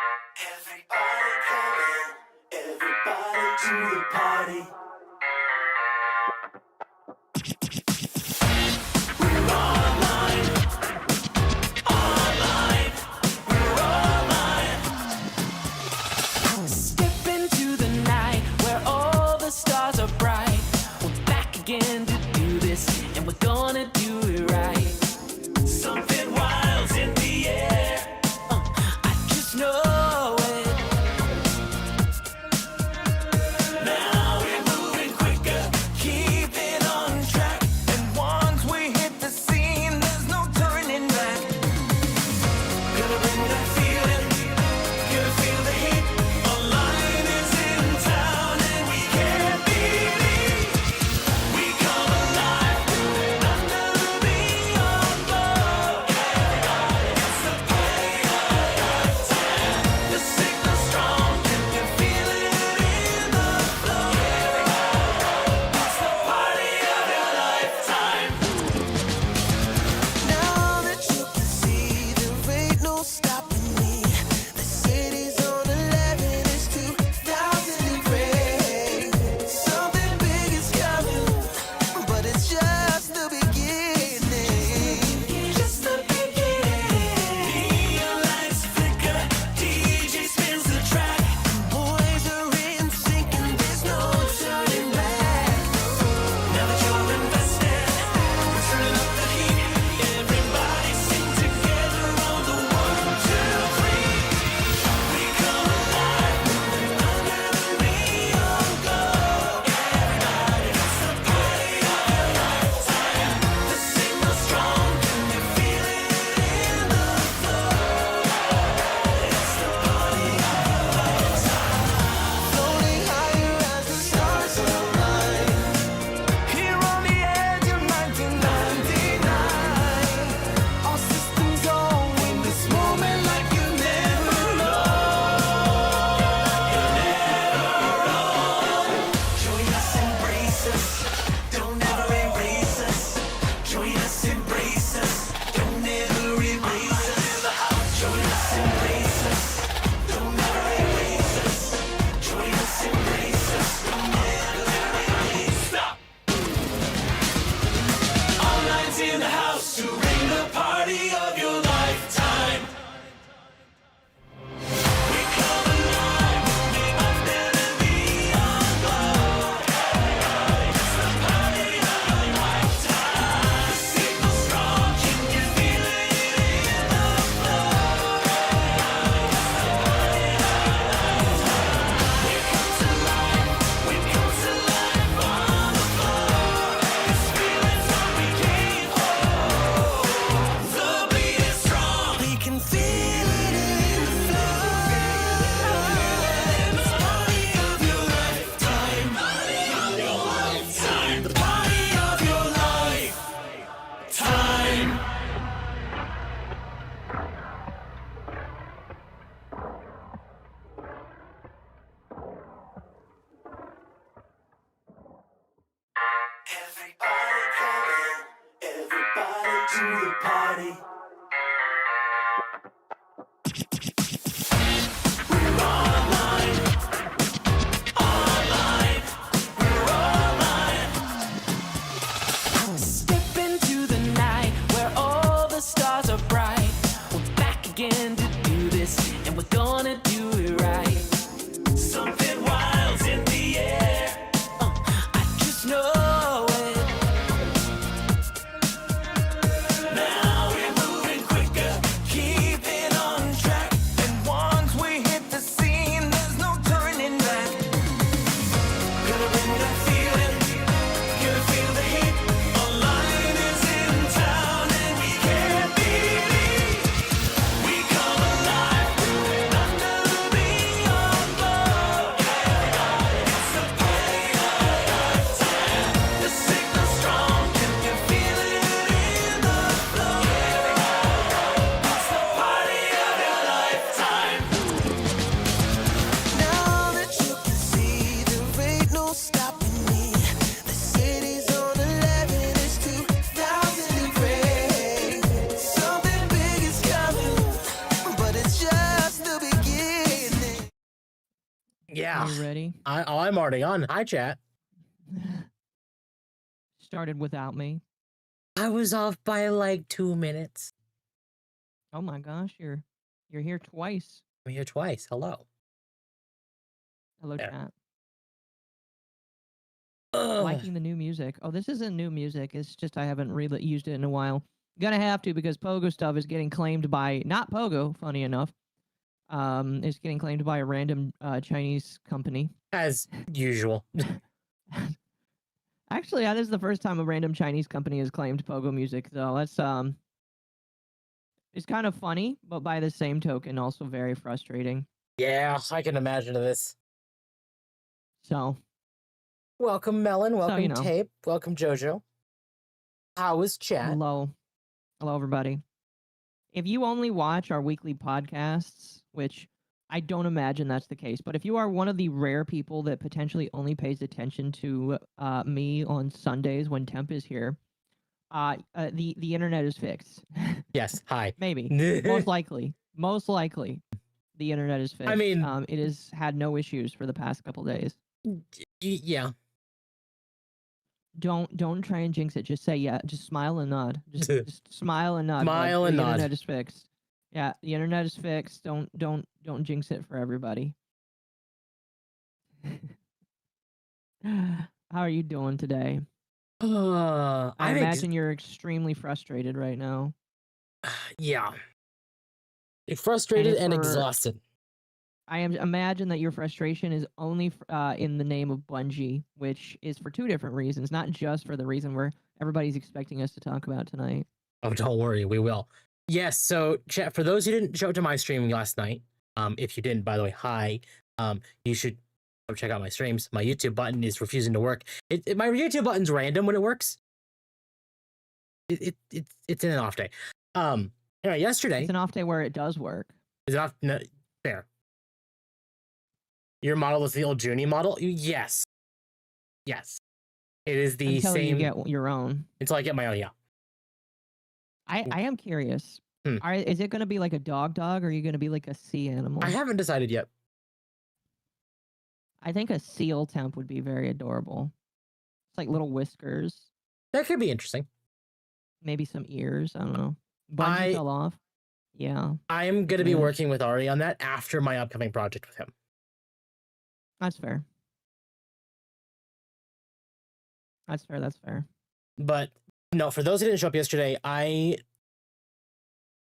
Everybody come in, everybody to the party. We're online, online, we're online. Step into the night where all the stars are bright. We're back again to do this, and we're gonna do it right. Something wild's in the air, I just know. Everybody come in, everybody to the party. We're online, online, we're online. Step into the night where all the stars are bright. We're back again to do this, and we're gonna do it right. Something wild's in the air, I just know. Yeah. Are you ready? I'm already on. Hi, chat. Started without me. I was off by like 2 minutes. Oh my gosh, you're here twice. I'm here twice. Hello. Hello, There. chat. Ugh. Liking the new music. Oh, this isn't new music. It's just I haven't really used it in a while. Gonna have to because Pogo stuff is getting claimed by not Pogo. Funny enough, it's getting claimed by a random Chinese company. As usual. Actually, that is the first time a random Chinese company has claimed Pogo music, though. That's it's kind of funny, but by the same token, also very frustrating. Yeah, I can imagine this. So, welcome, Melon. Welcome, you know. Tape. Welcome, Jojo. How is chat? Hello, everybody. If you only watch our weekly podcasts, which I don't imagine that's the case, but if you are one of the rare people that potentially only pays attention to me on Sundays when Temp is here, the internet is fixed. Yes. Hi. Maybe. Most likely, the internet is fixed. I mean, it has had no issues for the past couple days. Yeah. Don't try and jinx it. Just say yeah. Just smile and nod. Just smile and nod. Smile and the nod. internet is fixed. Yeah, the internet is fixed. Don't jinx it for everybody. How are you doing today? I imagine you're extremely frustrated right now. Yeah. You're frustrated and exhausted. I imagine that your frustration is only in the name of Bungie, which is for two different reasons, not just for the reason where everybody's expecting us to talk about tonight. Oh, don't worry, we will. Yes, so chat, for those who didn't show up to my stream last night, if you didn't, by the way, hi, you should go check out my streams. My YouTube button is refusing to work. My YouTube button's random when it works. It's in an off day. Yesterday. It's an off day where it does work. Is it off? No, fair. Your model is the old Junie model? Yes. Yes. It is the until same. You get your own. Until I get my own, yeah. I am curious. Is it going to be like a dog, or are you going to be like a sea animal? I haven't decided yet. I think a seal temp would be very adorable. It's like little whiskers. That could be interesting. Maybe some ears. I don't know. Bungie fell off. Yeah. I'm going to be working with Ari on that after my upcoming project with him. That's fair. That's fair. But no, for those who didn't show up yesterday,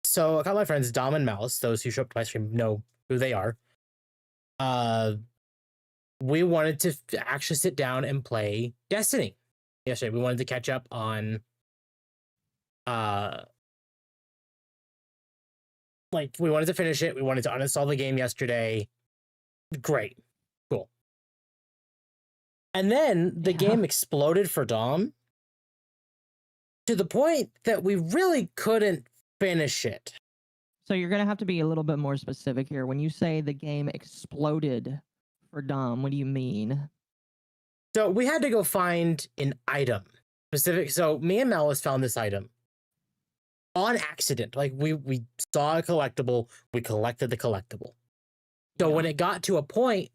so a couple of my friends, Dom and Mouse, those who show up to my stream know who they are. We wanted to actually sit down and play Destiny yesterday. We wanted to catch up on we wanted to finish it. We wanted to uninstall the game yesterday. Great. Cool. And then the game exploded for Dom to the point that we really couldn't finish it. So you're going to have to be a little bit more specific here. When you say the game exploded for Dom, what do you mean? So we had to go find an item specific. So me and Malice found this item on accident. Like we saw a collectible, we collected the collectible. So when it got to a point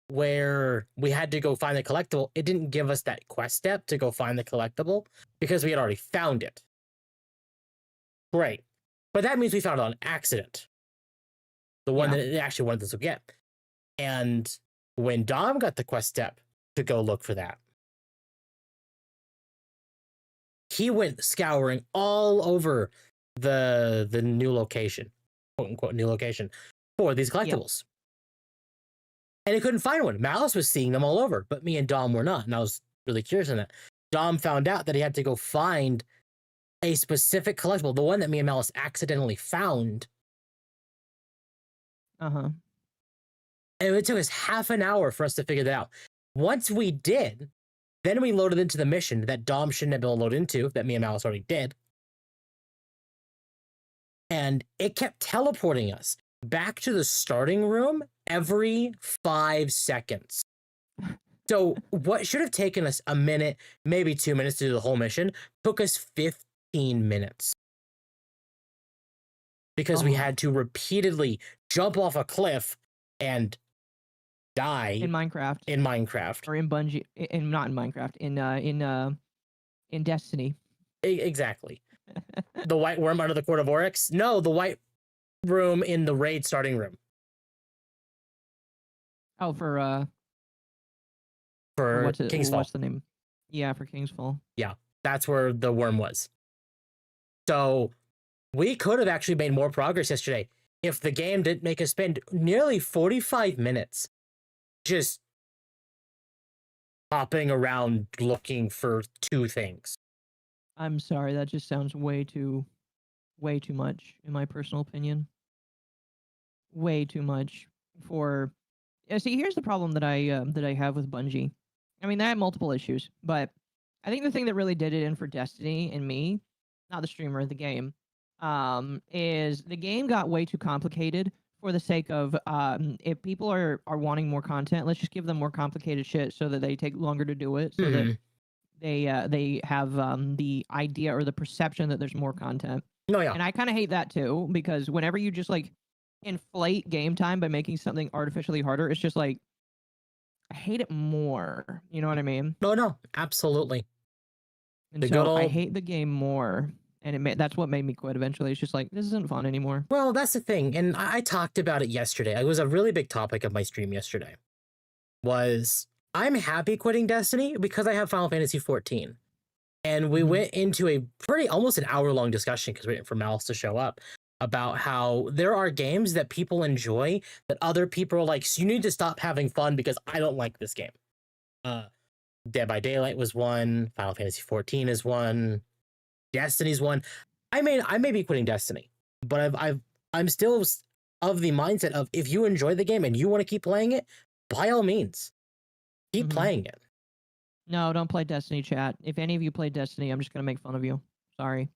where we had to go find the collectible, it didn't give us that quest step to go find the collectible because we had already found it. Great. But that means we found it on accident. The one that it actually wanted us to get. And when Dom got the quest step to go look for that, he went scouring all over the new location, quote unquote new location, for these collectibles. And he couldn't find one. Malice was seeing them all over, but me and Dom were not. And I was really curious on that. Dom found out that he had to go find a specific collectible, the one that me and Malice accidentally found. And it took us half an hour for us to figure that out. Once we did, then we loaded into the mission that Dom shouldn't have been loaded into, that me and Malice already did. And it kept teleporting us back to the starting room every 5 seconds. So what should have taken us a minute, maybe 2 minutes to do the whole mission, took us 15 minutes. Because we had to repeatedly jump off a cliff and die In Minecraft. in Minecraft. Or in Bungie, not in Minecraft, in Destiny. Exactly. The white worm under the Court of Oryx? No, the white room in the raid starting room. Oh, for For King's Fall. what's the name? Yeah, for King's Fall. Yeah, that's where the worm was. So we could have actually made more progress yesterday if the game didn't make us spend nearly 45 minutes just hopping around looking for two things. I'm sorry, that just sounds way too much, in my personal opinion. Way too much for. See, here's the problem that I have with Bungie. I mean, they have multiple issues, but I think the thing that really did it in for Destiny and me, not the streamer, the game, is the game got way too complicated for the sake of if people are wanting more content, let's just give them more complicated shit so that they take longer to do it, so that they have the idea or the perception that there's more content. No, yeah. And I kind of hate that too, because whenever you just like inflate game time by making something artificially harder, it's just like, I hate it more. You know what I mean? No, absolutely. And so I hate the game more. And that's what made me quit eventually. It's just like, this isn't fun anymore. Well, that's the thing. And I talked about it yesterday. It was a really big topic of my stream yesterday. Was I'm happy quitting Destiny because I have Final Fantasy 14. And we went into a almost an hour-long discussion, because we're waiting for Malice to show up, about how there are games that people enjoy that other people are like, so you need to stop having fun because I don't like this game. Dead by Daylight was one. Final Fantasy 14 is one. Destiny's one. I may be quitting Destiny, but I'm still of the mindset of, if you enjoy the game and you want to keep playing it, by all means, keep playing it. No, don't play Destiny, chat. If any of you play Destiny, I'm just gonna make fun of you. Sorry.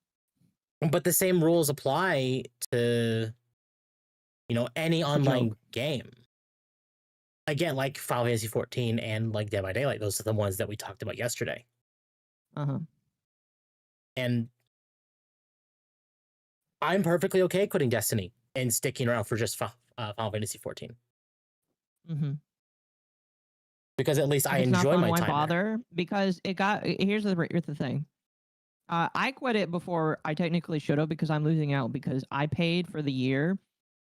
But the same rules apply to, any online game. Again, like Final Fantasy 14 and like Dead by Daylight, those are the ones that we talked about yesterday. And I'm perfectly okay quitting Destiny and sticking around for just Final Fantasy 14. Because at least I enjoy my time. Why bother? Because here's the thing. I quit it before I technically should have, because I'm losing out, because I paid for the year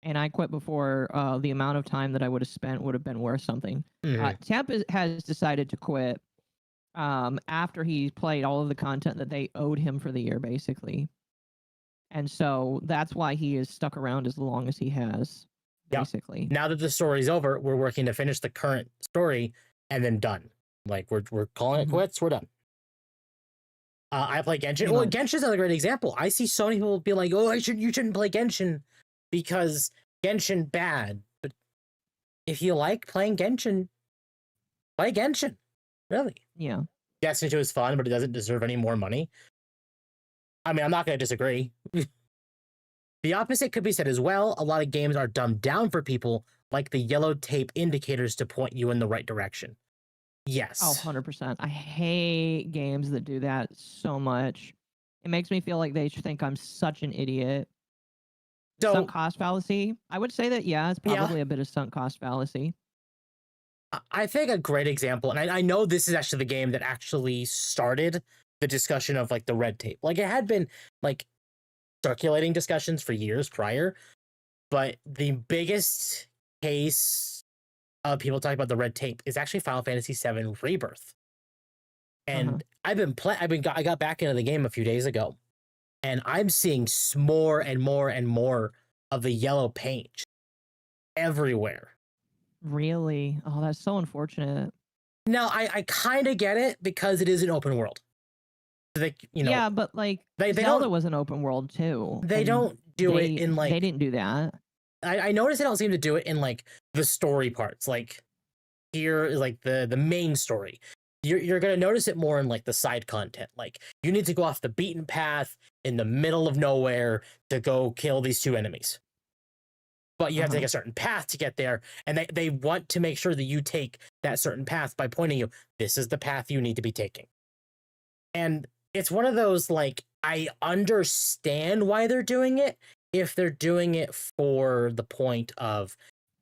and I quit before the amount of time that I would have spent would have been worth something. Temp has decided to quit after he played all of the content that they owed him for the year, basically. And so that's why he is stuck around as long as he has, basically. Now that the story's over, we're working to finish the current story and then done. Like, we're calling it quits, we're done. I play Genshin. Well, Genshin's another great example. I see so many people be like, oh, you shouldn't play Genshin because Genshin bad. But if you like playing Genshin, play Genshin. Really. Yeah. Destiny 2 is fun, but it doesn't deserve any more money. I mean, I'm not going to disagree. The opposite could be said as well. A lot of games are dumbed down for people, like the yellow tape indicators to point you in the right direction. Yes. Oh, 100%. I hate games that do that so much. It makes me feel like they think I'm such an idiot. Sunk cost fallacy. I would say that, yeah, it's probably a bit of sunk cost fallacy. I think a great example, and I know this is actually the game that actually started the discussion of like the red tape. Like, it had been like circulating discussions for years prior, but the biggest case of people talking about the red tape is actually Final Fantasy VII Rebirth. And I got back into the game a few days ago, and I'm seeing more and more and more of the yellow paint everywhere. Really? Oh, that's so unfortunate. No, I kind of get it, because it is an open world. Yeah, but like Zelda was an open world too. They don't do it in like... They didn't do that. I noticed they don't seem to do it in like the story parts. Like, here is like the main story. You're gonna notice it more in like the side content. Like, you need to go off the beaten path in the middle of nowhere to go kill these two enemies. But you have to take a certain path to get there, and they want to make sure that you take that certain path by pointing you, this is the path you need to be taking. And it's one of those, like, I understand why they're doing it, if they're doing it for the point of,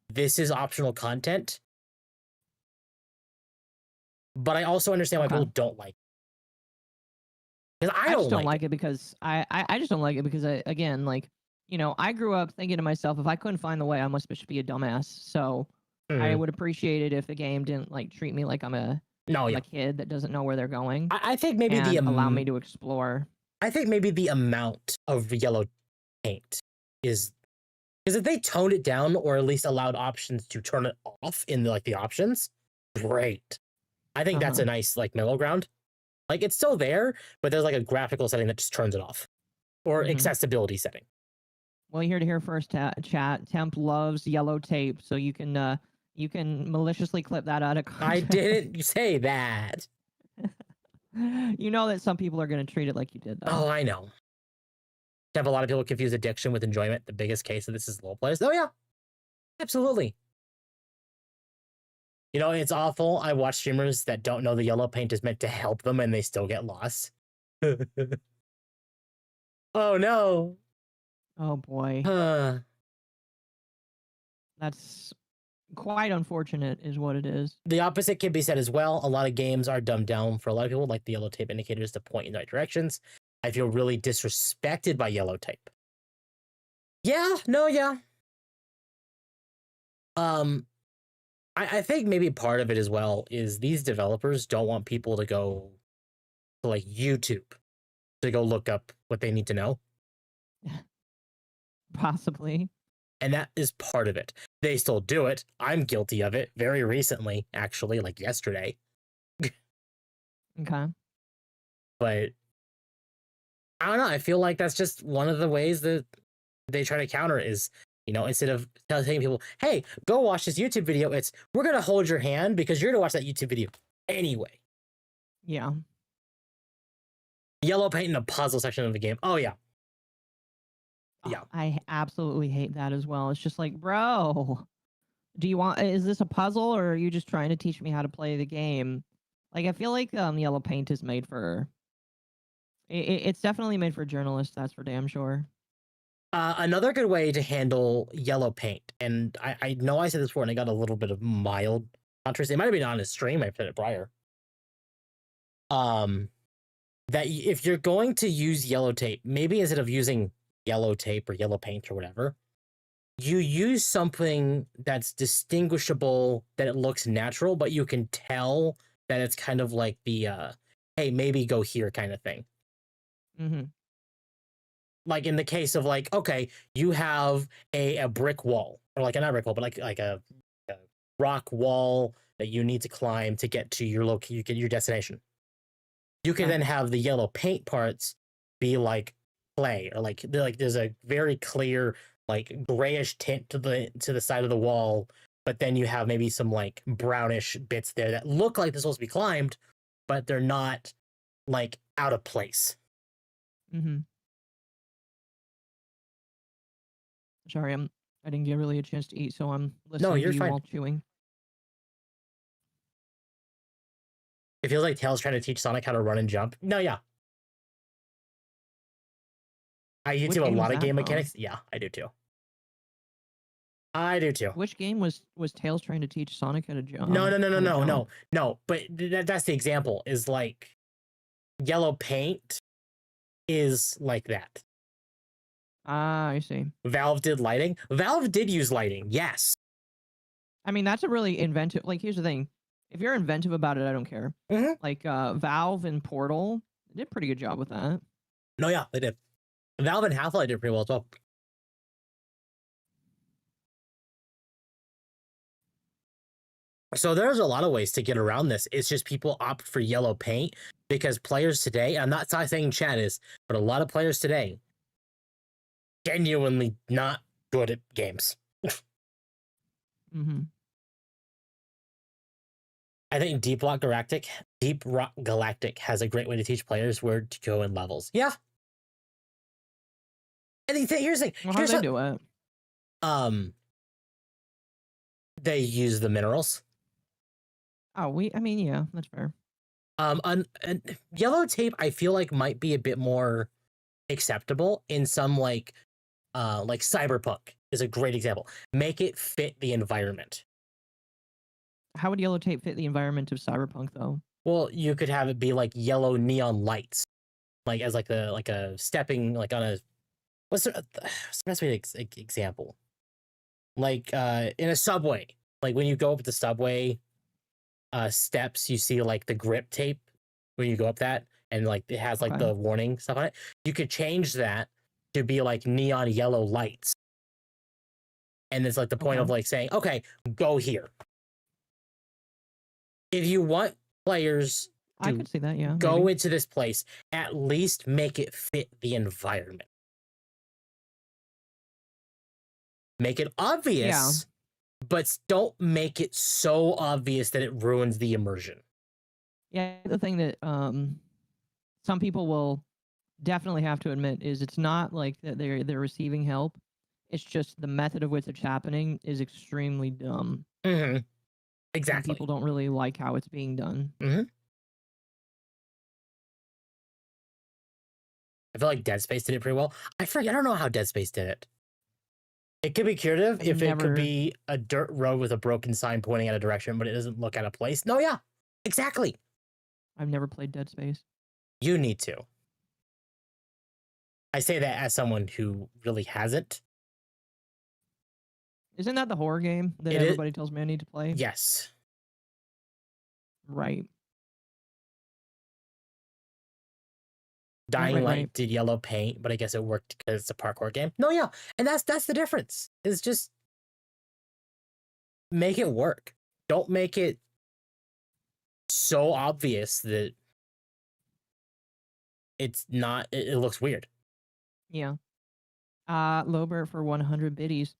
this is optional content, but I also understand why Okay. people don't like it. Because I I don't just don't like like it because I just don't like it because again, like, you know, I grew up thinking to myself, if I couldn't find the way, I must be a dumbass. So I Mhm. would appreciate it if the game didn't like treat me like I'm a No, yeah. kid that doesn't know where they're going I think maybe and allow me to explore. I think maybe the amount of yellow paint is because if they toned it down or at least allowed options to turn it off in the, like the options, great. I think that's a nice like middle ground. Like it's still there, but there's like a graphical setting that just turns it off, or accessibility setting. Well, you heard it here first, chat. Temp loves yellow tape, so you can maliciously clip that out of I context. didn't say that. You know that some people are going to treat it like you did, though. Oh, I know. Have a lot of people confuse addiction with enjoyment. The biggest case of this is role players. Oh yeah, absolutely. You know, it's awful. I watch streamers that don't know the yellow paint is meant to help them and they still get lost. Oh no. Oh boy, Huh. that's quite unfortunate, is what it is. The opposite can be said as well. A lot of games are dumbed down for a lot of people, like the yellow tape indicators to point in the right directions. I feel really disrespected by yellow tape. Yeah, no, yeah. I think maybe part of it as well is these developers don't want people to go to like YouTube to go look up what they need to know. Possibly. And that is part of it. They still do it. I'm guilty of it very recently, actually, like yesterday. Okay. But I don't know. I feel like that's just one of the ways that they try to counter it is, you know, instead of telling people, hey, go watch this YouTube video, it's we're going to hold your hand because you're going to watch that YouTube video anyway. Yeah. Yellow paint in a puzzle section of the game. Oh, yeah. Yeah. I absolutely hate that as well. It's just like, bro, is this a puzzle or are you just trying to teach me how to play the game? Like, I feel like yellow paint is made for, it's definitely made for journalists, that's for damn sure. Another good way to handle yellow paint, and I know I said this before and I got a little bit of mild controversy. It might have been on a stream, I've said it prior. That if you're going to use yellow tape, maybe instead of using yellow tape or yellow paint or whatever, you use something that's distinguishable, that it looks natural, but you can tell that it's kind of like the hey, maybe go here kind of thing. Like in the case of like, okay, you have a brick wall, or like not a brick wall, but like a rock wall that you need to climb to get to your destination. You can then have the yellow paint parts be like clay, or like there's a very clear like grayish tint to the side of the wall, but then you have maybe some like brownish bits there that look like they're supposed to be climbed, but they're not like out of place. Sorry, I didn't get really a chance to eat, so I'm listening No, you're to you fine. while chewing. It feels like Tails trying to teach Sonic how to run and jump. No, yeah. I YouTube a lot of game mechanics. Yeah, I do too. I do too. Which game was Tails trying to teach Sonic how to jump? No. But that's the example. Is like yellow paint is like that. Ah, I see. Valve did lighting. Valve did use lighting. Yes. I mean, that's a really inventive. Like, here's the thing: if you're inventive about it, I don't care. Like Valve and Portal did a pretty good job with that. No, yeah, they did. Valve and Half-Life did pretty well as well. So there's a lot of ways to get around this. It's just people opt for yellow paint because players today, I'm not saying chat is, but a lot of players today genuinely not good at games. I think Deep Rock Galactic has a great way to teach players where to go in levels. Yeah. And here's the thing. Well, how do they do it? They use the minerals. Oh, I mean, yeah, that's fair. And yellow tape, I feel like might be a bit more acceptable in some like Cyberpunk is a great example. Make it fit the environment. How would yellow tape fit the environment of Cyberpunk, though? Well, you could have it be like yellow neon lights, like as like a stepping like on a what's the best way to example? Like in a subway, like when you go up the subway steps, you see like the grip tape when you go up that, and like it has like Okay. the warning stuff on it. You could change that to be like neon yellow lights, and it's like the point Okay. of like saying, okay, go here. If you want players I to could see that, yeah. go maybe. into this place, at least make it fit the environment. Make it obvious, but don't make it so obvious that it ruins the immersion. Yeah, the thing that some people will definitely have to admit is it's not like that they're receiving help. It's just the method of which it's happening is extremely dumb. Mm-hmm. And Exactly. people don't really like how it's being done. Mm-hmm. I feel like Dead Space did it pretty well. I don't know how Dead Space did it. It could be curative I've if it could never- be a dirt road with a broken sign pointing at a direction, but it doesn't look at a place. No, yeah, exactly. I've never played Dead Space. You need to. I say that as someone who really hasn't. Isn't that the horror game that It is- everybody tells me I need to play? Yes. Right. Dying Light right. did yellow paint, but I guess it worked because it's a parkour game. No, yeah, and that's the difference. It's just make it work. Don't make it so obvious that it's not. It looks weird. Yeah. Lobert for 100 biddies.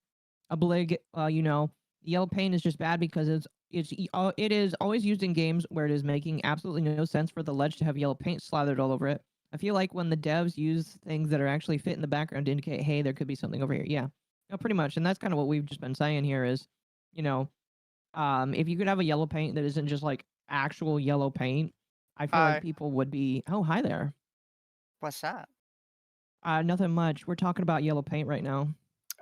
A blig, the yellow paint is just bad because it is always used in games where it is making absolutely no sense for the ledge to have yellow paint slathered all over it. I feel like when the devs use things that are actually fit in the background to indicate, hey, there could be something over here. Yeah, no, pretty much. And that's kind of what we've just been saying here is, if you could have a yellow paint that isn't just like actual yellow paint, I feel Hi. like people would be, oh, hi there. What's that? Nothing much. We're talking about yellow paint right now.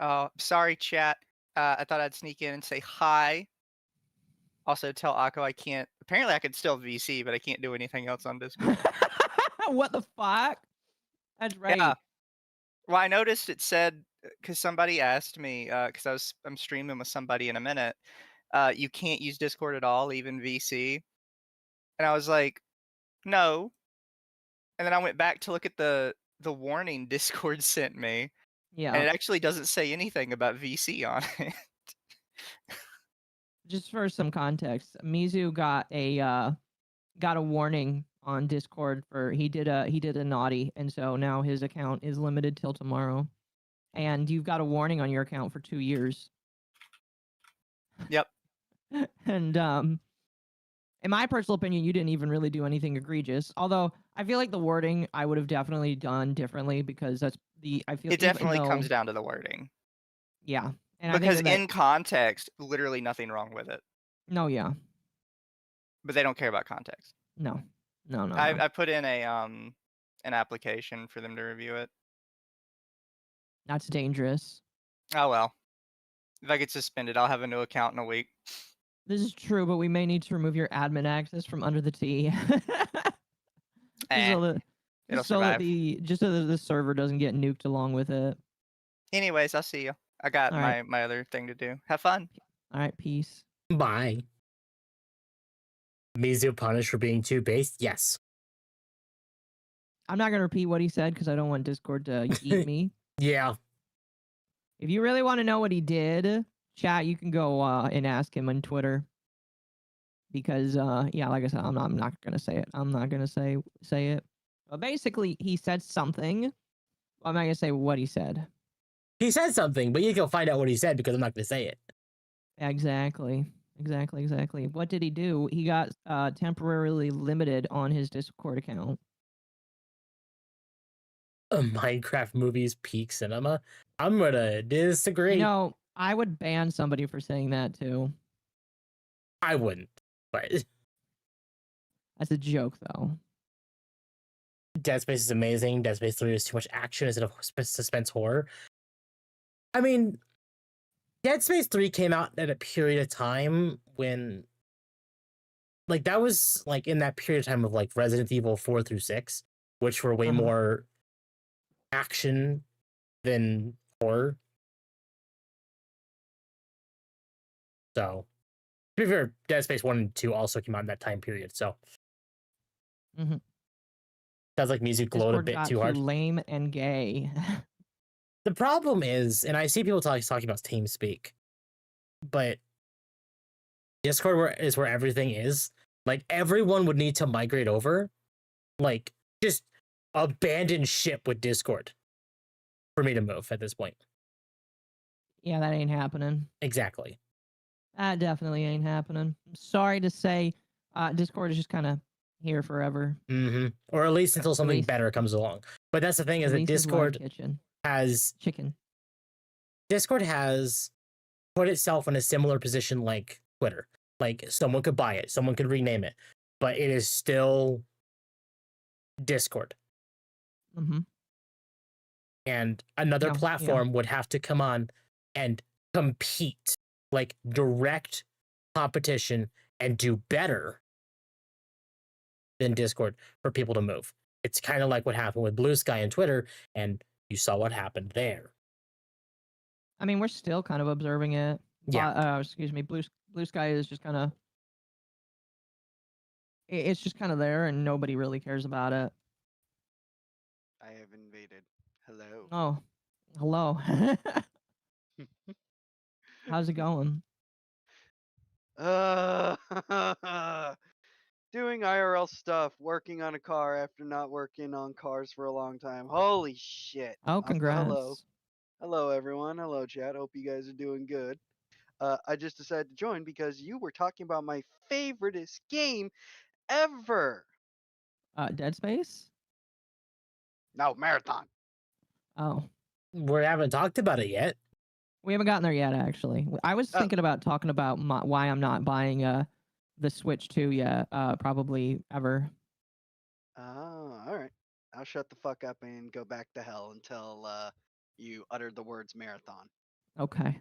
Oh, sorry, chat. I thought I'd sneak in and say hi. Also, tell Akko I can't. Apparently, I could still VC, but I can't do anything else on Discord. What the fuck? That's right. Yeah. Well, I noticed it said because somebody asked me because I'm streaming with somebody in a minute. You can't use Discord at all, even VC. And I was like, no. And then I went back to look at the warning Discord sent me, Yeah. and it actually doesn't say anything about VC on it. Just for some context, Mizu got a warning on Discord for he did a naughty, and so now his account is limited till tomorrow. And you've got a warning on your account for 2 years. Yep. And in my personal opinion, you didn't even really do anything egregious. Although I feel like the wording I would have definitely done differently because I feel It definitely comes down to the wording. Yeah. And Because I think in context, literally nothing wrong with it. no, yeah. But they don't care about context. No. No. I put in an application for them to review it. That's dangerous. Oh well. If I get suspended, I'll have a new account in a week. This is true, but we may need to remove your admin access from under the T. It'll so that survive. the server doesn't get nuked along with it. Anyways, I'll see you. I got All right. my other thing to do. Have fun. All right, peace. Bye. Mizu punished for being too based? Yes. I'm not gonna repeat what he said because I don't want Discord to eat me. Yeah. If you really want to know what he did, chat, you can go and ask him on Twitter. Because yeah, like I said, I'm not gonna say it. I'm not gonna say it. But basically, he said something. I'm not gonna say what he said. He said something, but you can find out what he said because I'm not going to say it. Exactly. What did he do? He got temporarily limited on his Discord account. Minecraft movies peak cinema. I'm going to disagree. I would ban somebody for saying that too. I wouldn't, but That's a joke, though. Dead Space is amazing. Dead Space 3 is too much action instead of suspense horror. I mean, Dead Space 3 came out at a period of time when like that was like in that period of time of like Resident Evil 4 through 6, which were way Uh-huh. more action than horror. So, to be fair, Dead Space 1 and 2 also came out in that time period. So, Mhm. sounds like music glowed a Discord bit got too hard. lame and gay. The problem is, and I see people talking about TeamSpeak, but Discord is where everything is. Like, everyone would need to migrate over. Like, just abandon ship with Discord for me to move at this point. Yeah, that ain't happening. Exactly. That definitely ain't happening. Sorry to say, Discord is just kind of here forever. Mm-hmm. Or at least until something least- better comes along. But that's the thing, is that Lisa's Live Discord Kitchen. has Chicken. put itself in a similar position like Twitter. Like, someone could buy it, someone could rename it, but it is still Discord. Mm-hmm. And another Yeah, yeah. platform would have to come on and compete, like direct competition, and do better than Discord for people to move. It's kind of like what happened with Blue Sky and Twitter, and you saw what happened there. I mean, we're still kind of observing it. Yeah. Excuse me. Blue Sky is just kind of. It's just kind of there, and nobody really cares about it. I have invaded. Hello. Oh, hello. How's it going? Doing IRL stuff, working on a car after not working on cars for a long time. Holy shit. Oh, congrats. Hello. Hello, everyone. Hello, chat. Hope you guys are doing good. I just decided to join because you were talking about my favoriteest game ever. Dead Space? No, Marathon. Oh. We haven't talked about it yet. We haven't gotten there yet, actually. I was Oh. thinking about talking about why I'm not buying the Switch 2 yet, probably ever. Oh, all right. I'll shut the fuck up and go back to hell until you utter the words marathon. Okay.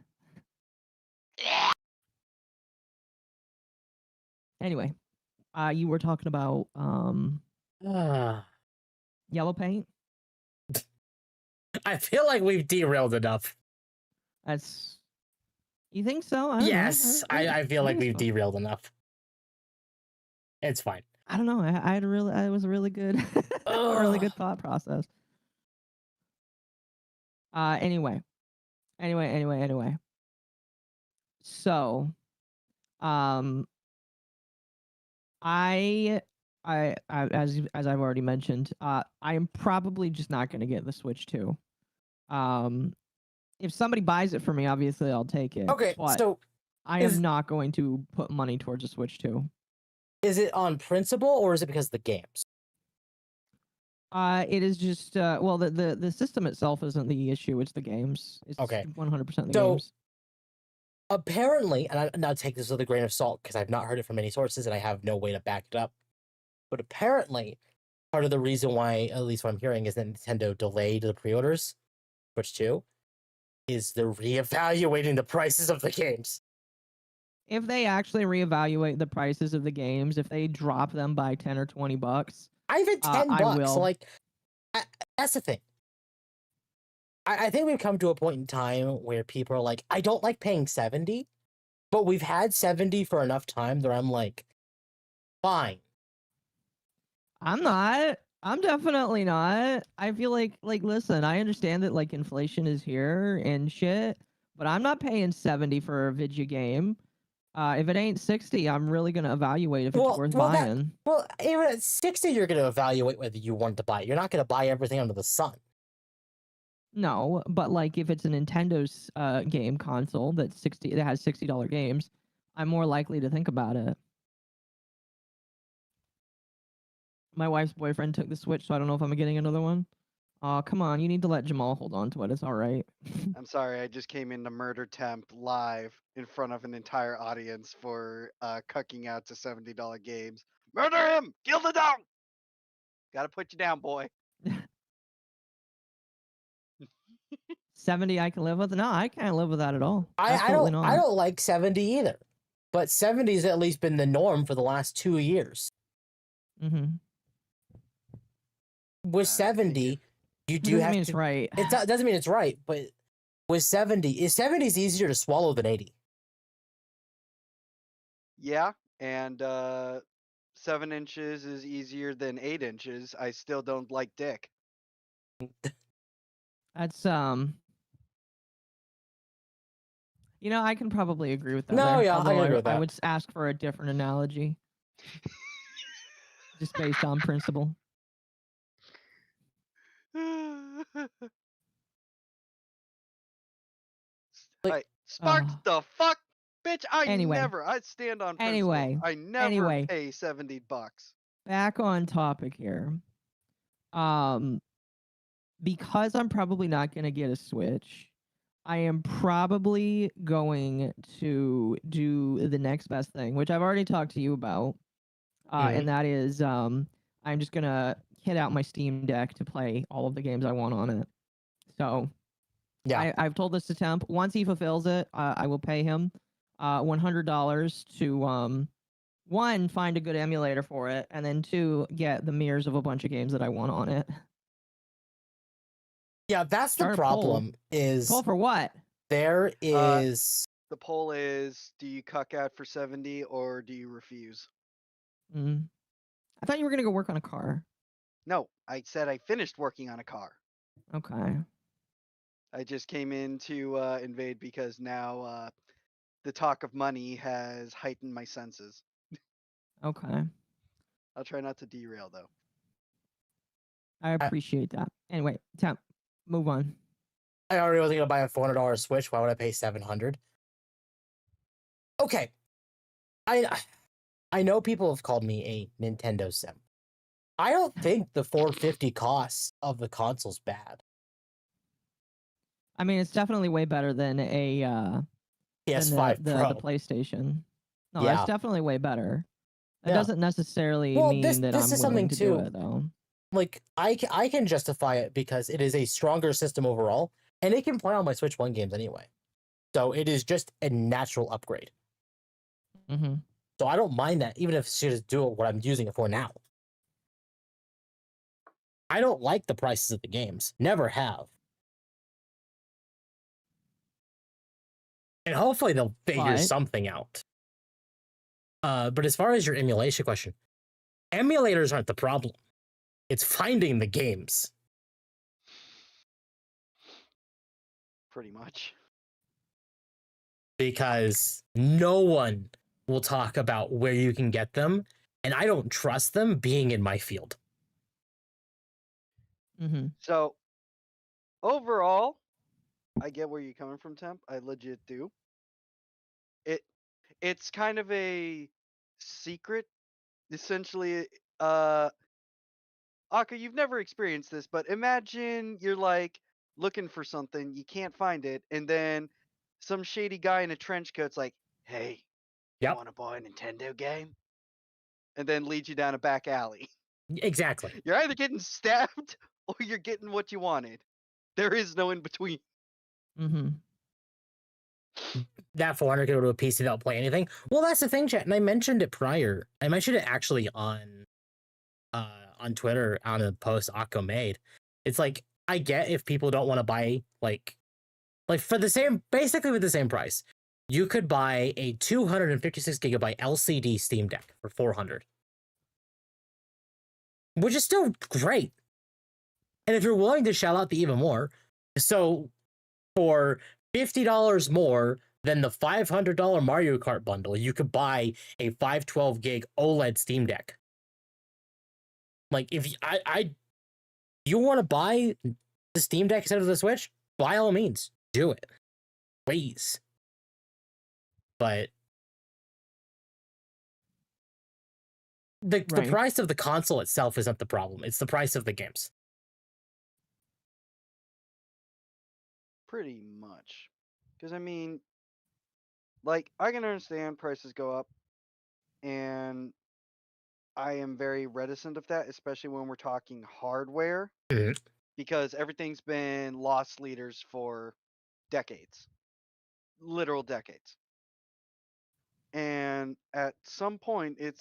Anyway, you were talking about yellow paint. I feel like we've derailed enough. That's. You think so? I don't know. Yes, I feel like think we've it's fine. derailed enough. It's fine. I don't know. It was a really good, a really good thought process. Anyway. So, I as I've already mentioned, I am probably just not going to get the Switch 2. If somebody buys it for me, obviously I'll take it. Okay, but so I am not going to put money towards a Switch 2. is it on principle or is it because of the games? It is just well, the system itself isn't the issue; it's the games. It's Okay. 100% the So, games. Apparently, and I'll take this with a grain of salt because I've not heard it from any sources and I have no way to back it up. But apparently, part of the reason why, at least what I'm hearing, is that Nintendo delayed the pre-orders, Switch 2, is they're reevaluating the prices of the games. If they actually reevaluate the prices of the games, if they drop them by $10 or $20, Even $10. I will. Like, that's the thing. I think we've come to a point in time where people are like, I don't like paying $70, but we've had $70 for enough time that I'm like, fine. I'm not. I'm definitely not. I feel like listen, I understand that like inflation is here and shit, but I'm not paying $70 for a video game. If it ain't $60, I'm really gonna evaluate if it's worth buying. Well, even at $60, you're going to evaluate whether you want to buy it. You're not going to buy everything under the sun. No, but like if it's a Nintendo's game console that has $60 games, I'm more likely to think about it. My wife's boyfriend took the Switch, so I don't know if I'm getting another one. Oh, come on, you need to let Jamal hold on to it. It's all right. I'm sorry, I just came into Murder Temp live in front of an entire audience for cucking out to $70 games. Murder him! Kill the dog! Gotta put you down, boy. 70 I can live with? No, I can't live with that at all. I Absolutely don't not. like $70 either. but 70's at least been the norm for the last 2 years. Mm-hmm. With I think 70, you do Doesn't have mean to. it's right. It doesn't mean it's right, but with 70 is easier to swallow than 80. Yeah, and 7 inches is easier than 8 inches. I still don't like dick. That's I can probably agree with that. No, there. yeah, I Although can agree with I that. would ask for a different analogy, just based on principle. Like, Sparks the fuck, bitch! I Anyway. stand on principle. Anyway. I never Anyway. pay $70. Back on topic here. Because I'm probably not gonna get a Switch, I am probably going to do the next best thing, which I've already talked to you about, and that is I'm just gonna hit out my Steam Deck to play all of the games I want on it. So yeah, I've told this to Temp. Once he fulfills it, I will pay him $100 to one, find a good emulator for it, and then two, get the mirrors of a bunch of games that I want on it. yeah, that's Start the a poll. problem. Is Poll for what? there is The poll is: do you cuck out for 70 or do you refuse? I thought you were gonna go work on a car. No, I said I finished working on a car. Okay. I just came in to invade because now the talk of money has heightened my senses. Okay. I'll try not to derail though. I appreciate that. Anyway, Temp, move on. I already was gonna buy a $400 Switch. Why would I pay $700? Okay, I know people have called me a Nintendo simp. I don't think the $450 cost of the console's bad. I mean, it's definitely way better than a PS5 than Pro. the PlayStation. No, Yeah. that's definitely way better. That Yeah. doesn't necessarily Well, mean this that is I'm something willing to do too. it, though. Like I can justify it because it is a stronger system overall, and it can play on my Switch 1 games anyway. So it is just a natural upgrade. Mm-hmm. So I don't mind that, even if she just do what I'm using it for now. I don't like the prices of the games. Never have. And hopefully they'll figure But- something out. But as far as your emulation question, emulators aren't the problem. It's finding the games. Pretty much. Because no one will talk about where you can get them, and I don't trust them being in my field. Mm-hmm. So overall, I get where you're coming from, Temp. I legit do. It's kind of a secret, essentially. Aka, you've never experienced this, but imagine you're like looking for something, you can't find it, and then some shady guy in a trench coat's like, "Hey, you Yep. want to buy a Nintendo game?" And then leads you down a back alley. Exactly. You're either getting stabbed or you're getting what you wanted. There is no in between. Mm-hmm. That 400 could go to a PC that'll play anything. Well, that's the thing, chat. And I mentioned it prior. I mentioned it actually on Twitter on a post Akko made. It's like, I get if people don't want to buy like for the same, basically with the same price, you could buy a 256 gigabyte LCD Steam Deck for 400, which is still great. And if you're willing to shell out the even more, so for $50 more than the $500 Mario Kart bundle, you could buy a 512 gig OLED Steam Deck. Like, if you want to buy the Steam Deck instead of the Switch, by all means, do it, please. But the Right. price of the console itself isn't the problem; it's the price of the games. Pretty much. Because, I mean, like, I can understand prices go up, and I am very reticent of that, especially when we're talking hardware, Mhm. because everything's been loss leaders for decades. Literal decades. And at some point it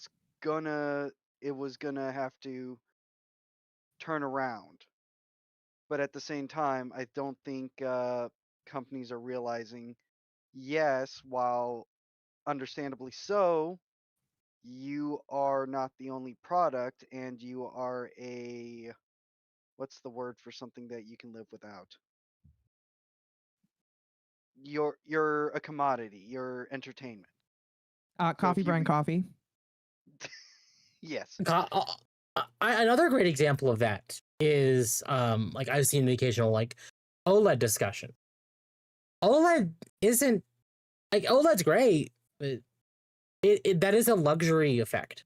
was gonna have to turn around. But at the same time, I don't think companies are realizing, yes, while understandably so, you are not the only product, and you are what's the word for something that you can live without? You're a commodity. You're entertainment. So Coffee if you brand coffee. yes, Another great example of that is like I've seen the occasional like OLED discussion. OLED isn't like OLED's great, but that is a luxury effect.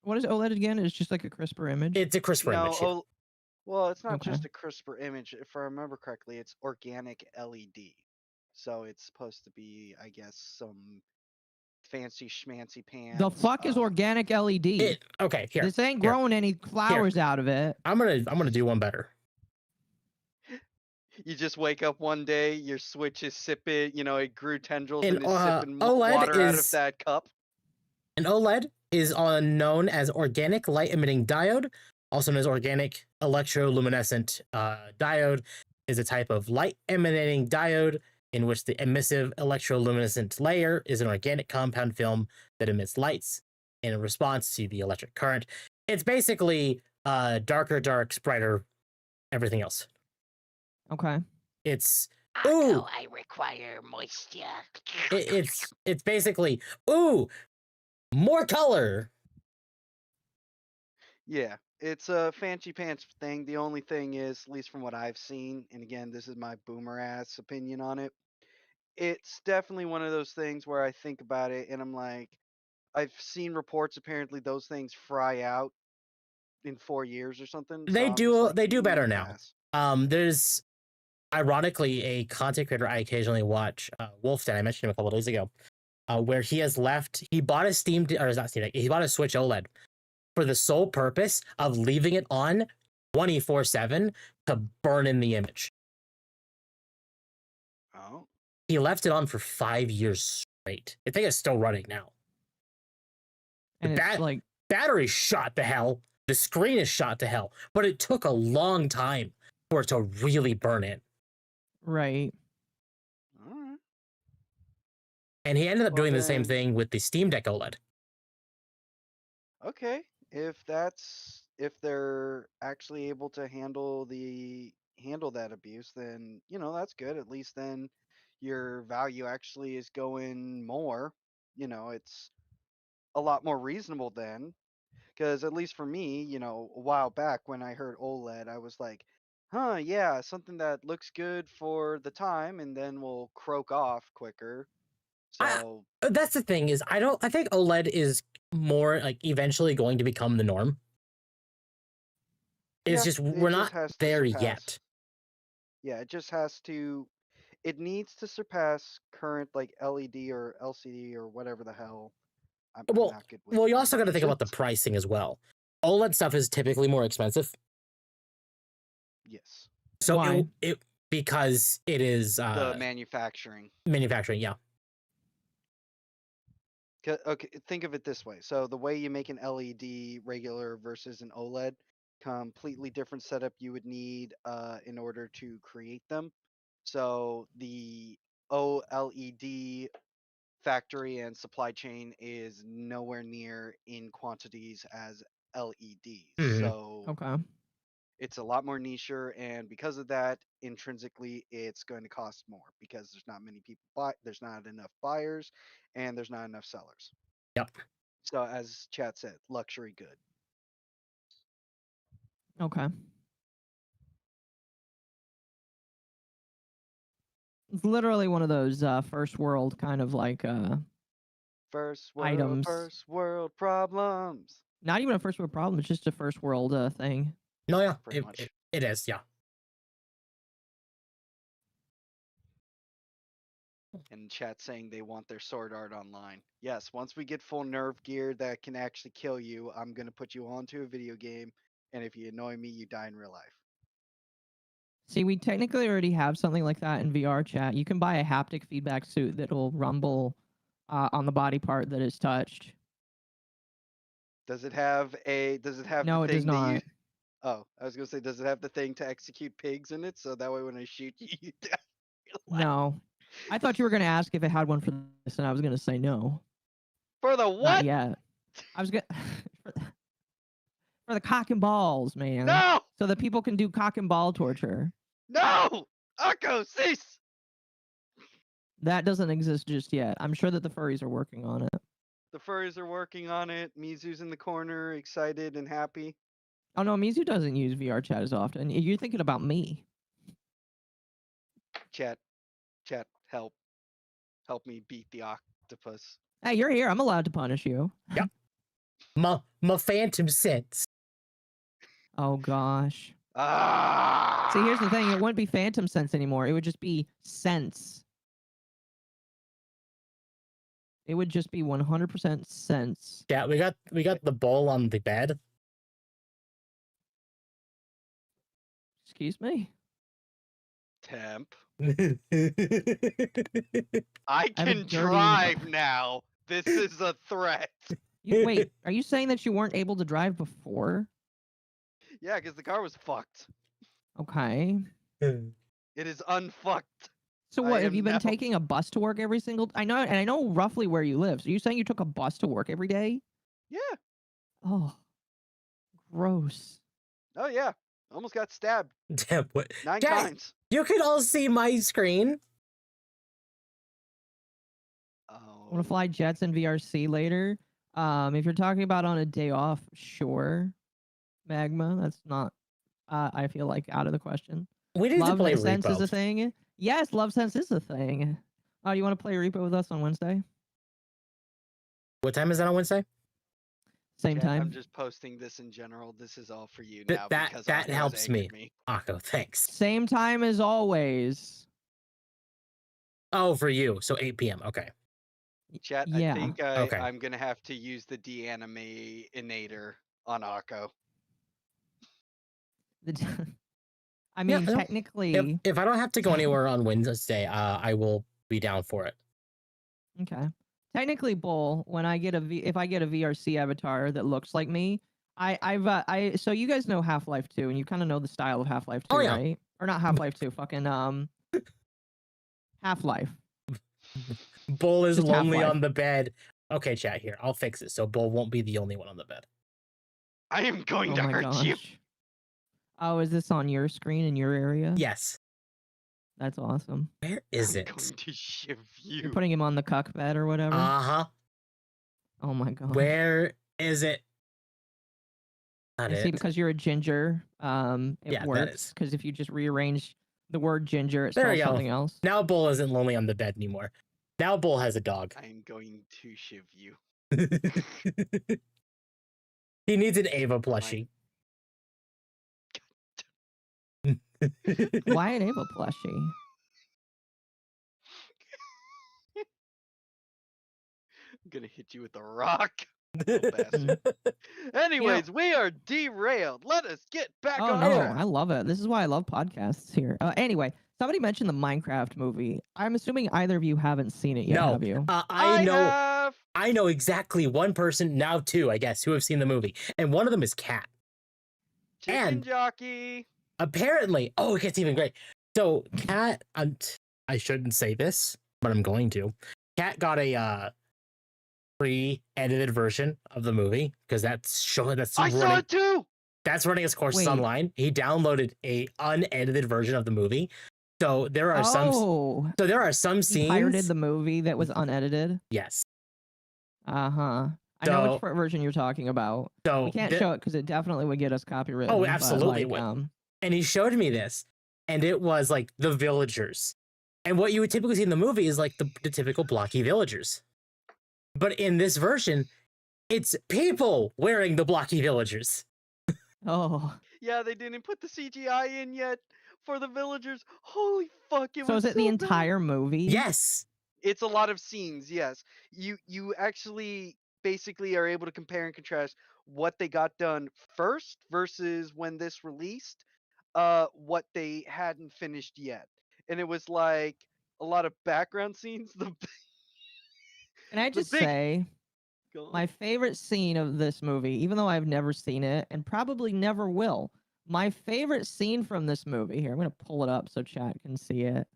What is OLED again? It's just like a crisper image. It's a crisper image. Yeah. well, it's not Okay. just a crisper image. If I remember correctly, it's organic LED. So it's supposed to be, I guess, some fancy schmancy pants. The fuck is organic LED? Okay, here. This ain't growing any flowers out of it. I'm gonna do one better. You just wake up one day, your Switch is sipping, it grew tendrils And, and is sipping OLED water out of is- that cup. An OLED is known as organic light emitting diode, also known as organic electroluminescent diode, is a type of light emanating diode in which the emissive electroluminescent layer is an organic compound film that emits lights in response to the electric current. It's basically darker, darks, brighter, everything else. Okay. It's Occo, I require moisture. it's basically more color. Yeah, it's a fancy pants thing. The only thing is, at least from what I've seen, and again, this is my boomer ass opinion on it, it's definitely one of those things where I think about it and I'm like, I've seen reports apparently those things fry out in 4 years or something. So They I'm do just like, they do better now. pass. There's ironically a content creator I occasionally watch, Wolfden. I mentioned him a couple of days ago, where he bought a he bought a Switch OLED for the sole purpose of leaving it on 24/7 to burn in the image. Oh, He left it on for 5 years straight. I think it's still running now. And That- it's like, Battery shot to hell. The screen is shot to hell, but it took a long time for it to really burn in. right. all right. And he ended up Well, doing the same then- thing with the Steam Deck OLED. Okay, if they're actually able to handle that abuse, then that's good. At least then your value actually is going more. It's a lot more reasonable then. Because at least for me, a while back when I heard OLED, I was like, huh, yeah, something that looks good for the time and then will croak off quicker. So That's the thing is I think OLED is more like eventually going to become the norm. It's yeah, just it we're just not has to there surpass. yet. Yeah, it needs to surpass current like LED or LCD or whatever the hell. I'm Well, not good with well, you also got to think about the abbreviations. pricing as well. OLED stuff is typically more expensive. Yes, So Why? because it is the manufacturing. manufacturing, yeah. Okay, think of it this way. So the way you make an LED regular versus an OLED, completely different setup you would need in order to create them. So the OLED factory and supply chain is nowhere near in quantities as LEDs. Mhm. So Okay. it's a lot more nicher, and because of that, intrinsically, it's going to cost more because there's not many people there's not enough buyers, and there's not enough sellers. Yep. So as chat said, luxury good. Okay. It's literally one of those first world kind of like items. First world problems. Not even a first world problem. It's just a first world thing. No, yeah, Pretty much. it is, yeah. And chat saying they want their sword art online. Yes, once we get full nerve gear that can actually kill you, I'm gonna put you onto a video game, and if you annoy me, you die in real life. See, we technically already have something like that in VR chat. You can buy a haptic feedback suit that'll rumble on the body part that is touched. Does it have No, the it does thing that you? not. Oh, I was gonna say, does it have the thing to execute pigs in it? So that way, when I shoot you, you die. No. I thought you were going to ask if it had one for this, and I was going to say no. For the Not what? yet. I was going for the cock and balls, man. No, So that people can do cock and ball torture. no, Occo, cease. That doesn't exist just yet. I'm sure that the furries are working on it. The furries are working on it. Mizu's in the corner, excited and happy. Oh no, Mizu doesn't use VR chat as often. You're thinking about me. Chat, help me beat the octopus. Hey, you're here. I'm allowed to punish you. Yep. My phantom sense. Oh gosh. Ah! See, here's the thing. It wouldn't be phantom sense anymore. It would just be sense. It would just be 100% sense. Yeah, we got the bowl on the bed. Excuse me? Temp. I I have a can dirty- drive now. This is a threat. Wait, are you saying that you weren't able to drive before? Yeah, because the car was fucked. Okay. It is unfucked. So I what, have am you been now- taking a bus to work every single I know roughly where you live. So you saying you took a bus to work every day? Yeah. Oh. Gross. Oh yeah. Almost got stabbed Damn, what? 9 Dad, times. you can all see my screen. I Oh. want to fly jets in VRC later. If you're talking about on a day off, sure. Magma, that's not I feel like out of the question. We need to Love play Sense is a Repo. thing. Yes, Love Sense is a thing. Oh, you want to play Repo with us on Wednesday? What time is that on Wednesday? Same Chat, time. I'm just posting this in general. This is all for you now That because that Occo's helps me. angered me. Akko, thanks. Same time as always. Oh, for you. So 8 p.m. Okay. Chat, Yeah. I think Okay. I'm gonna have to use the de-animator on Occo. I mean, no, technically. If I don't have to go anywhere on Wednesday, I will be down for it. Okay. Technically, Bull, when I get if I get a VRC avatar that looks like me, so you guys know Half-Life 2, and you kind of know the style of Half-Life 2, Oh, yeah. right? Or not Half-Life 2, fucking Half-Life. Bull is Just lonely Half-Life. on the bed. Okay, chat here. I'll fix it so Bull won't be the only one on the bed. I am going Oh to my hurt gosh. you. Oh, is this on your screen in your area? Yes. That's awesome. Where is I'm it? going to shiv You're you. putting him on the cuck bed or whatever? Uh-huh. Oh my god. Where is it? Not I see, it. because you're a ginger, it Yeah, that works. is. Because if you just rearrange the word ginger, it There we spells go. something else. Now Bull isn't lonely on the bed anymore. Now Bull has a dog. I am going to shiv you. He needs an Ava plushie. Why an Ava plushie? I'm gonna hit you with a rock. Little bastard. Anyways, we are derailed. Let us get back Oh on no, track. I love it. This is why I love podcasts here. Anyway, somebody mentioned the Minecraft movie. I'm assuming either of you haven't seen it yet, No. have you? I know exactly one person, now two, I guess, who have seen the movie. And one of them is Kat. Chicken and- jockey. Apparently, oh, it gets even great. So Kat, I shouldn't say this, but I'm going to. Kat got a pre-edited version of the movie because I saw it too. That's running its courses Wait. online. He downloaded a unedited version of the movie. So there are some He scenes. pirated the movie that was unedited. Yes. I know So- which version you're talking about. So We can't show it because it definitely would get us copyrighted. Oh, but, absolutely like, would. And he showed me this, and it was like the villagers. And what you would typically see in the movie is like the typical blocky villagers. But in this version, it's people wearing the blocky villagers. Oh, Yeah, they didn't put the CGI in yet for the villagers. Holy fuck! so is it the entire movie? Yes. It's a lot of scenes. Yes, you actually basically are able to compare and contrast what they got done first versus when this released. What they hadn't finished yet, and it was like a lot of background scenes. Can I The just big- say, Go on. my favorite scene of this movie, even though I've never seen it and probably never will, my favorite scene from this movie, here, I'm going to pull it up so chat can see it,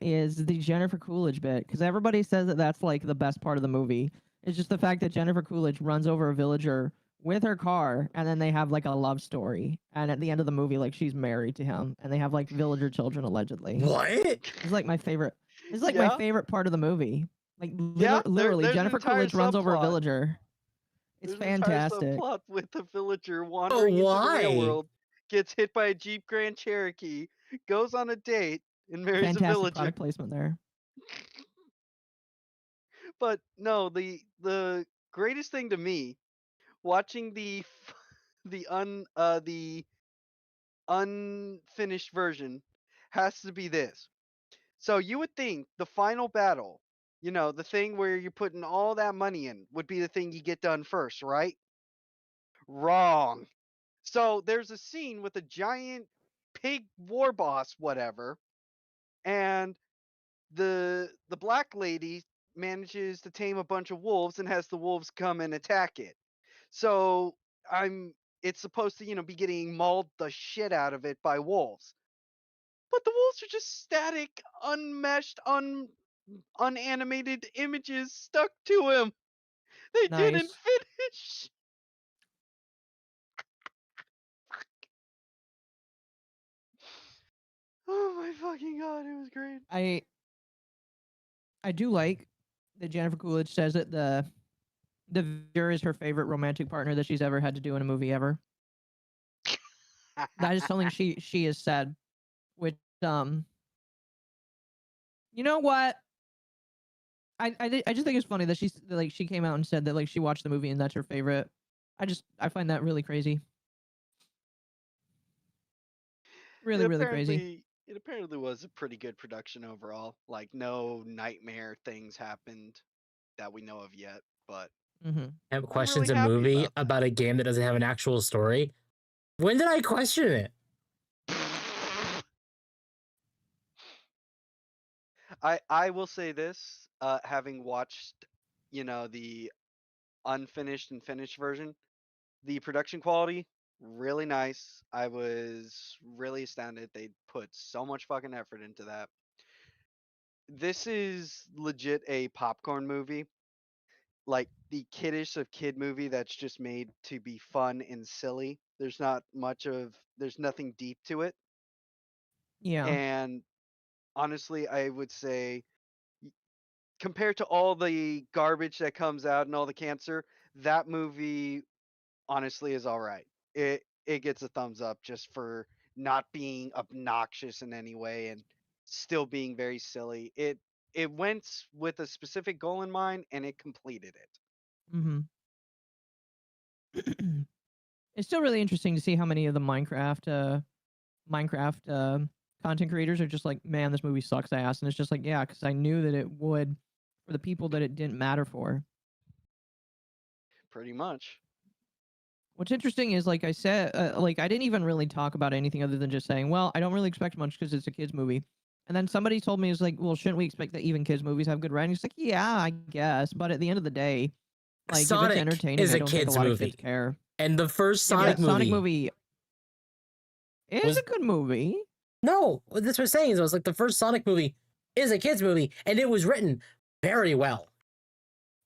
is the Jennifer Coolidge bit. Because everybody says that that's like the best part of the movie. It's just the fact that Jennifer Coolidge runs over a villager with her car, and then they have like a love story. And at the end of the movie, like she's married to him, and they have like villager children allegedly. What? It's like my favorite. It's like my Yeah. favorite part of the movie. Like Yeah, literally, there's an Jennifer entire Coolidge runs over a subplot. villager. It's There's an entire fantastic. subplot with the villager wandering into the why? real world, gets hit by a Jeep Grand Cherokee, goes on a date, and marries a Fantastic villager. product placement there. But no, the greatest thing to me, watching the unfinished version, has to be this. So you would think the final battle, the thing where you're putting all that money in, would be the thing you get done first, right? Wrong. So there's a scene with a giant pig war boss, whatever, and the black lady manages to tame a bunch of wolves and has the wolves come and attack it. So it's supposed to, be getting mauled the shit out of it by wolves. But the wolves are just static, unmeshed, unanimated images stuck to him. They didn't Nice. finish. Oh my fucking god, it was great. I do like that Jennifer Coolidge says that the villager is her favorite romantic partner that she's ever had to do in a movie ever. That is something she has said. Which you know what? I just think it's funny that she came out and said that like she watched the movie and that's her favorite. I find that really crazy. Really, really crazy. It apparently was a pretty good production overall. Like no nightmare things happened that we know of yet, but Mm-hmm. I have really questions a happy movie about that. about a game that doesn't have an actual story. When did I question it? I will say this, having watched, the unfinished and finished version, the production quality really nice. I was really astounded they put so much fucking effort into that. This is legit a popcorn movie, like the kiddish of kid movie that's just made to be fun and silly. There's nothing deep to it. Yeah. And honestly, I would say compared to all the garbage that comes out and all the cancer, that movie honestly is all right. It gets a thumbs up just for not being obnoxious in any way and still being very silly. It went with a specific goal in mind and it completed it. Mm-hmm. It's still really interesting to see how many of the Minecraft content creators are just like, man, this movie sucks ass, and it's just like, yeah, because I knew that it would for the people that it didn't matter for. Pretty much. What's interesting is, like I said, like I didn't even really talk about anything other than just saying, well, I don't really expect much because it's a kids movie. And then somebody told me, it's like, well, shouldn't we expect that even kids movies have good writing? It's like, yeah, I guess, but at the end of the day, like if Sonic it's entertaining, is I a don't think a kids lot of movie. kids care. And the first Yeah, but Sonic that movie. Sonic movie is was- a good movie. No, what this was saying is, it was like the first Sonic movie is a kids movie, and it was written very well.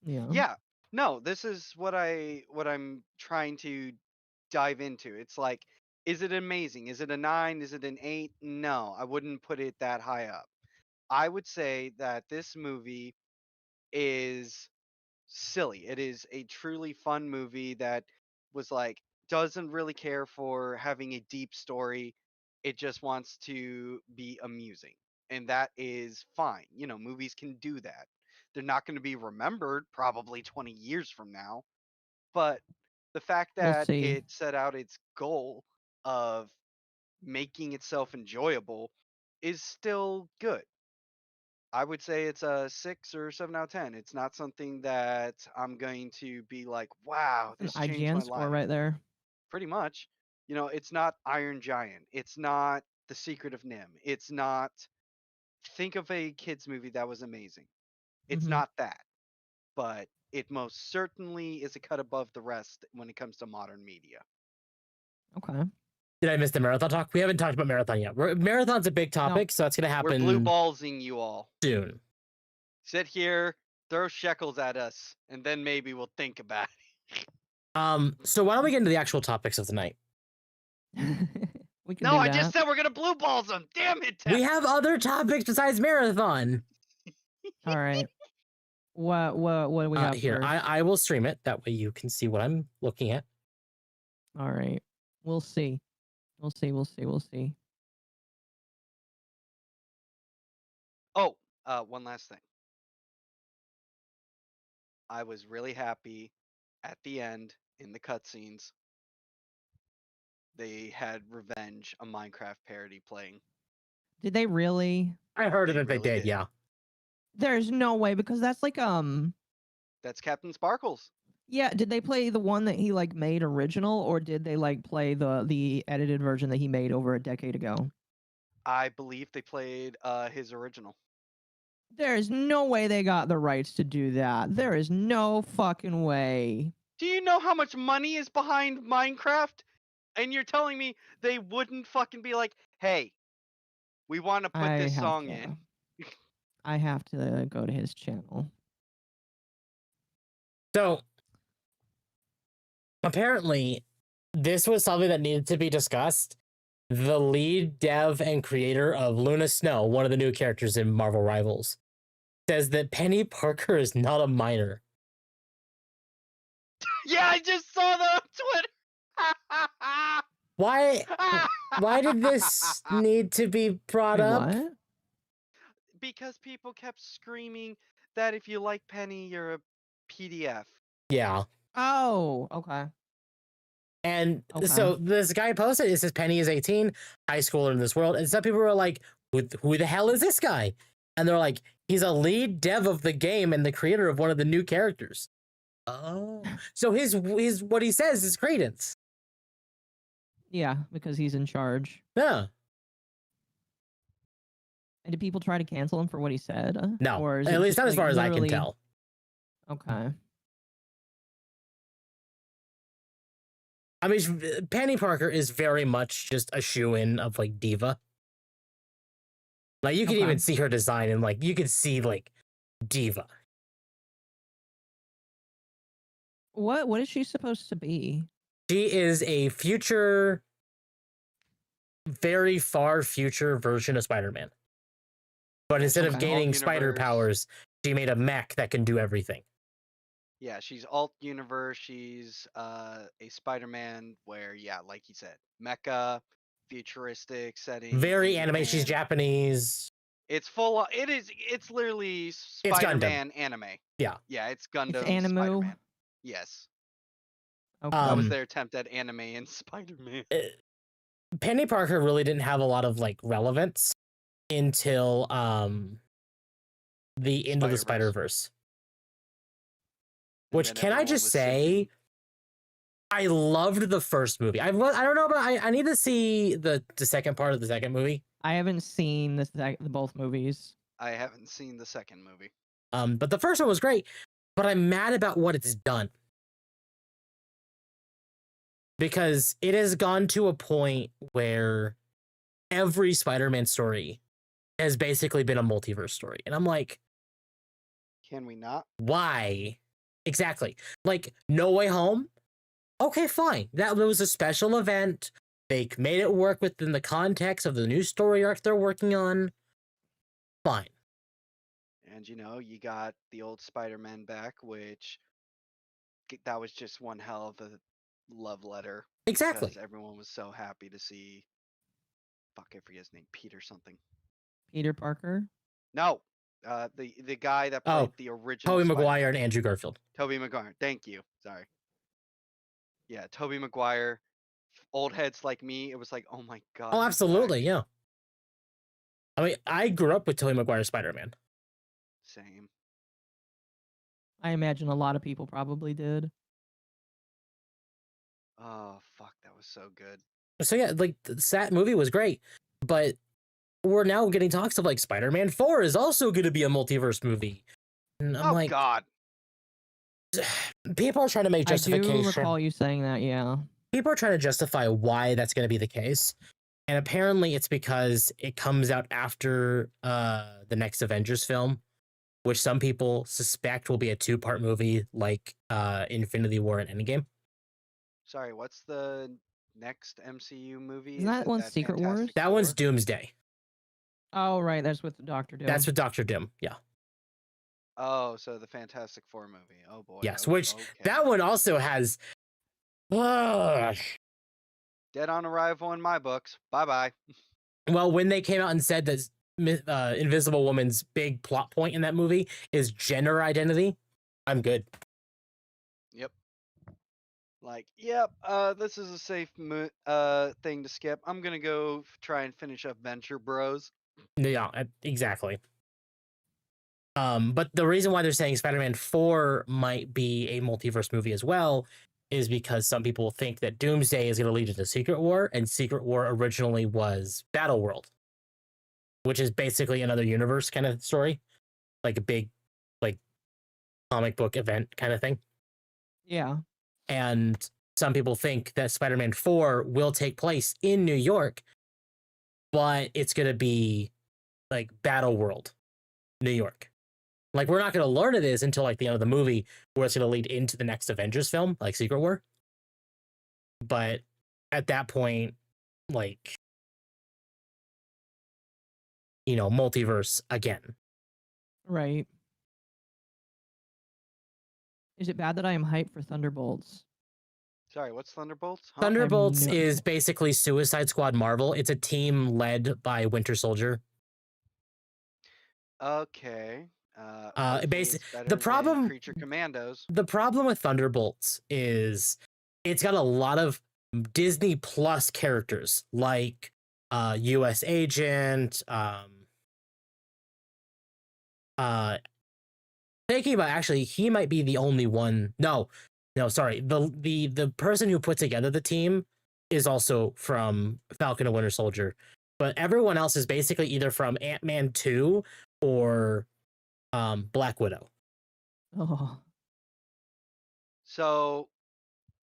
Yeah. Yeah. No, this is what I'm trying to dive into. It's like, is it amazing? Is it a 9? Is it an 8? No, I wouldn't put it that high up. I would say that this movie is silly. It is a truly fun movie that was like doesn't really care for having a deep story. It just wants to be amusing. And that is fine. Movies can do that. They're not going to be remembered probably 20 years from now, but the fact We'll that see. it set out its goal of making itself enjoyable is still good. I would say it's a 6 or 7 out of 10. It's not something that I'm going to be like, wow, An this changed IGN my score life. right there. Pretty much. It's not Iron Giant. It's not The Secret of Nim. It's not, think of a kids movie that was amazing. It's Mhm. not that. but it most certainly is a cut above the rest when it comes to modern media. Okay. Did I miss the marathon talk? We haven't talked about marathon yet. Marathon's a big topic, so that's gonna We're blue happen ballsing you all. soon. Sit here, throw shekels at us, and then maybe we'll think about it. So why don't we get into the actual topics of the night? We can No, do I that. just said we're gonna blue balls them. Damn it! We have other topics besides marathon. All right. What do we got Here, first? I will stream it. That way you can see what I'm looking at. All right. We'll see. We'll see. Oh, one last thing. I was really happy at the end in the cutscenes. They had Revenge, a Minecraft parody playing. Did they really? I heard They it if they really did, did. yeah. There's no way because that's like That's Captain Sparkles. yeah, did they play the one that he like made original or did they like play the edited version that he made over a decade ago? I believe they played his original. There is no way they got the rights to do that. There is no fucking way. Do you know how much money is behind Minecraft? And you're telling me they wouldn't fucking be like, hey, we want to put I this have song to- in. I have to go to his channel. So apparently this was something that needed to be discussed. The lead dev and creator of Luna Snow, one of the new characters in Marvel Rivals, says that Penny Parker is not a minor. Yeah, I just saw that on Why Twitter. did this need to be brought Wait, up? what? Because people kept screaming that if you like Penny, you're a PDF. Yeah. Oh, okay. And Okay. so this guy posted, it says Penny is 18, high schooler in this world. And some people were like, who the hell is this guy? And they're like, he's a lead dev of the game and the creator of one of the new characters. Oh. So his what he says is credence. Yeah, because he's in charge. Yeah. And did people try to cancel him for what he said? No. Or is At it least just, not as like, far as I can literally- tell. Okay. I mean, Penny Parker is very much just a shoe-in of like diva. Like you can Okay. even see her design and like you can see like diva. What is she supposed to be? She is a future, very far future version of Spider-Man. But instead of Okay. gaining Alt spider universe. powers, she made a mech that can do everything. Yeah, she's alt universe. She's a Spider-Man where, yeah, like you said, mecha, futuristic setting. Very in anime. She's Japan. Japanese. It's full. It's literally Gundam. Spider-Man anime. Yeah. Yeah, it's Gundam. Animu? Spider-Man. Yes, Okay. that was Um, their attempt at anime and Spider-Man. Penny Parker really didn't have a lot of like relevance until the end of the Spider-Verse. Spider-Verse. And Which then can I everyone just was say, singing. I loved the first movie. I don't know, but I need to see the second part of the second movie. I haven't seen the both movies. I haven't seen the second movie. But the first one was great. But I'm mad about what it's done. Because it has gone to a point where every Spider-Man story has basically been a multiverse story. And I'm like, Can we not? why? Exactly. Like, No Way Home? Okay, fine. That was a special event. They made it work within the context of the new story arc they're working on. Fine. And you got the old Spider-Man back, which that was just one hell of a love letter. Exactly. Because everyone was so happy to see. Fuck, I forget his name. Peter something. Peter Parker. No, the guy that played Oh, the original. Tobey Spider-Man. Maguire and Andrew Garfield. Tobey Maguire. Thank you. Sorry. Yeah, Tobey Maguire. Old heads like me, it was like, oh my god. Oh, he's absolutely, back. yeah. I mean, I grew up with Tobey Maguire Spider-Man. Same. I imagine a lot of people probably did. Oh fuck, that was so good. So yeah, like that movie was great, but we're now getting talks of like Spider-Man 4 is also going to be a multiverse movie. And I'm Oh like, god. people are trying to make I do justification. recall you saying that, yeah. People are trying to justify why that's going to be the case. And apparently it's because it comes out after the next Avengers film, which some people suspect will be a 2-part movie like Infinity War and Endgame. Sorry, what's the next MCU movie? Isn't that Is it one that Secret Wars? Fantastic That one's Four? Doomsday. Oh, right. That's with Doctor Doom. That's with Doctor Doom. Yeah. Oh, so the Fantastic Four movie. Oh boy. Yes, oh, which okay. that one also has Dead on arrival in my books. Bye bye. well, when they came out and said that Invisible Woman's big plot point in that movie is gender identity, I'm good. Yep. Like, yep. This is a safe thing to skip. I'm gonna go try and finish up Venture Bros. Yeah, exactly. But the reason why they're saying Spider-Man 4 might be a multiverse movie as well is because some people think that Doomsday is going to lead into Secret War, and Secret War originally was Battleworld, which is basically another universe kind of story, like a big, like, comic book event kind of thing. Yeah. And some people think that Spider-Man 4 will take place in New York, but it's going to be like Battleworld, New York. Like, we're not going to learn it is until like the end of the movie, where it's going to lead into the next Avengers film, like Secret War. But at that point, like, you know, multiverse again. Right. Is it bad that I am hyped for Thunderbolts? Sorry, what's Thunderbolts? Huh? Thunderbolts no is idea. basically Suicide Squad Marvel. It's a team led by Winter Soldier. Okay. Uh, Hopefully basi- it's better the problem- than Creature Commandos. The problem with Thunderbolts is it's got a lot of Disney Plus characters, like US Agent, thinking about, actually, he might be the only one. No, sorry. The person who put together the team is also from Falcon and Winter Soldier, but everyone else is basically either from Ant-Man 2 or Black Widow. Oh, So,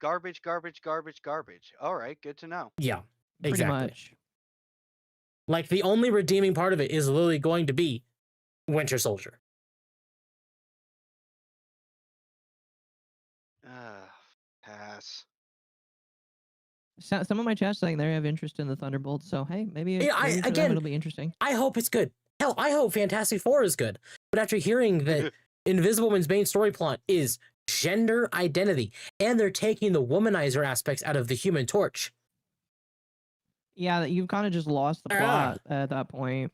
garbage, garbage, garbage, garbage. All right, good to know. Yeah, pretty exactly. much. Like, the only redeeming part of it is literally going to be Winter Soldier. Pass. Some of my chat's saying they have interest in the Thunderbolts, so hey, maybe, Yeah, maybe for them again, it'll be interesting. I hope it's good. Hell, I hope Fantastic Four is good. But after hearing that Invisible Woman's main story plot is gender identity, and they're taking the womanizer aspects out of the Human Torch. Yeah, you've kind of just lost the plot at that point.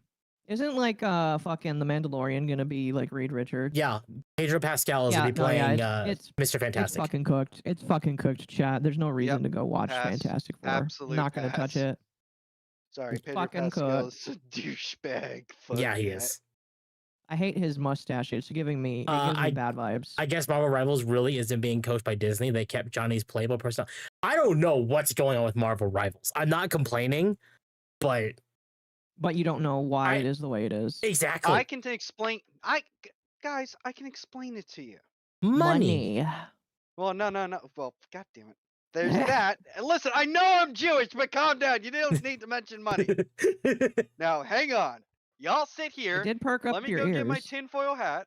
Isn't like fucking The Mandalorian gonna be like Reed Richards? Yeah, Pedro Pascal is Yeah, going to be no, yeah, playing it's Mr. Fantastic. It's fucking cooked. It's fucking cooked, chat. There's no reason Yep, to go watch pass. Fantastic Four. Absolute Not gonna touch pass. it. Sorry, It's Pedro fucking Pascal cooked. is a douchebag. Yeah, he Fuck is. I hate his mustache. It's giving me it gives me bad vibes. I guess Marvel Rivals really isn't being coached by Disney. They kept Johnny's playable person. I don't know what's going on with Marvel Rivals. I'm not complaining, but But you don't know why it is the way it is. exactly. I can explain. Guys, I can explain it to you. Money. Well, no. Well, god damn it. There's that. And listen, I know I'm Jewish, but calm down. You don't need to mention money. Now, hang on. Y'all sit It here. did perk up Let me your go ears. get my tinfoil hat.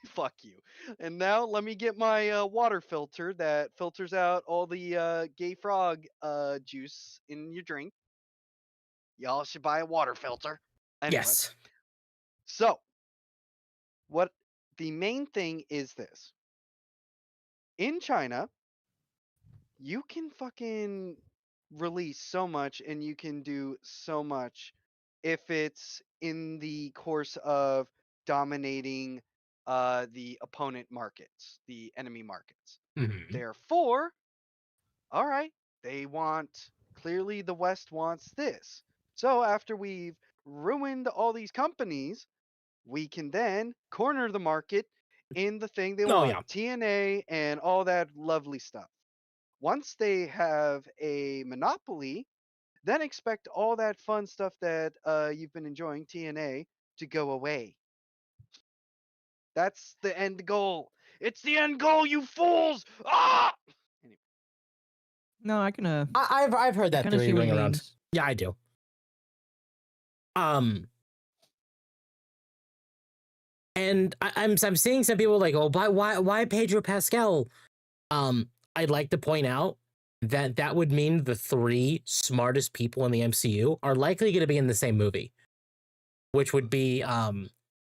Fuck you. And now let me get my water filter that filters out all the gay frog juice in your drink. Y'all should buy a water filter. Anyway, Yes. so what the main thing is this. In China, you can fucking release so much and you can do so much if it's in the course of dominating the opponent markets, the enemy markets. Mhm. Therefore, all right, clearly the West wants this. So after we've ruined all these companies, we can then corner the market in the thing they Oh, want, yeah. TNA and all that lovely stuff. Once they have a monopoly, then expect all that fun stuff that you've been enjoying, TNA, to go away. That's the end goal. It's the end goal, you fools! Ah! Anyway, No, I can. I've heard I that kind of theory see what he going around. means. Yeah, I do. And I'm seeing some people like, oh, why Pedro Pascal? I'd like to point out that that would mean the three smartest people in the MCU are likely going to be in the same movie, which would be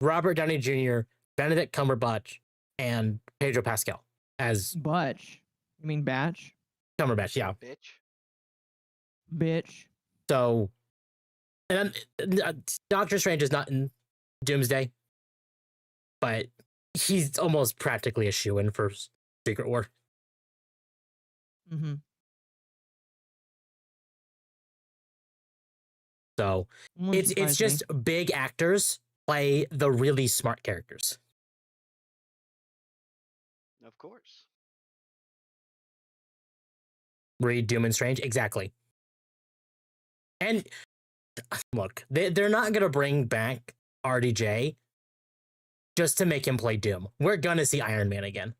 Robert Downey Jr., Benedict Cumberbatch, and Pedro Pascal as Butch. You mean Batch? Cumberbatch. Yeah. bitch. Bitch. So, and Doctor Strange is not in Doomsday, but he's almost practically a shoo-in for Secret War. Mm-hmm. So it's just big actors play the really smart characters. Of course. Read Doom and Strange, exactly. And look, they're not gonna bring back RDJ just to make him play Doom. We're gonna see Iron Man again.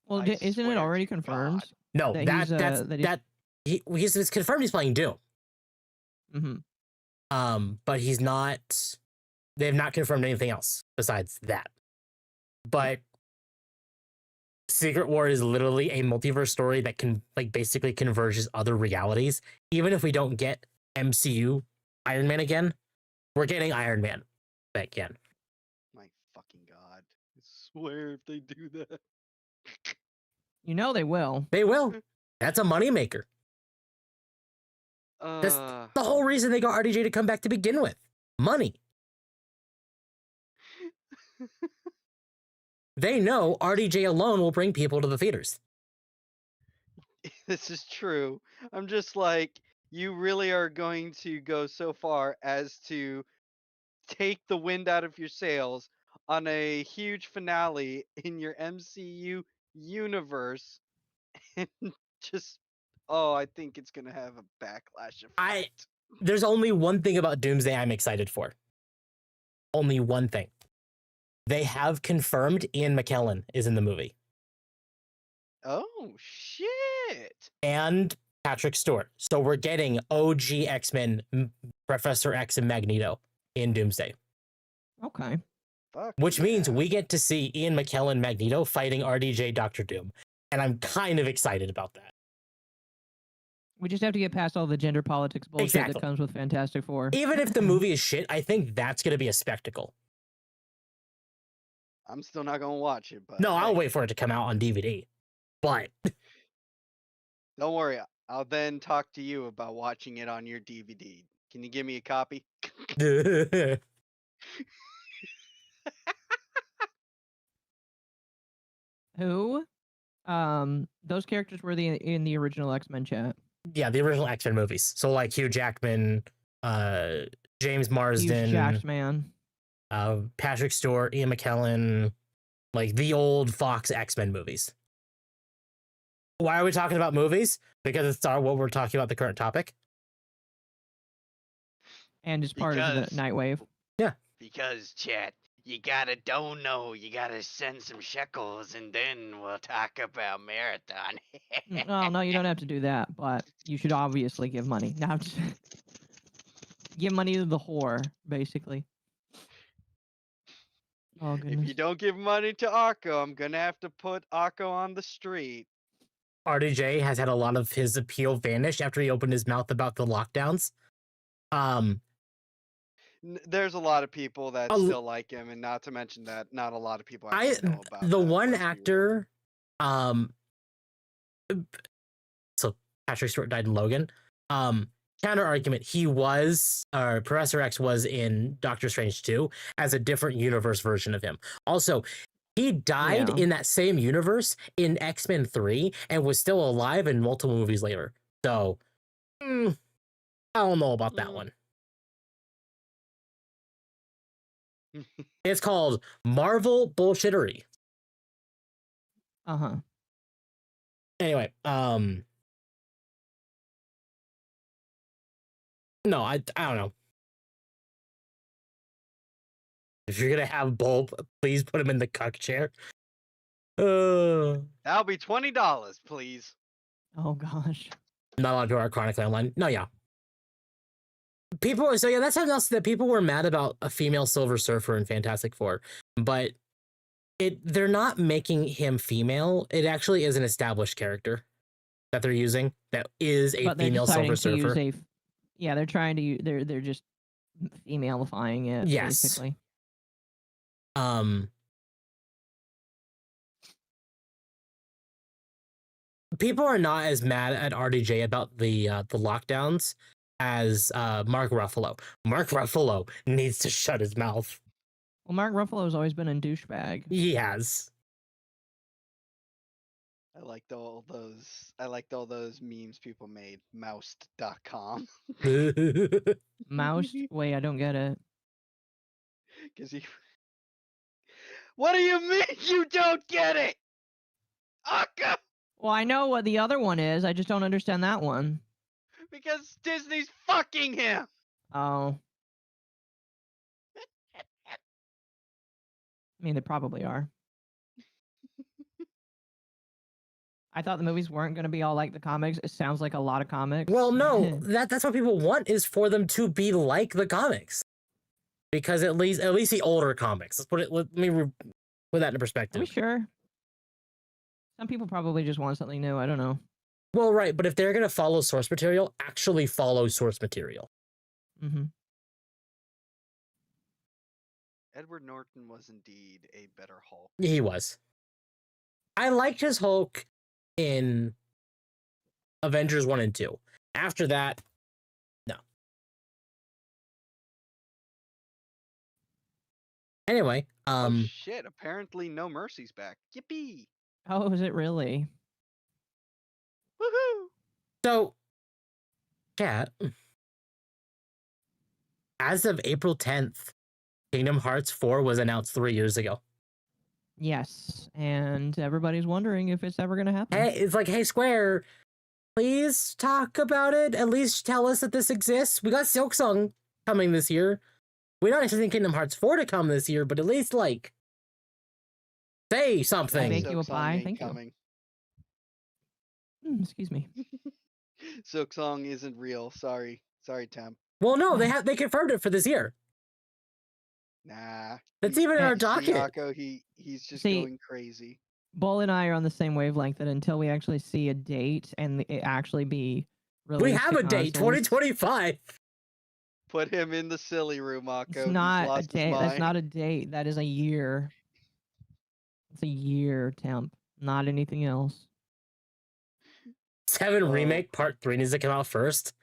Well, I isn't it swear already to confirmed? God. No, that he's- it's confirmed he's playing Doom. Mm-hmm. But he's not. They have not confirmed anything else besides that. But Secret War is literally a multiverse story that can like basically converges other realities. Even if we don't get MCU Iron Man again, we're getting Iron Man back again. My fucking God. I swear if they do that. You know they will. They will. That's a moneymaker. That's the whole reason they got RDJ to come back to begin with. Money. They know RDJ alone will bring people to the theaters. This is true. I'm just like, you really are going to go so far as to take the wind out of your sails on a huge finale in your MCU universe and just, oh, I think it's going to have a backlash effect. There's only one thing about Doomsday I'm excited for. Only one thing. They have confirmed Ian McKellen is in the movie. Oh, shit. And Patrick Stewart. So we're getting OG X-Men, Professor X and Magneto in Doomsday. Okay. Fuck Which means yeah. we get to see Ian McKellen Magneto fighting RDJ Doctor Doom. And I'm kind of excited about that. We just have to get past all the gender politics bullshit Exactly. that comes with Fantastic Four. Even if the movie is shit, I think that's going to be a spectacle. I'm still not going to watch it, but No, I'll hey, wait for it to come out on DVD. But don't worry. I'll then talk to you about watching it on your DVD. Can you give me a copy? Who? Those characters were in the original X-Men chat. yeah, the original X-Men movies. So like Hugh Jackman, James Marsden, Jack's man. Patrick Stewart, Ian McKellen, like the old Fox X-Men movies. Why are we talking about movies? Because it's what we're talking about the current topic. And it's part of Because- the Nightwave. Because, chat, you gotta don't know, you gotta send some shekels, and then we'll talk about marathon. Oh, no, you don't have to do that, but you should obviously give money. Now, just give money to the whore, basically. Oh, If goodness. you don't give money to Akko, I'm gonna have to put Akko on the street. RDJ has had a lot of his appeal vanish after he opened his mouth about the lockdowns. There's a lot of people that A l- still like him, and not to mention that not a lot of people I actually know about the that, one let's be real. actor, so Patrick Stewart died in Logan. Counter argument, he was, Professor X was in Doctor Strange 2 as a different universe version of him. Also, he died Yeah. in that same universe in X-Men 3 and was still alive in multiple movies later. So, I don't know about that one. It's called Marvel bullshittery. Uh-huh. Anyway, no, I don't know. If you're gonna have Bulb, please put him in the cuck chair. That'll be $20, please. Oh gosh. Not a lot of people are chronically online. No, yeah. People, so yeah, that's something else that people were mad about a female Silver Surfer in Fantastic Four, but they're not making him female. It actually is an established character that they're using that is a But they're female deciding Silver to Surfer. use yeah, they're trying to they're just femalifying it, Yes. basically. People are not as mad at RDJ about the lockdowns as Mark Ruffalo. Mark Ruffalo needs to shut his mouth. Well, Mark Ruffalo's always been a douchebag. He has. I liked all those memes people made. Moused.com. Mouse? Wait, I don't get it. Because he. What do you mean you don't get it? Aka! Well, I know what the other one is. I just don't understand that one. Because Disney's fucking him. Oh. I mean, they probably are. I thought the movies weren't going to be all like the comics. It sounds like a lot of comics. Well, no, that's what people want, is for them to be like the comics. Because at least the older comics. Let me put that in Are perspective. we sure? Some people probably just want something new. I don't know. Well, right, but if they're gonna follow source material, actually follow source material. Mm-hmm. Edward Norton was indeed a better Hulk. He was. I liked his Hulk in Avengers 1 and 2. After that, no. Anyway, Oh shit, apparently No Mercy's back. Yippee! Oh, is it really? Woohoo! so chat. As of April 10th, Kingdom Hearts 4 was announced 3 years ago. Yes, and everybody's wondering if it's ever going to happen. Hey, it's like, hey, Square, please talk about it. At least tell us that this exists. We got Silksong coming this year. We're not expecting Kingdom Hearts 4 to come this year, but at least, like, say something. Make you a Silksong pie, ain't thank you. coming. Excuse me. Silksong isn't real. Sorry, Temp. Well, no, they confirmed it for this year. Nah. That's even in our See, docket. Akko, he's just See, going crazy. Bull and I are on the same wavelength that until we actually see a date and it actually be released. We have to a date, consoles, 2025. Put him in the silly room, Akko. It's He's not a lost his date. That's mind. not a date. That is a year. It's a year, Temp. Not anything else. 7 Oh. Remake Part 3 needs to come out first.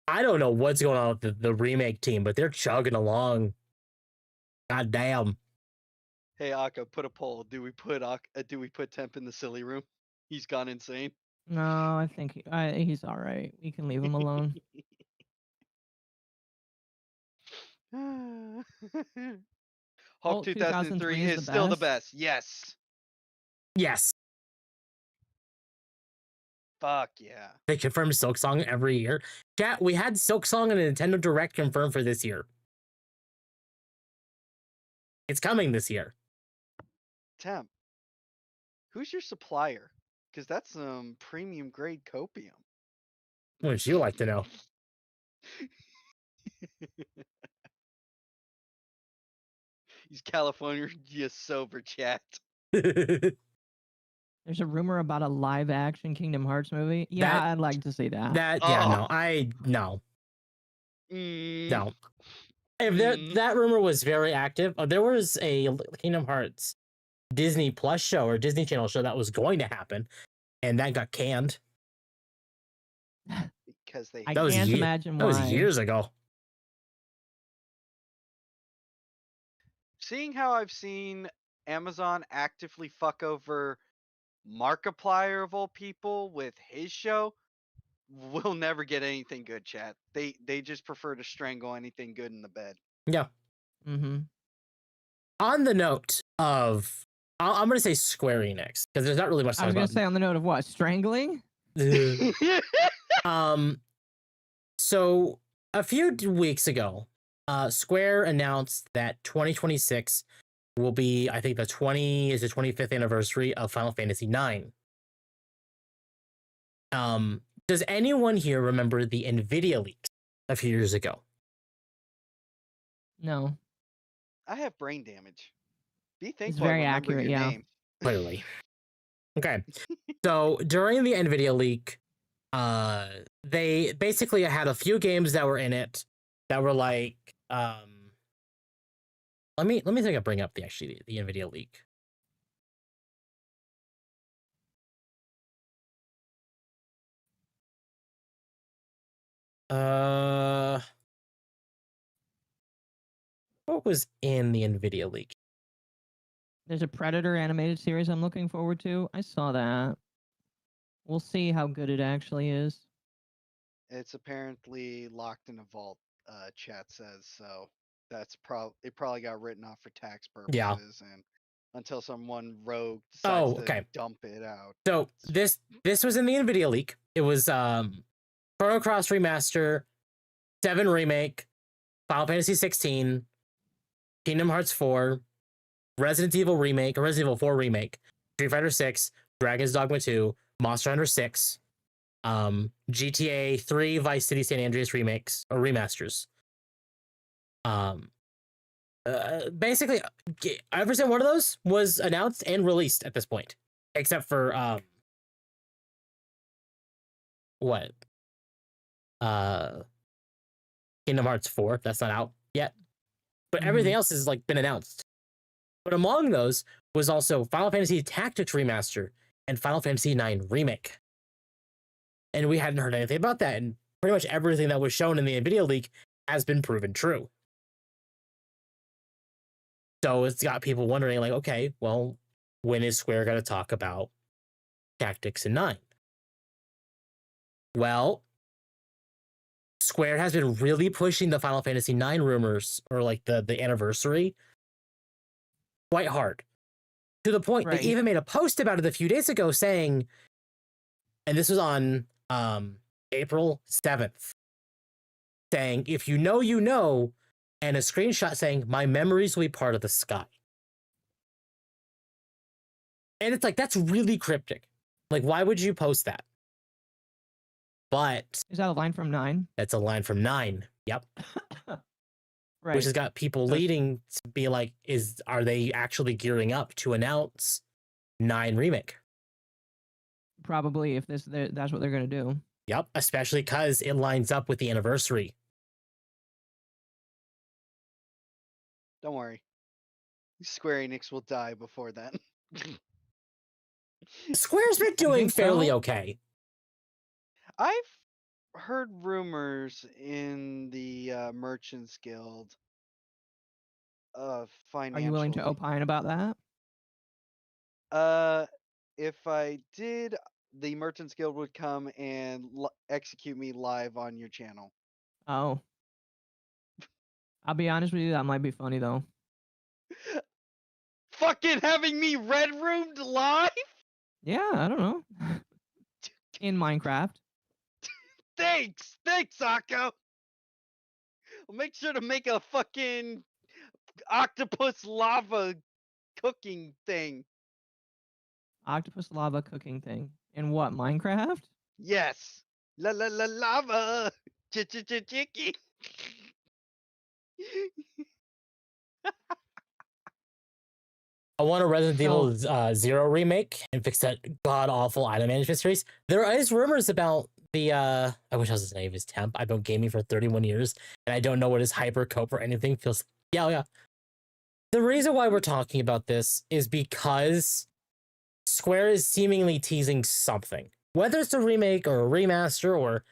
I don't know what's going on with the Remake team, but they're chugging along. God damn. Hey, Akko, put a poll. Do we put Temp in the silly room? He's gone insane. No, I think he's all right. We can leave him alone. Hulk Hulk 2003 is still the best. Yes. Yes. Fuck yeah. They confirm Silksong every year. Chat, we had Silksong and a Nintendo Direct confirmed for this year. It's coming this year. Temp, who's your supplier? Because that's some premium grade copium. Wouldn't you like to know? He's California sober, chat. There's a rumor about a live action Kingdom Hearts movie. Yeah, That- I'd like to see that. No. Mm, No. If that rumor was very active, there was a Kingdom Hearts Disney Plus show or Disney Channel show that was going to happen, and that got canned. Because they I That was can't ye- imagine That why. was years ago. seeing how I've seen Amazon actively fuck over Markiplier of all people with his show, we'll never get anything good, chat. They just prefer to strangle anything good in the bed. Yeah. Mm-hmm. On the note of, I'm going to say Square Enix, because there's not really much to I was talk gonna say on the note of what? Strangling? So a few weeks ago, Square announced that 2026 will be, I think, the 25th anniversary of Final Fantasy IX. Does anyone here remember the Nvidia leaks a few years ago? No, I have brain damage. Be it's thankful I very remember accurate. your Yeah. name. Clearly. Okay. So during the Nvidia leak, they basically had a few games that were in it that were like, let me think I bring up the Nvidia leak. What was in the Nvidia leak? There's a Predator animated series I'm looking forward to. I saw that. We'll see how good it actually is. It's apparently locked in a vault, chat says, so that's it probably got written off for tax Yeah. purposes and until someone rogue decides to okay. dump it out. So this was in the Nvidia leak. It was Chrono Cross Remaster, 7 Remake, Final Fantasy 16, Kingdom Hearts 4, Resident Evil Remake, or Resident Evil 4 Remake, Street Fighter 6, Dragon's Dogma 2, Monster Hunter 6, GTA 3, Vice City San Andreas remakes or remasters. Basically, every single one of those was announced and released at this point, except for what? Kingdom Hearts 4. That's not out yet, but everything else has like been announced. But among those was also Final Fantasy Tactics Remaster and Final Fantasy IX Remake. And we hadn't heard anything about that, and pretty much everything that was shown in the Nvidia leak has been proven true. So it's got people wondering, like, okay, well, when is Square going to talk about Tactics and 9? Well, Square has been really pushing the Final Fantasy IX rumors, or like the anniversary, quite hard. To the point Right. they even made a post about it a few days ago saying, and this was on April 7th, saying, if you know, you know, and a screenshot saying, my memories will be part of the sky. And it's like, that's really cryptic. Like, why would you post that? But Is that a line from 9? that's a line from 9. Yep. Right. Which has got people leading to be like, are they actually gearing up to announce 9 Remake? Probably, if that's what they're gonna do. Yep, especially because it lines up with the anniversary. Don't worry. Square Enix will die before then. Square's been doing think fairly so? okay. I've heard rumors in the Merchants Guild of financially. Are you willing to opine about that? If I did, the Merchants Guild would come and execute me live on your channel. Oh. I'll be honest with you, that might be funny though. Fucking having me red roomed live? Yeah, I don't know. In Minecraft. Thanks, Occo. We'll make sure to make a fucking octopus lava cooking thing. Octopus lava cooking thing. In what, Minecraft? Yes. Lava. Chicky. I want a Resident Evil 0 remake and fix that god awful item management series. There is rumors about the I wish I was his name is Temp. I've been gaming for 31 years and I don't know what his hyper cope or anything feels. Yeah. The reason why we're talking about this is because Square is seemingly teasing something. Whether it's a remake or a remaster or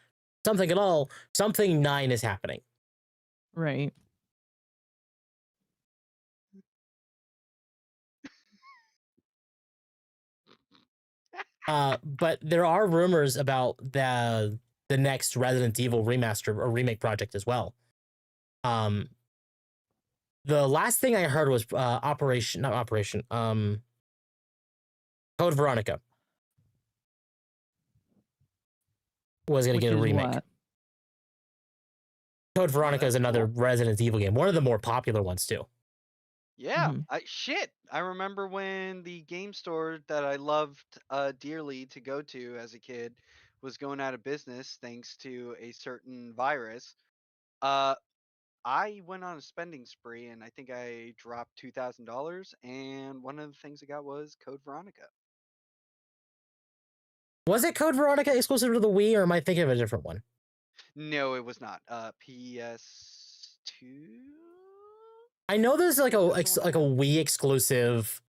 something at all, something 9 is happening. Right. But there are rumors about the next Resident Evil remaster or remake project as well. The last thing I heard was Code Veronica was going to Which get a is remake. what? Code Veronica is that's another cool. Resident Evil game, one of the more popular ones too. Yeah, Mhm. I remember when the game store that I loved dearly to go to as a kid was going out of business thanks to a certain virus. Uh, I went on a spending spree and I think I dropped $2,000. And one of the things I got was Code Veronica. Was it Code Veronica exclusive to the Wii, or am I thinking of a different one? No, it was not. PS2. I know there's like a That's the one I like a have. Wii exclusive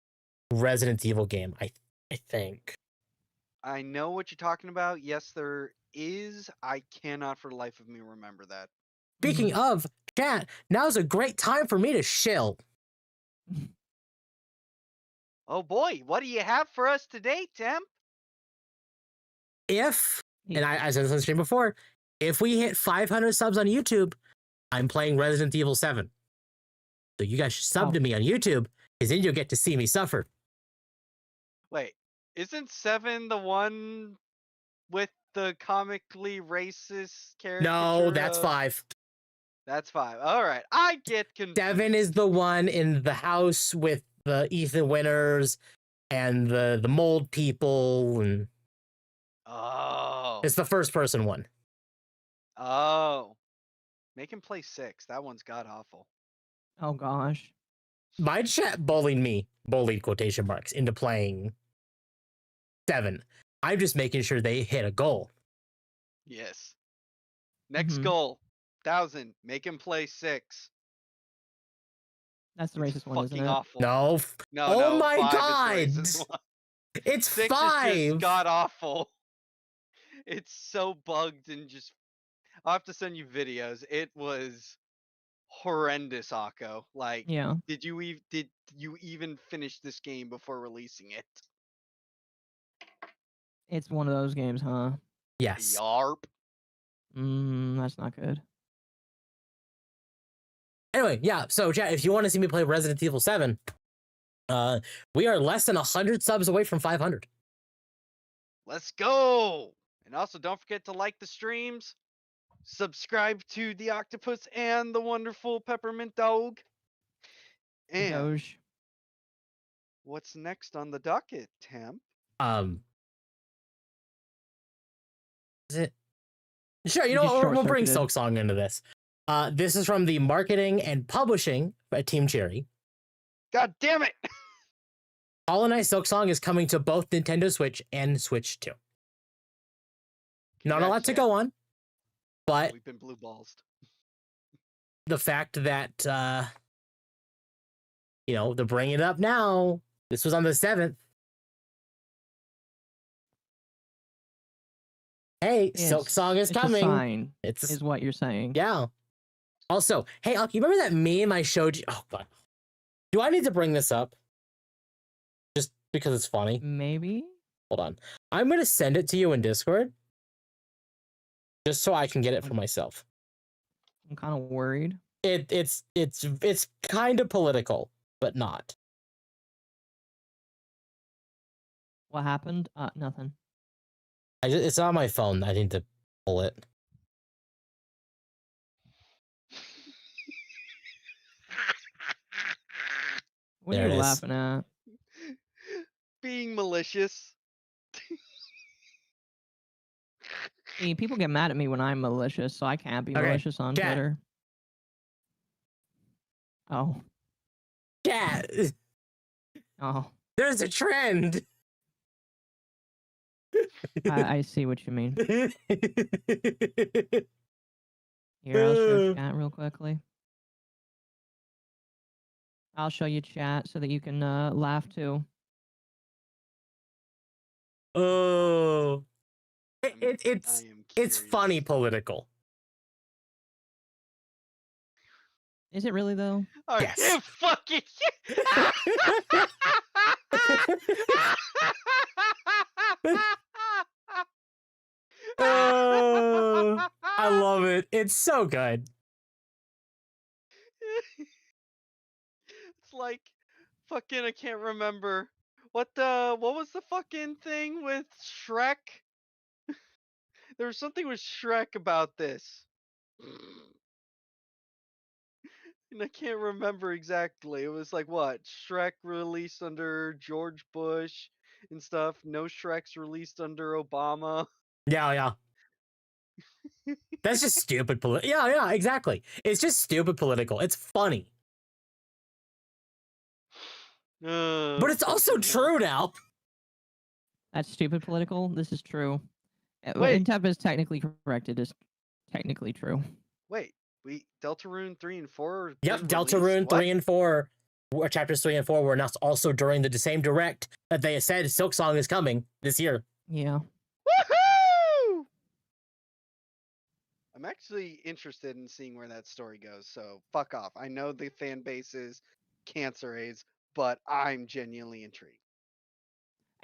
Resident Evil game. I think. I know what you're talking about. Yes, there is. I cannot for the life of me remember that. Speaking of chat, now's a great time for me to shill. Oh boy, what do you have for us today, Temp? If, Hey. and I said this on stream before, if we hit 500 subs on YouTube, I'm playing Resident Evil 7. So you guys should sub Oh. to me on YouTube, because then you'll get to see me suffer. Wait, isn't 7 the one with the comically racist character? No, that's 5. That's 5. All right, I get confused. 7 is the one in the house with the Ethan Winters and the mold people, and Oh. it's the first person one. Oh. Make him play 6. That one's god awful. Oh gosh. My chat bullied quotation marks, into playing 7. I'm just making sure they hit a goal. Yes. Next Mhm. goal, 1,000. Make him play 6. That's the It's racist one, isn't fucking it? awful. No. No, Oh no, my 5 is the God. racist one. It's 6 is 5. just god awful. It's so bugged and just. I'll have to send you videos. It was horrendous, Akko. Like, Yeah. did you even finish this game before releasing it? It's one of those games, huh? Yes. Yarp. That's not good. Anyway, yeah. So, chat, if you want to see me play Resident Evil 7, we are less than 100 subs away from 500. Let's go. And also, don't forget to like the streams, subscribe to the octopus and the wonderful peppermint dog. And Doge. what's next on the docket, Temp? Is it? Sure, you You know just what? We'll bring short-circuited. Silk Song into this. This is from the marketing and publishing at Team Cherry. God damn it! Hollow Knight Silk Song is coming to both Nintendo Switch and Switch 2. Not a lot to go on, but We've been blue balls. the fact that they're bringing it up now. This was on the 7th. Hey, Silk Song is it's coming. A sign, It's is what you're saying. yeah. Also, hey, you remember that meme I showed you? Oh god, do I need to bring this up? Just because it's funny. Maybe. Hold on, I'm gonna send it to you in Discord, just so I can get it for myself. I'm kind of worried. It's kind of political, but not. What happened? Nothing. It's on my phone. I need to pull it. What There are it you is. laughing at? Being malicious. See, people get mad at me when I'm malicious, so I can't be Okay, malicious on chat. Twitter. Oh. Chat. Oh. There's a trend. I see what you mean. Here, I'll show chat real quickly. I'll show you chat so that you can laugh too. Oh. I It's am it's funny curious. political. Is it really though? Are Yes. you fucking Oh, I love it. It's so good. It's like fucking I can't remember. What was the fucking thing with Shrek? There was something with Shrek about this. And I can't remember exactly. It was like what? Shrek released under George Bush and stuff. No Shreks released under Obama. Yeah. That's just stupid. Yeah, exactly. It's just stupid political. It's funny, but it's also fucking hell. true now. That's stupid political. This is true. Wait. And Tep is technically correct. It is technically true. Wait, Deltarune 3 and 4. Yep, been Deltarune released? What? 3 and 4, chapters 3 and 4 were announced also during the same direct that they said Silksong is coming this year. Yeah. Woohoo! I'm actually interested in seeing where that story goes. So fuck off. I know the fan base is cancer AIDS, but I'm genuinely intrigued.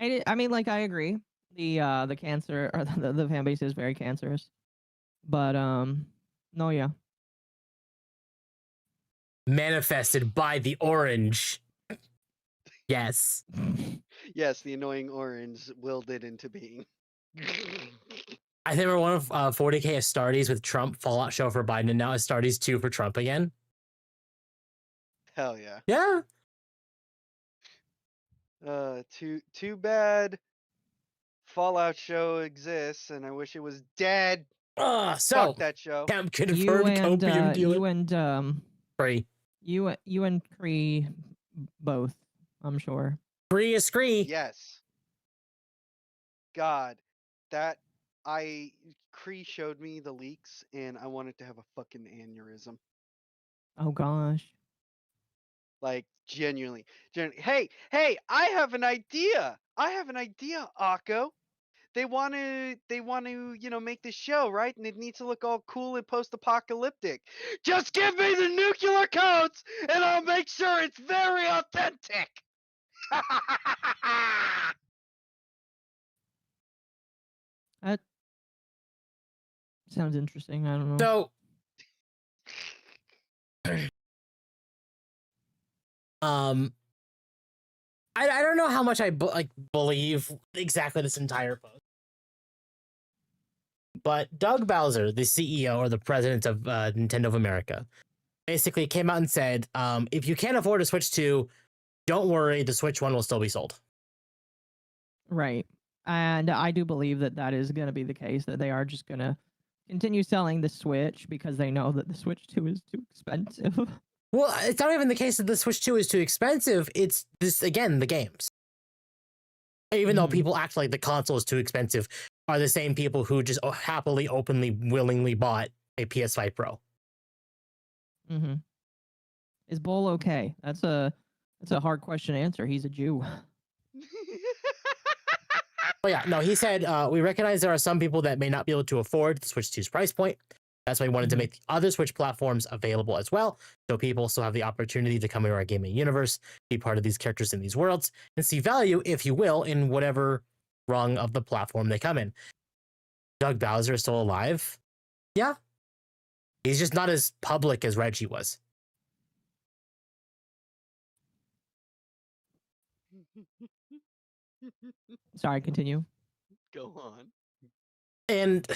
I mean, like, I agree. The cancer or the fan base is very cancerous, but no, yeah. Manifested by the orange. Yes. Yes, the annoying orange willed it into being. I think we're one of 40k Astartes with Trump, Fallout show for Biden, and now Astartes 2 for Trump again. Hell yeah. Yeah. Too bad Fallout show exists, and I wish it was dead. So Fuck that show. Temp You confirmed and copium dealer. you and Free. you and Cree both, I'm sure. Free is scree. Yes. God, that Cree showed me the leaks, and I wanted to have a fucking aneurysm. Oh gosh. Like genuinely. Hey, I have an idea. Occo. They want to, make the show, right? And it needs to look all cool and post-apocalyptic. Just give me the nuclear codes, and I'll make sure it's very authentic. That sounds interesting. I don't know. So I don't know how much I believe exactly this entire post, but Doug Bowser, the CEO or the president of Nintendo of America, basically came out and said, if you can't afford a Switch 2, don't worry, the Switch 1 will still be sold. Right. And I do believe that is going to be the case, that they are just going to continue selling the Switch because they know that the Switch 2 is too expensive. Well, it's not even the case that the Switch 2 is too expensive. It's this, again, the games. Even though people act like the console is too expensive, are the same people who just happily, openly, willingly bought a PS5 Pro. Mm-hmm. Is Bull okay? That's a hard question to answer. He's a Jew. Oh yeah, no, he said, we recognize there are some people that may not be able to afford the Switch 2's price point. That's why we wanted to make the other Switch platforms available as well, so people still have the opportunity to come into our gaming universe, be part of these characters in these worlds, and see value, if you will, in whatever rung of the platform they come in. Doug Bowser is still alive? Yeah. He's just not as public as Reggie was. Sorry, continue. Go on. And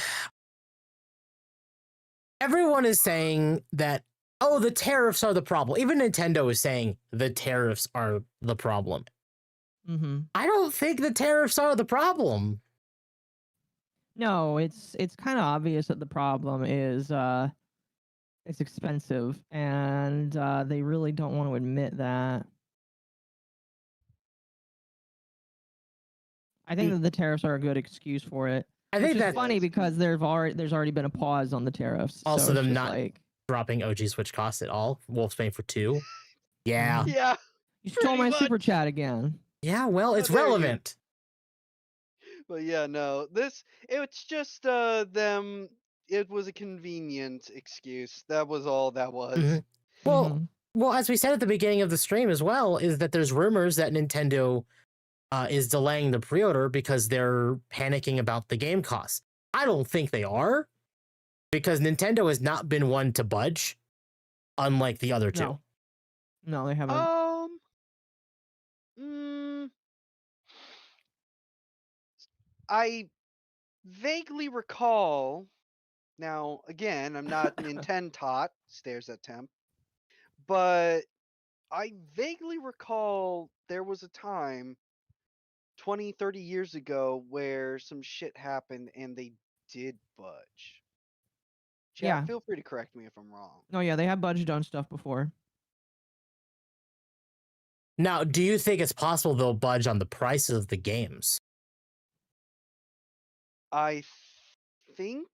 everyone is saying that, oh, the tariffs are the problem. Even Nintendo is saying the tariffs are the problem. Mm-hmm. I don't think the tariffs are the problem. No, it's kind of obvious that the problem is it's expensive, and they really don't want to admit that. I think that the tariffs are a good excuse for it. I think that's that's funny because there's already been a pause on the tariffs. Also, so them it's just not like, dropping OG Switch costs at all. Wolfsbane for 2. Yeah. Yeah. you stole my pretty super much. chat again. Yeah, well, it's there you go. relevant. But yeah, no. It's just them. It was a convenient excuse. That was all that was. Mhm. Well, Mhm. well, as we said at the beginning of the stream as well, is that there's rumors that Nintendo is delaying the pre-order because they're panicking about the game costs. I don't think they are, because Nintendo has not been one to budge, unlike the other two. No, they haven't. I vaguely recall. Now, again, I'm not Nintendo stares at Temp, but I vaguely recall there was a time 20, 30 years ago where some shit happened and they did budge. Chat, Yeah. feel free to correct me if I'm wrong. Oh yeah, they have budged on stuff before. Now, do you think it's possible they'll budge on the prices of the games? I think.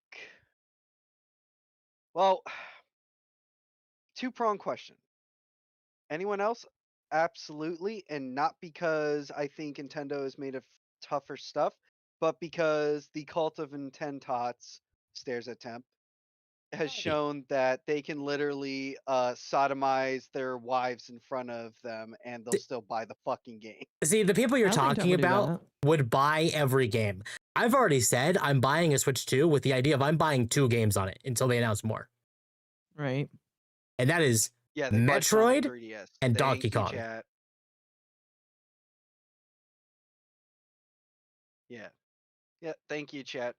Well, two-pronged question. Anyone else? Absolutely, and not because I think Nintendo is made of tougher stuff, but because the cult of Nintendots stares at Temp has shown that they can literally sodomize their wives in front of them and they'll still buy the fucking game. See, the people you're I don't think talking Temp would do about would buy every game. I've already said I'm buying a Switch 2 with the idea of I'm buying 2 games on it until they announce more. Right. And that is Yeah, they budged on the Metroid 3DS. and Thank Donkey you, Kong. chat. Yeah, thank you, chat.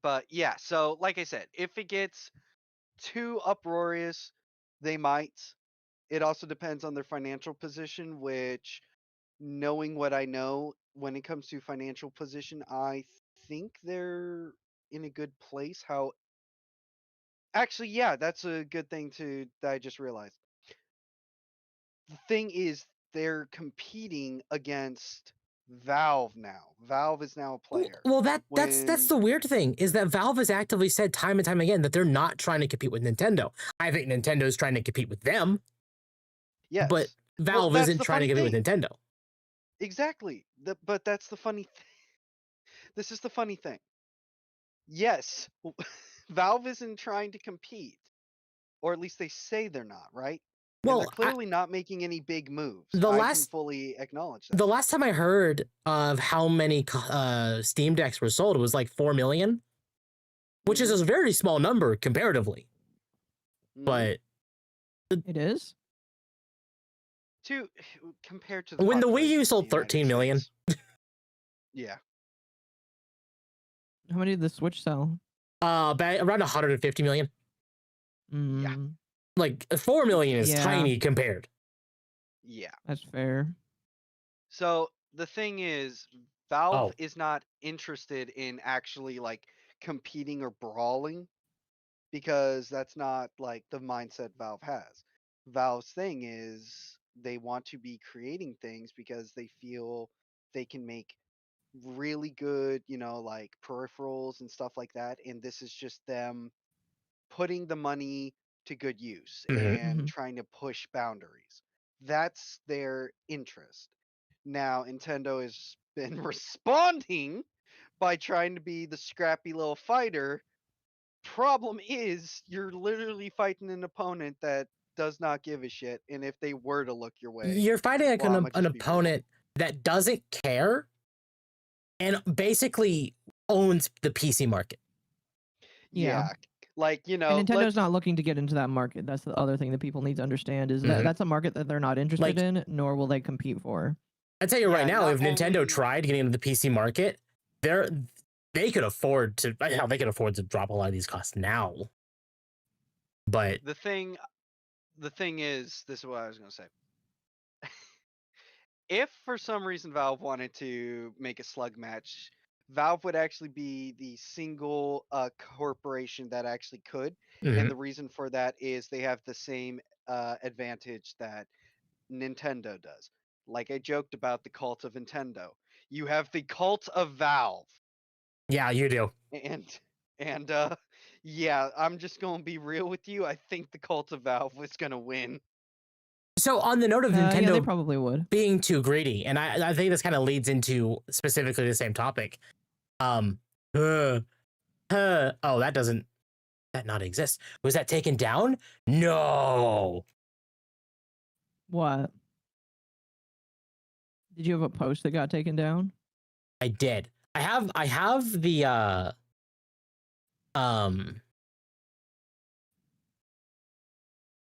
But yeah, so like I said, if it gets too uproarious, they might. It also depends on their financial position, which, knowing what I know when it comes to financial position, I think they're in a good place. How actually, yeah, that's a good thing that I just realized. The thing is, they're competing against Valve now. Valve is now a player. Well, that's When the weird thing is that Valve has actively said time and time again that they're not trying to compete with Nintendo. I think Nintendo's trying to compete with them, yes, but Valve that's isn't the trying to funny compete with Nintendo. exactly. But that's the funny thing. This is the funny thing. Yes, Valve isn't trying to compete, or at least they say they're not, right? And Well, they're clearly not making any big moves. the I can last- fully acknowledge that. the last time I heard of how many Steam Decks were sold was like 4 million, which is a very small number comparatively. Mhm. But It is. Compared to the when the Wii population U of sold the United 13 million, States. Yeah. How many did the Switch sell? around 150 million. Mm, Like 4 million is Yeah. tiny compared. Yeah. that's fair. So the thing is, Valve Oh. is not interested in actually like competing or brawling, because that's not like the mindset Valve has. Valve's thing is they want to be creating things because they feel they can make really good, like peripherals and stuff like that. And this is just them putting the money to good use Mhm. and Mhm. trying to push boundaries. That's their interest. Now, Nintendo has been responding by trying to be the scrappy little fighter. Problem is, you're literally fighting an opponent that does not give a shit, and if they were to look your way, You're fighting like well, I'ma an just be real. opponent that doesn't care and basically owns the PC market. Yeah. Like, And Nintendo's not looking to get into that market. That's the other thing that people need to understand is that Mhm. that's a market that they're not interested Like- in, nor will they compete for. I tell you right Yeah, now, not if Nintendo only- tried getting into the PC market, they could afford to. Hell, they could afford to drop a lot of these costs now. But the thing is, this is what I was gonna say. If for some reason Valve wanted to make a slug match, Valve would actually be the single corporation that actually could. Mhm. And the reason for that is they have the same advantage that Nintendo does. Like I joked about the cult of Nintendo. You have the cult of Valve. yeah, you do. And yeah, I'm just gonna be real with you. I think the cult of Valve was gonna win. So on the note of Yeah, they Nintendo probably would. being too greedy, and I think this kind of leads into specifically the same topic. Oh, that not exist. Was that taken down? No. What? Did you have a post that got taken down? I did. I have the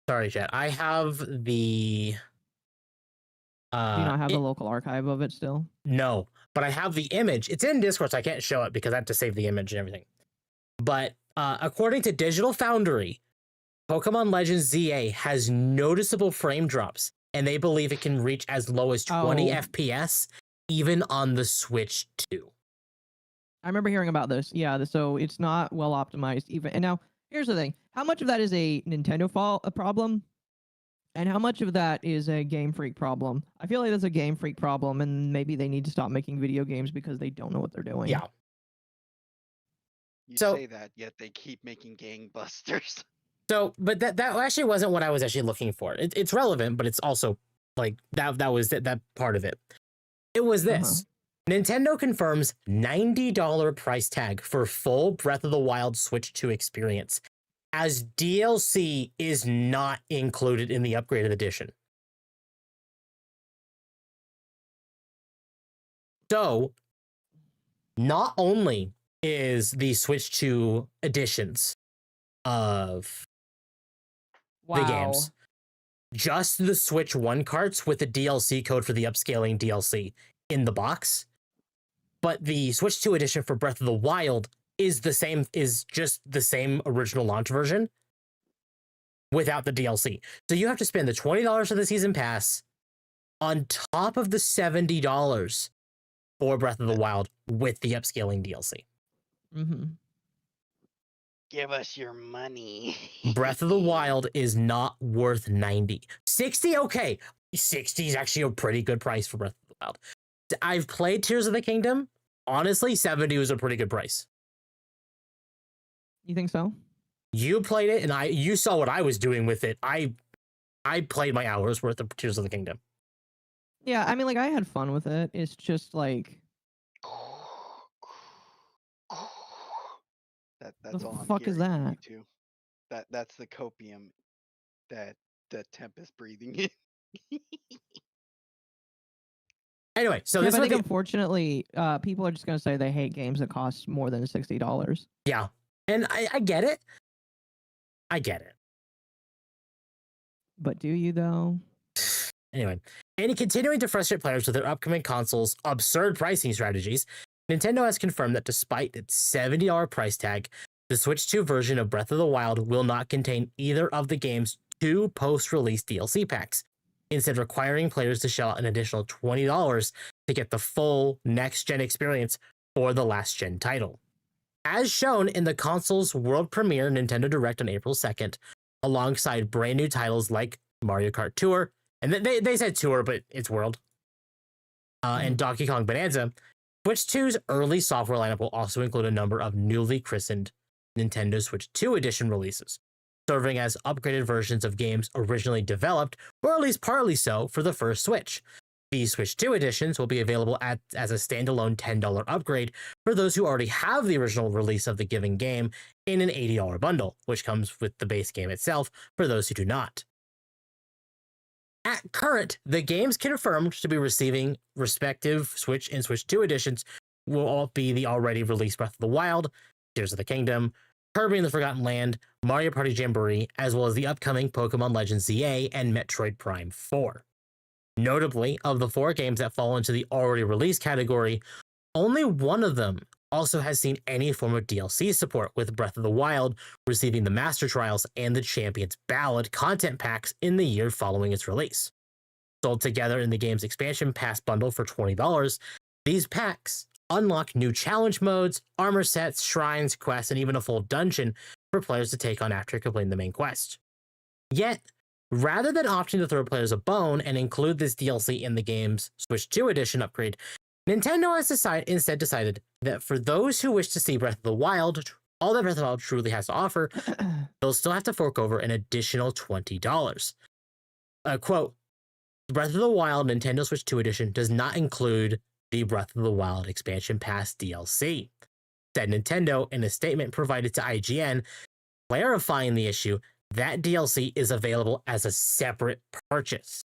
sorry, chat. I have the Do you not have it- the local archive of it still? no, but I have the image. It's in Discord, so I can't show it because I have to save the image and everything. But according to Digital Foundry, Pokemon Legends ZA has noticeable frame drops, and they believe it can reach as low as 20 Oh. FPS even on the Switch 2. I remember hearing about this. Yeah, so it's not well optimized even. And now here's the thing: how much of that is a Nintendo fault, a problem, and how much of that is a Game Freak problem? I feel like that's a Game Freak problem, and maybe they need to stop making video games because they don't know what they're doing. Yeah. You So- say that, yet they keep making gangbusters. So, but that actually wasn't what I was actually looking for. It's relevant, but it's also like that was that part of it. It was this. Nintendo confirms $90 price tag for full Breath of the Wild Switch 2 experience, as DLC is not included in the upgraded edition. So, not only is the Switch 2 editions of Wow. the games just the Switch 1 carts with the DLC code for the upscaling DLC in the box, but the Switch 2 edition for Breath of the Wild is just the same original launch version without the DLC. So you have to spend the $20 for the season pass on top of the $70 for Breath of the Wild with the upscaling DLC. Mm-hmm. Give us your money. Breath of the Wild is not worth 90. 60, okay. 60 is actually a pretty good price for Breath of the Wild. I've played Tears of the Kingdom. Honestly, 70 was a pretty good price. You think so? You played it, and you saw what I was doing with it. I played my hours worth of Tears of the Kingdom. Yeah, I mean, like, I had fun with it. It's just like, That's The all I'm fuck is hearing from that? you two. That's the copium that Temp is breathing in. Anyway, so yeah, this but I was think unfortunately, people are just gonna say they hate games that cost more than $60. yeah, and I get it. I get it. But do you though? Anyway, and continuing to frustrate players with their upcoming console's absurd pricing strategies, Nintendo has confirmed that despite its $70 price tag, the Switch 2 version of Breath of the Wild will not contain either of the game's 2 post-release DLC packs, instead requiring players to shell out an additional $20 to get the full next-gen experience for the last-gen title. As shown in the console's world premiere Nintendo Direct on April 2nd, alongside brand new titles like Mario Kart Tour, and they said Tour, but it's World, and Donkey Kong Bonanza, Switch 2's early software lineup will also include a number of newly christened Nintendo Switch 2 edition releases, serving as upgraded versions of games originally developed, or at least partly so, for the first Switch. These Switch 2 editions will be available as a standalone $10 upgrade for those who already have the original release of the given game in an $80 bundle, which comes with the base game itself for those who do not. At current, the games confirmed to be receiving respective Switch and Switch 2 editions will all be the already released Breath of the Wild, Tears of the Kingdom, Kirby and the Forgotten Land, Mario Party Jamboree, as well as the upcoming Pokemon Legends ZA and Metroid Prime 4. Notably, of the 4 games that fall into the already released category, only one of them also has seen any form of DLC support, with Breath of the Wild receiving the Master Trials and the Champion's Ballad content packs in the year following its release. Sold together in the game's expansion pass bundle for $20, these packs unlock new challenge modes, armor sets, shrines, quests, and even a full dungeon for players to take on after completing the main quest. Yet, rather than opting to throw players a bone and include this DLC in the game's Switch 2 edition upgrade, Nintendo has instead decided that for those who wish to see Breath of the Wild, all that Breath of the Wild truly has to offer, they'll still have to fork over an additional $20. Quote, Breath of the Wild Nintendo Switch 2 edition does not include the Breath of the Wild expansion pass DLC, said Nintendo in a statement provided to IGN, clarifying the issue. That DLC is available as a separate purchase.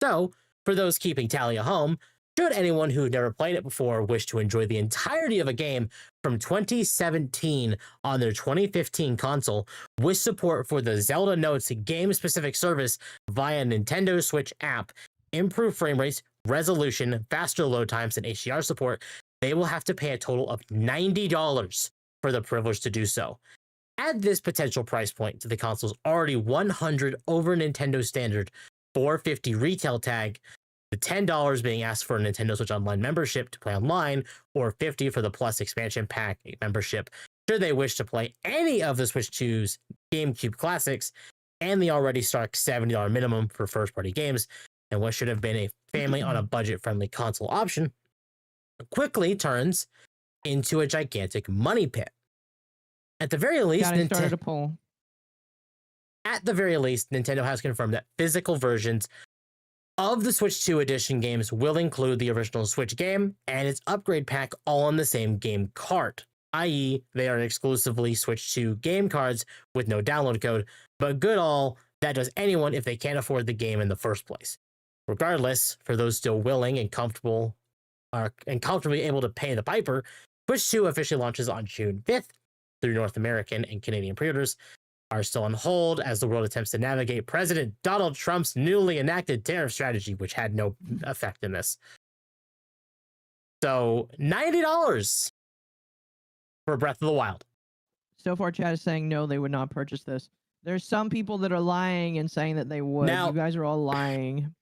So, for those keeping tally at home, should anyone who never played it before wish to enjoy the entirety of a game from 2017 on their 2015 console with support for the Zelda Notes game-specific service via Nintendo Switch app, improved frame rates, resolution, faster load times, and HDR support, they will have to pay a total of $90 for the privilege to do so. Add this potential price point to the console's already $100 over Nintendo standard $450 retail tag, the $10 being asked for a Nintendo Switch Online membership to play online, or $50 for the Plus expansion pack membership, should they wish to play any of the Switch 2's GameCube classics, and the already stark $70 minimum for first-party games, and what should have been a family on a budget-friendly console option, quickly turns into a gigantic money pit. At the very least, Started a poll. At the very least, Nintendo has confirmed that physical versions of the Switch 2 edition games will include the original Switch game and its upgrade pack all on the same game cart, i.e. they are exclusively Switch 2 game cards with no download code, but good all that does anyone if they can't afford the game in the first place. Regardless, for those still willing and comfortably able to pay the piper, Switch 2 officially launches on June 5th through North American and Canadian pre-orders are still on hold as the world attempts to navigate President Donald Trump's newly enacted tariff strategy, which had no effect in this. So $90 for Breath of the Wild. So far, chat is saying no, they would not purchase this. There's some people that are lying and saying that they would. Now, you guys are all lying.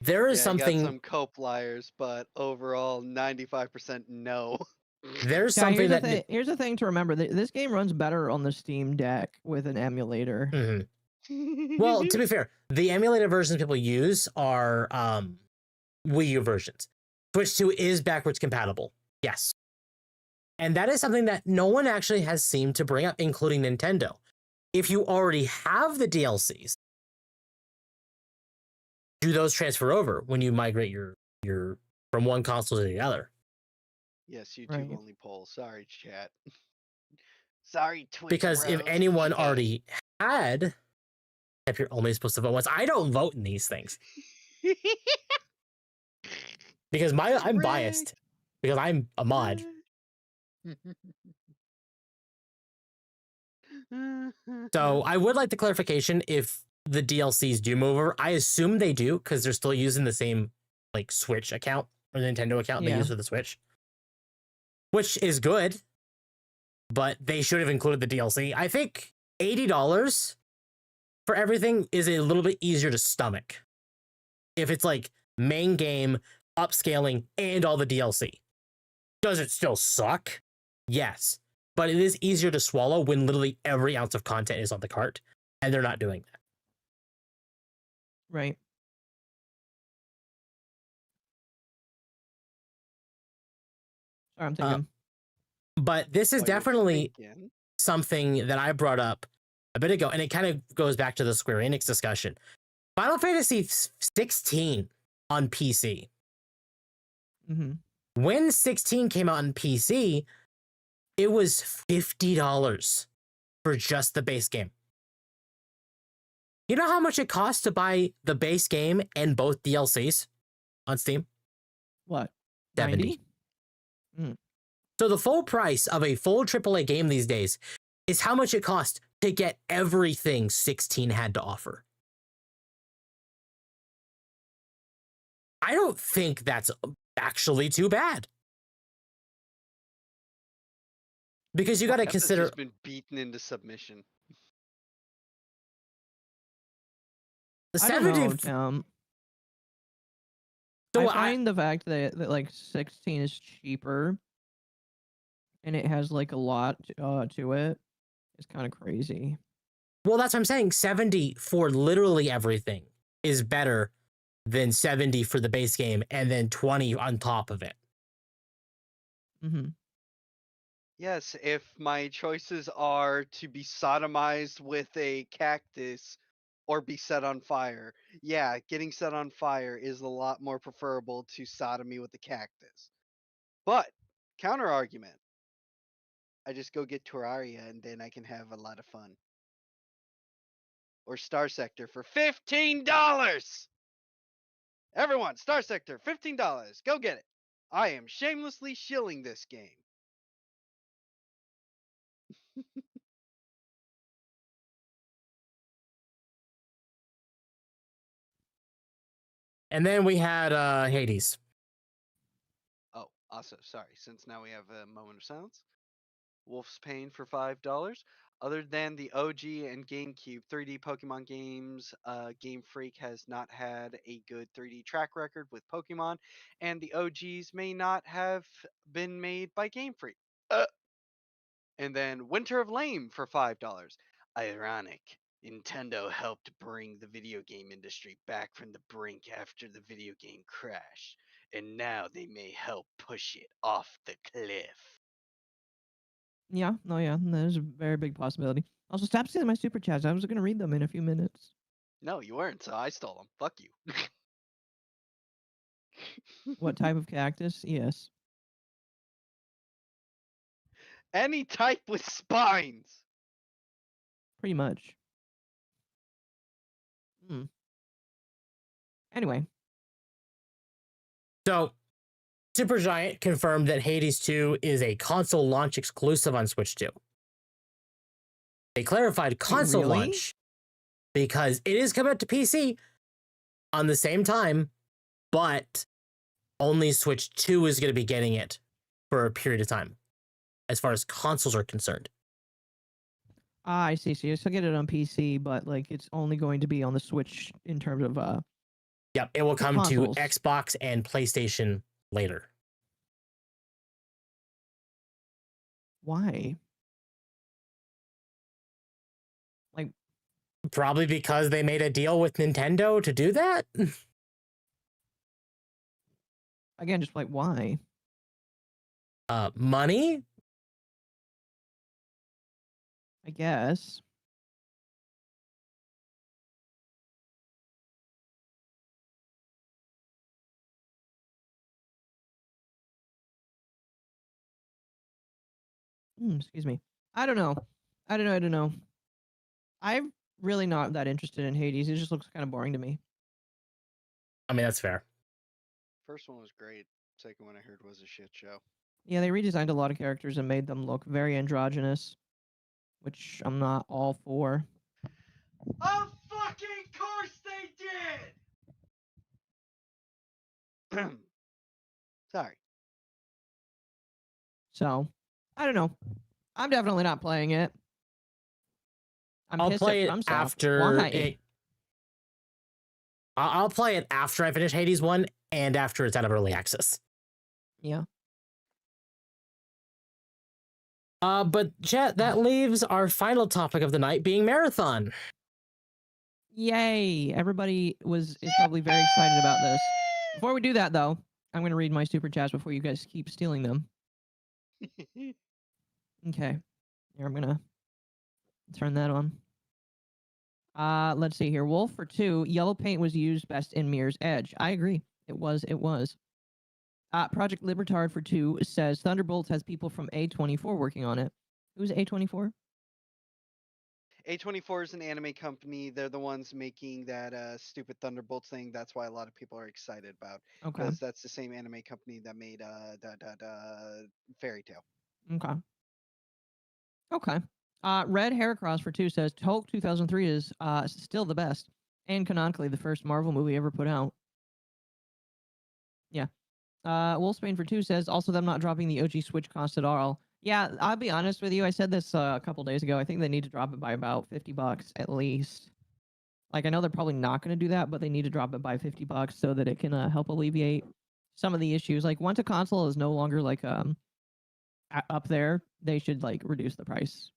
There is something. Got some cope liars, but overall, 95% no. There's Yeah, something that. Here's the thing to remember: this game runs better on the Steam Deck with an emulator. Mm-hmm. Well, to be fair, the emulated versions people use are Wii U versions. Switch 2 is backwards compatible. Yes. And that is something that no one actually has seemed to bring up, including Nintendo. If you already have the DLCs, do those transfer over when you migrate your from one console to the other? Yes, YouTube Right. only poll. Sorry, chat. Sorry, Twitch. Because if bros. anyone already had, if you're only supposed to vote once, I don't vote in these things because I'm biased because I'm a mod. So I would like the clarification if the DLCs do move over. I assume they do because they're still using the same like Switch account or Nintendo account they use for the Switch, which is good, but they should have included the DLC. I think $80 for everything is a little bit easier to stomach if it's like main game, upscaling, and all the DLC. Does it still suck? Yes. But it is easier to swallow when literally every ounce of content is on the cart, and they're not doing that. Right. Sorry, I'm thinking. But this is definitely something that I brought up a bit ago, and it kind of goes back to the Square Enix discussion. Final Fantasy 16 on PC. Mm-hmm. When 16 came out on PC, it was $50 for just the base game. You know how much it costs to buy the base game and both DLCs on Steam? What? 70. 90? So the full price of a full AAA game these days is how much it costs to get everything 16 had to offer. I don't think that's actually too bad. Because you got to consider. Just been beaten into submission. The I 70. don't know, So I find the fact that like 16 is cheaper and it has like a lot to it is kind of crazy. Well, that's what I'm saying. 70 for literally everything is better than 70 for the base game and then 20 on top of it. Mm-hmm. Yes, if my choices are to be sodomized with a cactus or be set on fire, yeah, getting set on fire is a lot more preferable to sodomy with the cactus. But, counter argument, I just go get Terraria and then I can have a lot of fun. Or Star Sector for $15! Everyone, Star Sector, $15. Go get it. I am shamelessly shilling this game. And then we had Hades. Oh, also, sorry, since now we have a moment of silence. Wolf's Pain for $5. Other than the OG and GameCube 3D Pokemon games, Game Freak has not had a good 3D track record with Pokemon, and the OGs may not have been made by Game Freak. And then Winter of Lame for $5. Ironic. Nintendo helped bring the video game industry back from the brink after the video game crash, and now they may help push it off the cliff. Yeah, no, yeah, there's a very big possibility. Also, stop stealing my super chats. I was going to read them in a few minutes. No, you weren't, so I stole them. Fuck you. What type of cactus? Yes. Any type with spines. Pretty much. Anyway, So, Supergiant confirmed that Hades 2 is a console launch exclusive on Switch 2. They clarified console really? launch because it is coming out to PC on the same time, but only Switch 2 is going to be getting it for a period of time, as far as consoles are concerned. I see. So you still get it on PC, but like it's only going to be on the Switch in terms of Yep, it will come consoles. to Xbox and PlayStation later. Why? Like, Probably because they made a deal with Nintendo to do that. again, just like why? Money? I guess. Excuse me. I don't know. I don't know. I'm really not that interested in Hades. It just looks kind of boring to me. I mean, that's fair. First one was great. Second one I heard was a shit show. Yeah, they redesigned a lot of characters and made them look very androgynous, which I'm not all for. Of fucking course they did! Sorry. So, I don't know. I'm definitely not playing it. I'll pissed play at it FromSoft. after Why? it. I'll play it after I finish Hades 1 and after it's out of early access. Yeah. But chat, that leaves our final topic of the night being Marathon. Yay! Everybody is probably very excited about this. Before we do that, though, I'm going to read my super chats before you guys keep stealing them. Okay. Here, I'm going to turn that on. Let's see here. Wolf for 2. Yellow paint was used best in Mirror's Edge. I agree. It was. Project Libertard for 2 says Thunderbolts has people from A24 working on it. Who's A24? A24 is an anime company. They're the ones making that stupid Thunderbolts thing. That's why a lot of people are excited about. Okay. Because that's the same anime company that made Fairy Tail. Okay. Red Heracross for 2 says Hulk 2003 is still the best and canonically the first Marvel movie ever put out. Yeah. Wolfsbane for 2 says also them not dropping the OG Switch cost at all. Yeah, I'll be honest with you. I said this a couple days ago. I think they need to drop it by about $50 at least. Like, I know they're probably not going to do that, but they need to drop it by $50 so that it can help alleviate some of the issues. Like, once a console is no longer like up there, they should like reduce the price.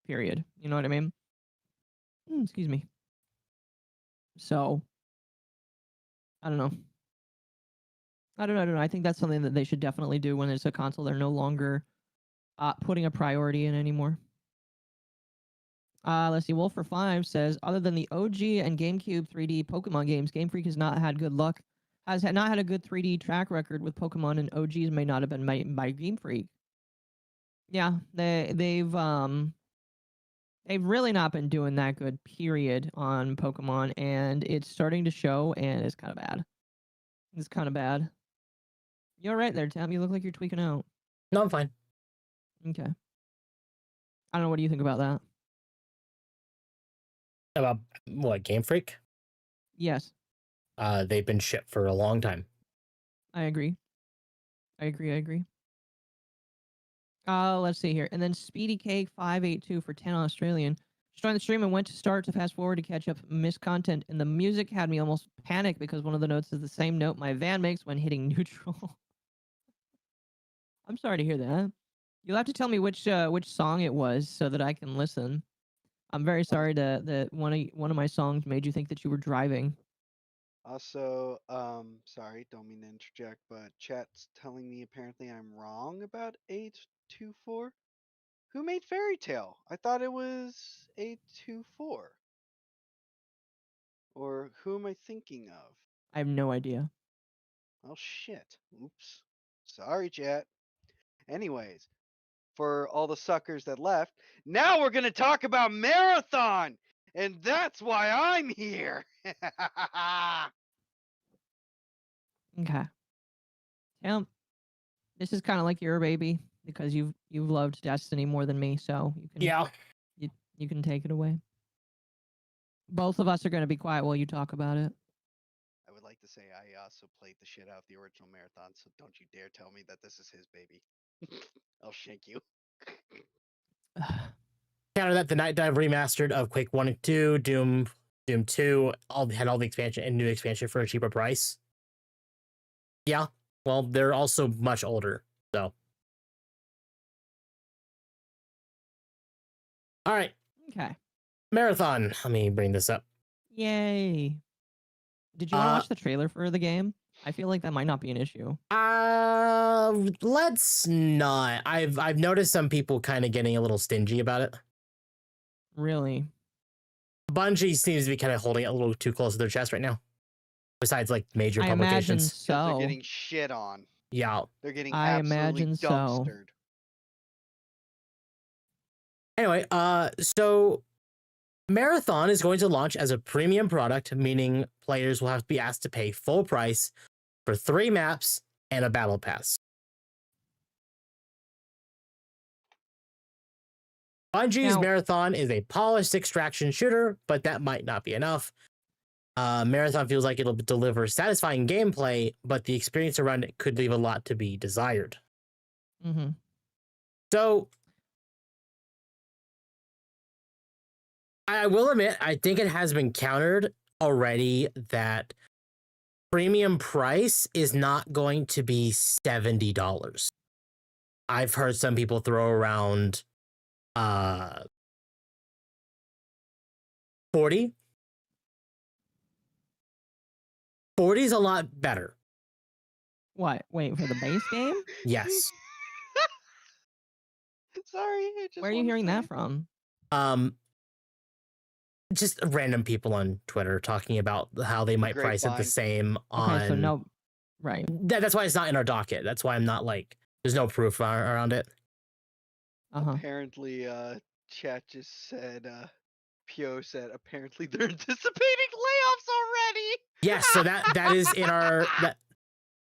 Period. You know what I mean? Excuse me. So, I don't know. I don't know. I think that's something that they should definitely do when it's a console they're no longer putting a priority in anymore. Let's see. Wolf for 5 says, other than the OG and GameCube 3D Pokemon games, Game Freak has not had good luck. Has not had a good 3D track record with Pokemon, and OGs may not have been made by Game Freak. Yeah, they've really not been doing that good. Period on Pokemon, and it's starting to show, and it's kind of bad. It's kind of bad. You're right there, Tam. You look like you're tweaking out. No, I'm fine. Okay. I don't know. What do you think about that? About what, Game Freak? Yes, They've been shipped for a long time. I agree. I agree. Let's see here. And then Speedy Cake 582 for 10 Australian. Just joined the stream and went to start to fast forward to catch up missed content. And the music had me almost panic because one of the notes is the same note my van makes when hitting neutral. I'm sorry to hear that. You'll have to tell me which song it was so that I can listen. I'm very sorry that one of my songs made you think that you were driving. Also, sorry, don't mean to interject, but chat's telling me apparently I'm wrong about 824. Who made Fairy Tale? I thought it was 824. Or who am I thinking of? I have no idea. Oh shit. Oops. Sorry, chat. Anyways, for all the suckers that left, now we're gonna talk about Marathon! And that's why I'm here! Okay. Temp, this is kind of like your baby because you've loved Destiny more than me, so you can you can take it away. Both of us are going to be quiet while you talk about it. I would like to say I also played the shit out of the original Marathon, so don't you dare tell me that this is his baby. I'll shank you. Counter that, the Nightwave remastered of Quake 1 and 2, Doom 2, had all the expansion and new expansion for a cheaper price. Yeah, well, they're also much older, so. All right, Okay. Marathon. Let me bring this up. Yay. Did you want to watch the trailer for the game? I feel like that might not be an issue. Let's not. I've noticed some people kind of getting a little stingy about it. Really? Bungie seems to be kind of holding it a little too close to their chest right now. Besides, like, major I imagine publications. 'Cause so. they're getting shit on. Yeah. They're getting I absolutely imagine so. dumpstered. Anyway, so Marathon is going to launch as a premium product, meaning players will have to be asked to pay full price for 3 maps and a battle pass. Bungie's Now- Marathon is a polished extraction shooter, but that might not be enough. Marathon feels like it'll deliver satisfying gameplay, but the experience around it could leave a lot to be desired. Mm-hmm. So, I will admit, I think it has been countered already that premium price is not going to be $70. I've heard some people throw around 40. 40 is a lot better. What? Wait, for the base game? Yes. Sorry. I just Where are you wanna hearing that say- from? Just random people on Twitter talking about how they might price it the grapevine. same on. Okay, so no. Right. That's why it's not in our docket. That's why I'm not like. There's no proof around it. Uh-huh. Apparently, chat just said, Pio said, apparently they're anticipating layoffs already. Yes, so that is in our.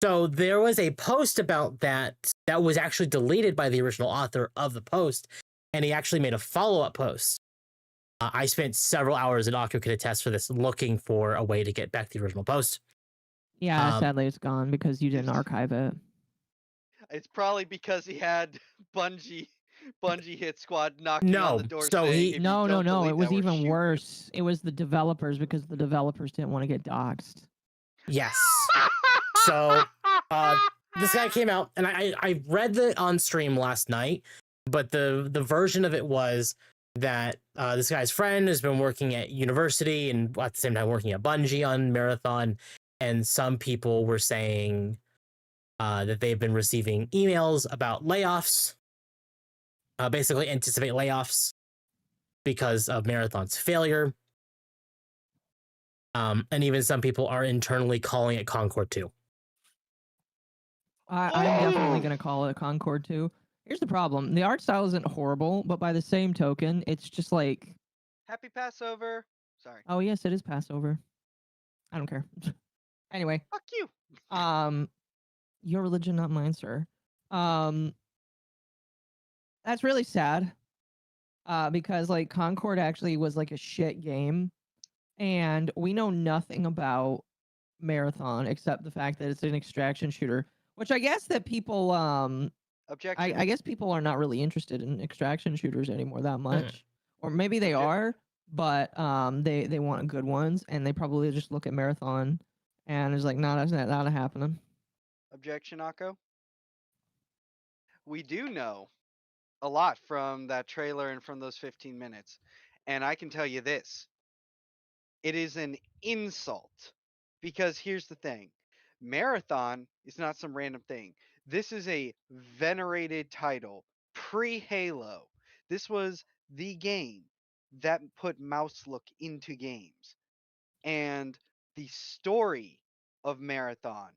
So there was a post about that was actually deleted by the original author of the post, and he actually made a follow-up post. I spent several hours, and Occo could attest for this, looking for a way to get back the original post. Yeah, sadly it's gone because you didn't archive it. It's probably because he had Bungie hit squad knocking No, on the door so saying, he- "If you No, don't delete it was that, we're even shooting you." worse. It was the developers because the developers didn't want to get doxxed. Yes. So this guy came out, and I read the on stream last night, but the version of it was that this guy's friend has been working at university and at the same time working at Bungie on Marathon, and some people were saying that they've been receiving emails about layoffs, basically anticipate layoffs because of Marathon's failure. And even some people are internally calling it Concord 2. I'm definitely going to call it Concord 2. Here's the problem. The art style isn't horrible, but by the same token, it's just like, Happy Passover. Sorry. oh yes, it is Passover. I don't care. Anyway, Fuck you. your religion, not mine, sir. That's really sad. Because like Concord actually was like a shit game, and we know nothing about Marathon except the fact that it's an extraction shooter, which I guess that people Objection. I guess people are not really interested in extraction shooters anymore that much, or maybe they are, but they want good ones, and they probably just look at Marathon, and it's like, nah, that's not happening. Objection, Akko. We do know a lot from that trailer and from those 15 minutes, and I can tell you this: it is an insult, because here's the thing: Marathon is not some random thing. This is a venerated title, pre-Halo. This was the game that put mouse look into games. And the story of Marathon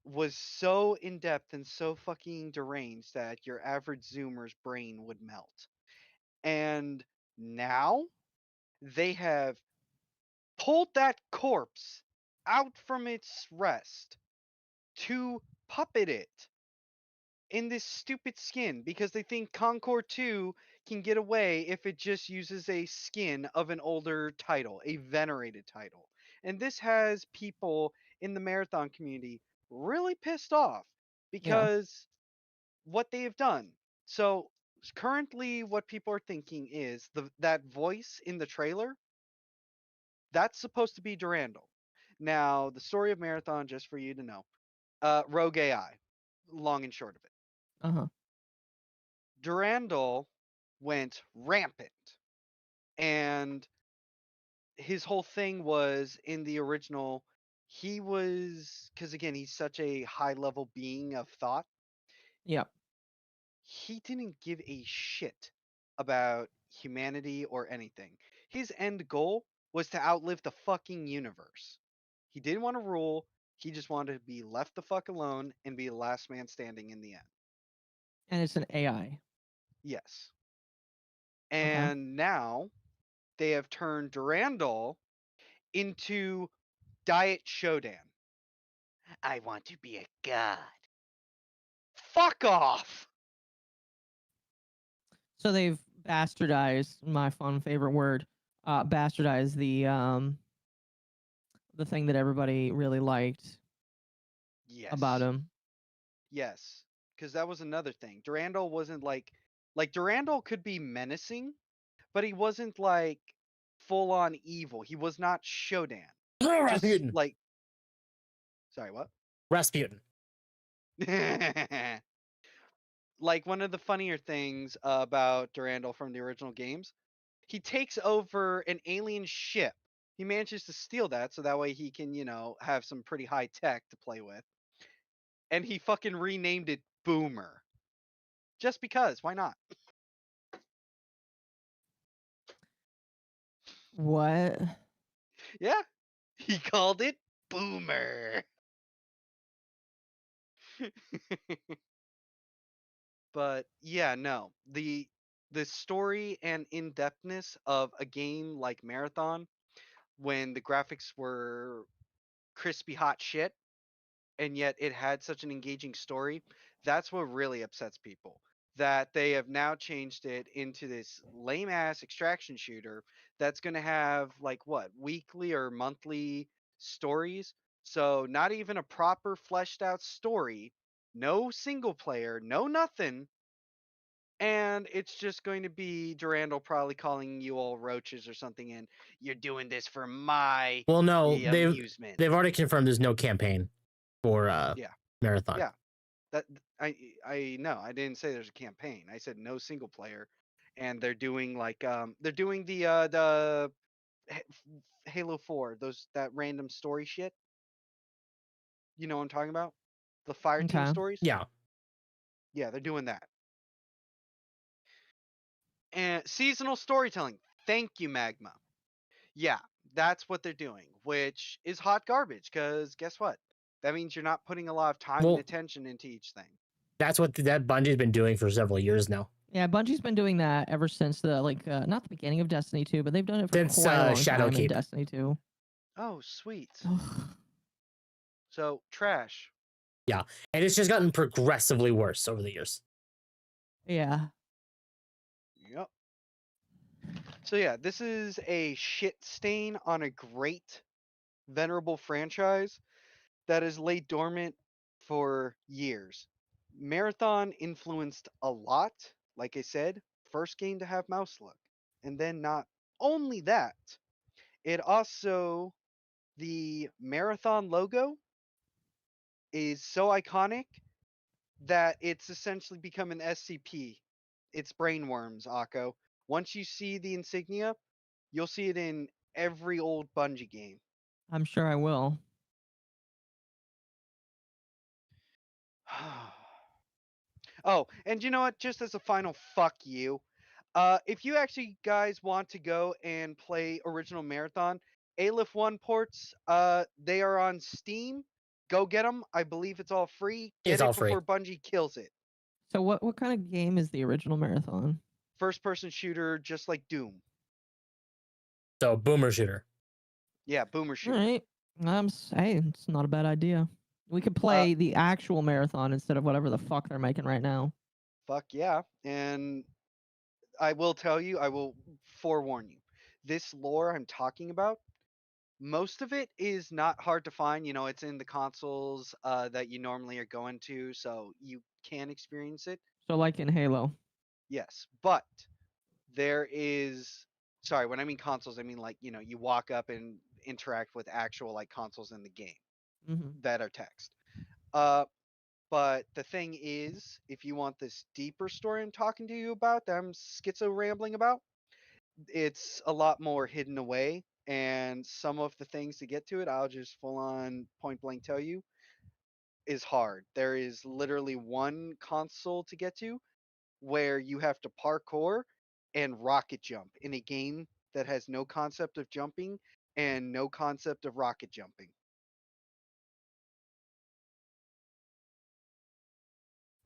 was so in-depth and so fucking deranged that your average Zoomer's brain would melt. And now they have pulled that corpse out from its rest to puppet it in this stupid skin because they think Concord 2 can get away if it just uses a skin of an older title, a venerated title. And this has people in the Marathon community really pissed off because what they have done. So currently what people are thinking is that voice in the trailer, that's supposed to be Durandal. Now, the story of Marathon, just for you to know, Rogue AI, long and short of it. Uh-huh. Durandal went rampant, and his whole thing was in the original. He was, because again, he's such a high level being of thought. Yep. He didn't give a shit about humanity or anything. His end goal was to outlive the fucking universe. He didn't want to rule. He just wanted to be left the fuck alone and be the last man standing in the end. And it's an AI. Yes. Okay. And now they have turned Durandal into Diet Shodan. I want to be a god. Fuck off! So they've bastardized, my fun favorite word, bastardized the thing that everybody really liked Yes. about him. Yes. Because that was another thing. Durandal wasn't like Durandal could be menacing, but he wasn't like full on evil. He was not Shodan. Just Rasputin. like, sorry, what? Rasputin. Like one of the funnier things about Durandal from the original games, he takes over an alien ship. He manages to steal that so that way he can, have some pretty high tech to play with. And he fucking renamed it Boomer. Just because, why not? What? Yeah. He called it Boomer. But yeah, no. The story and in-depthness of a game like Marathon, when the graphics were crispy hot shit and yet it had such an engaging story, that's what really upsets people. That they have now changed it into this lame ass extraction shooter that's going to have like what, weekly or monthly stories. So not even a proper fleshed out story, no single player, no nothing. And it's just going to be Durandal probably calling you all roaches or something, and you're doing this for my Well, no, amusement. they've already confirmed there's no campaign for Yeah. Marathon. Yeah. That I know. I didn't say there's a campaign. I said no single player, and they're doing like they're doing the Halo 4, that random story shit. You know what I'm talking about? The fire team Okay. stories. Yeah. Yeah, they're doing that. And seasonal storytelling. Thank you, Magma. Yeah, that's what they're doing, which is hot garbage. Because guess what? That means you're not putting a lot of time Well, and attention into each thing. That's what that Bungie's been doing for several years now. Yeah, Bungie's been doing that ever since the not the beginning of Destiny 2, but they've done it for Since, quite a long time in Shadowkeep. Destiny 2. Oh, sweet. So trash. Yeah, and it's just gotten progressively worse over the years. Yeah. Yep. So yeah, this is a shit stain on a great, venerable franchise that has laid dormant for years. Marathon influenced a lot. Like I said, first game to have mouse look. And then not only that, it also, the Marathon logo is so iconic that it's essentially become an SCP. It's brainworms, Akko. Once you see the insignia, you'll see it in every old Bungie game. I'm sure I will. Oh, and you know what? Just as a final fuck you, if you actually guys want to go and play original Marathon, Aleph 1 ports, they are on Steam. Go get them. I believe it's all free. Get It's it all free. before Bungie kills it. So what kind of game is the original Marathon? First person shooter, just like Doom. So boomer shooter. Yeah, boomer All shooter. right. Hey, it's not a bad idea. We could play the actual Marathon instead of whatever the fuck they're making right now. Fuck yeah. And I will tell you, I will forewarn you. This lore I'm talking about, most of it is not hard to find. You know, it's in the consoles that you normally are going to, so you can experience it. So like in Halo. Yes, but there is, sorry, when I mean consoles, I mean like, you know, you walk up and interact with actual like consoles in the game Mm-hmm. that are text. But the thing is, if you want this deeper story I'm talking to you about, that I'm schizo rambling about, it's a lot more hidden away. And some of the things to get to it, I'll just full on point blank tell you, is hard. There is literally one console to get to where you have to parkour and rocket jump in a game that has no concept of jumping and no concept of rocket jumping.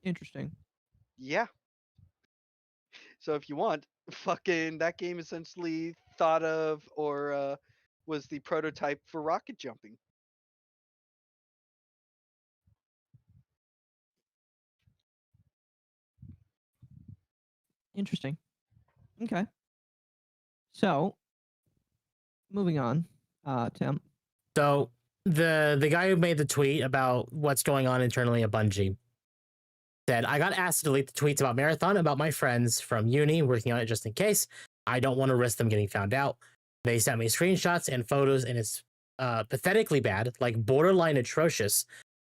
Interesting. Yeah. So if you want, fucking that game essentially thought of or was the prototype for rocket jumping. Interesting. Okay. So, moving on, Tim. So the guy who made the tweet about what's going on internally at Bungie said, I got asked to delete the tweets about Marathon about my friends from uni working on it just in case. I don't want to risk them getting found out. They sent me screenshots and photos, and it's pathetically bad, like borderline atrocious.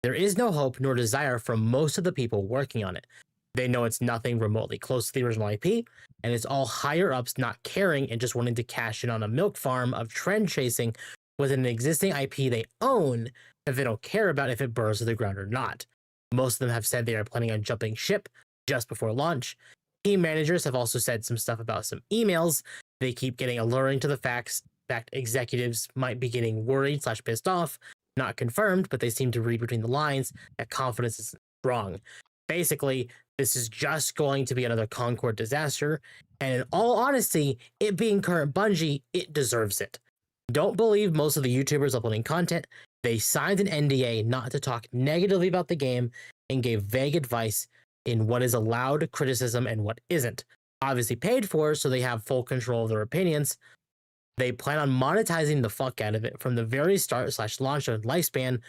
There is no hope nor desire from most of the people working on it. They know it's nothing remotely close to the original IP, and it's all higher ups not caring and just wanting to cash in on a milk farm of trend chasing with an existing IP they own if they don't care about if it burns to the ground or not. Most of them have said they are planning on jumping ship just before launch. Team managers have also said some stuff about some emails they keep getting alluring to the fact executives might be getting worried / pissed off. Not confirmed, but they seem to read between the lines that confidence is strong. Basically, this is just going to be another Concord disaster, and in all honesty, it being current Bungie, it deserves it. Don't believe most of the YouTubers uploading content. They signed an NDA not to talk negatively about the game and gave vague advice in what is allowed criticism and what isn't. Obviously paid for, so they have full control of their opinions. They plan on monetizing the fuck out of it from the very start / launch of lifespan.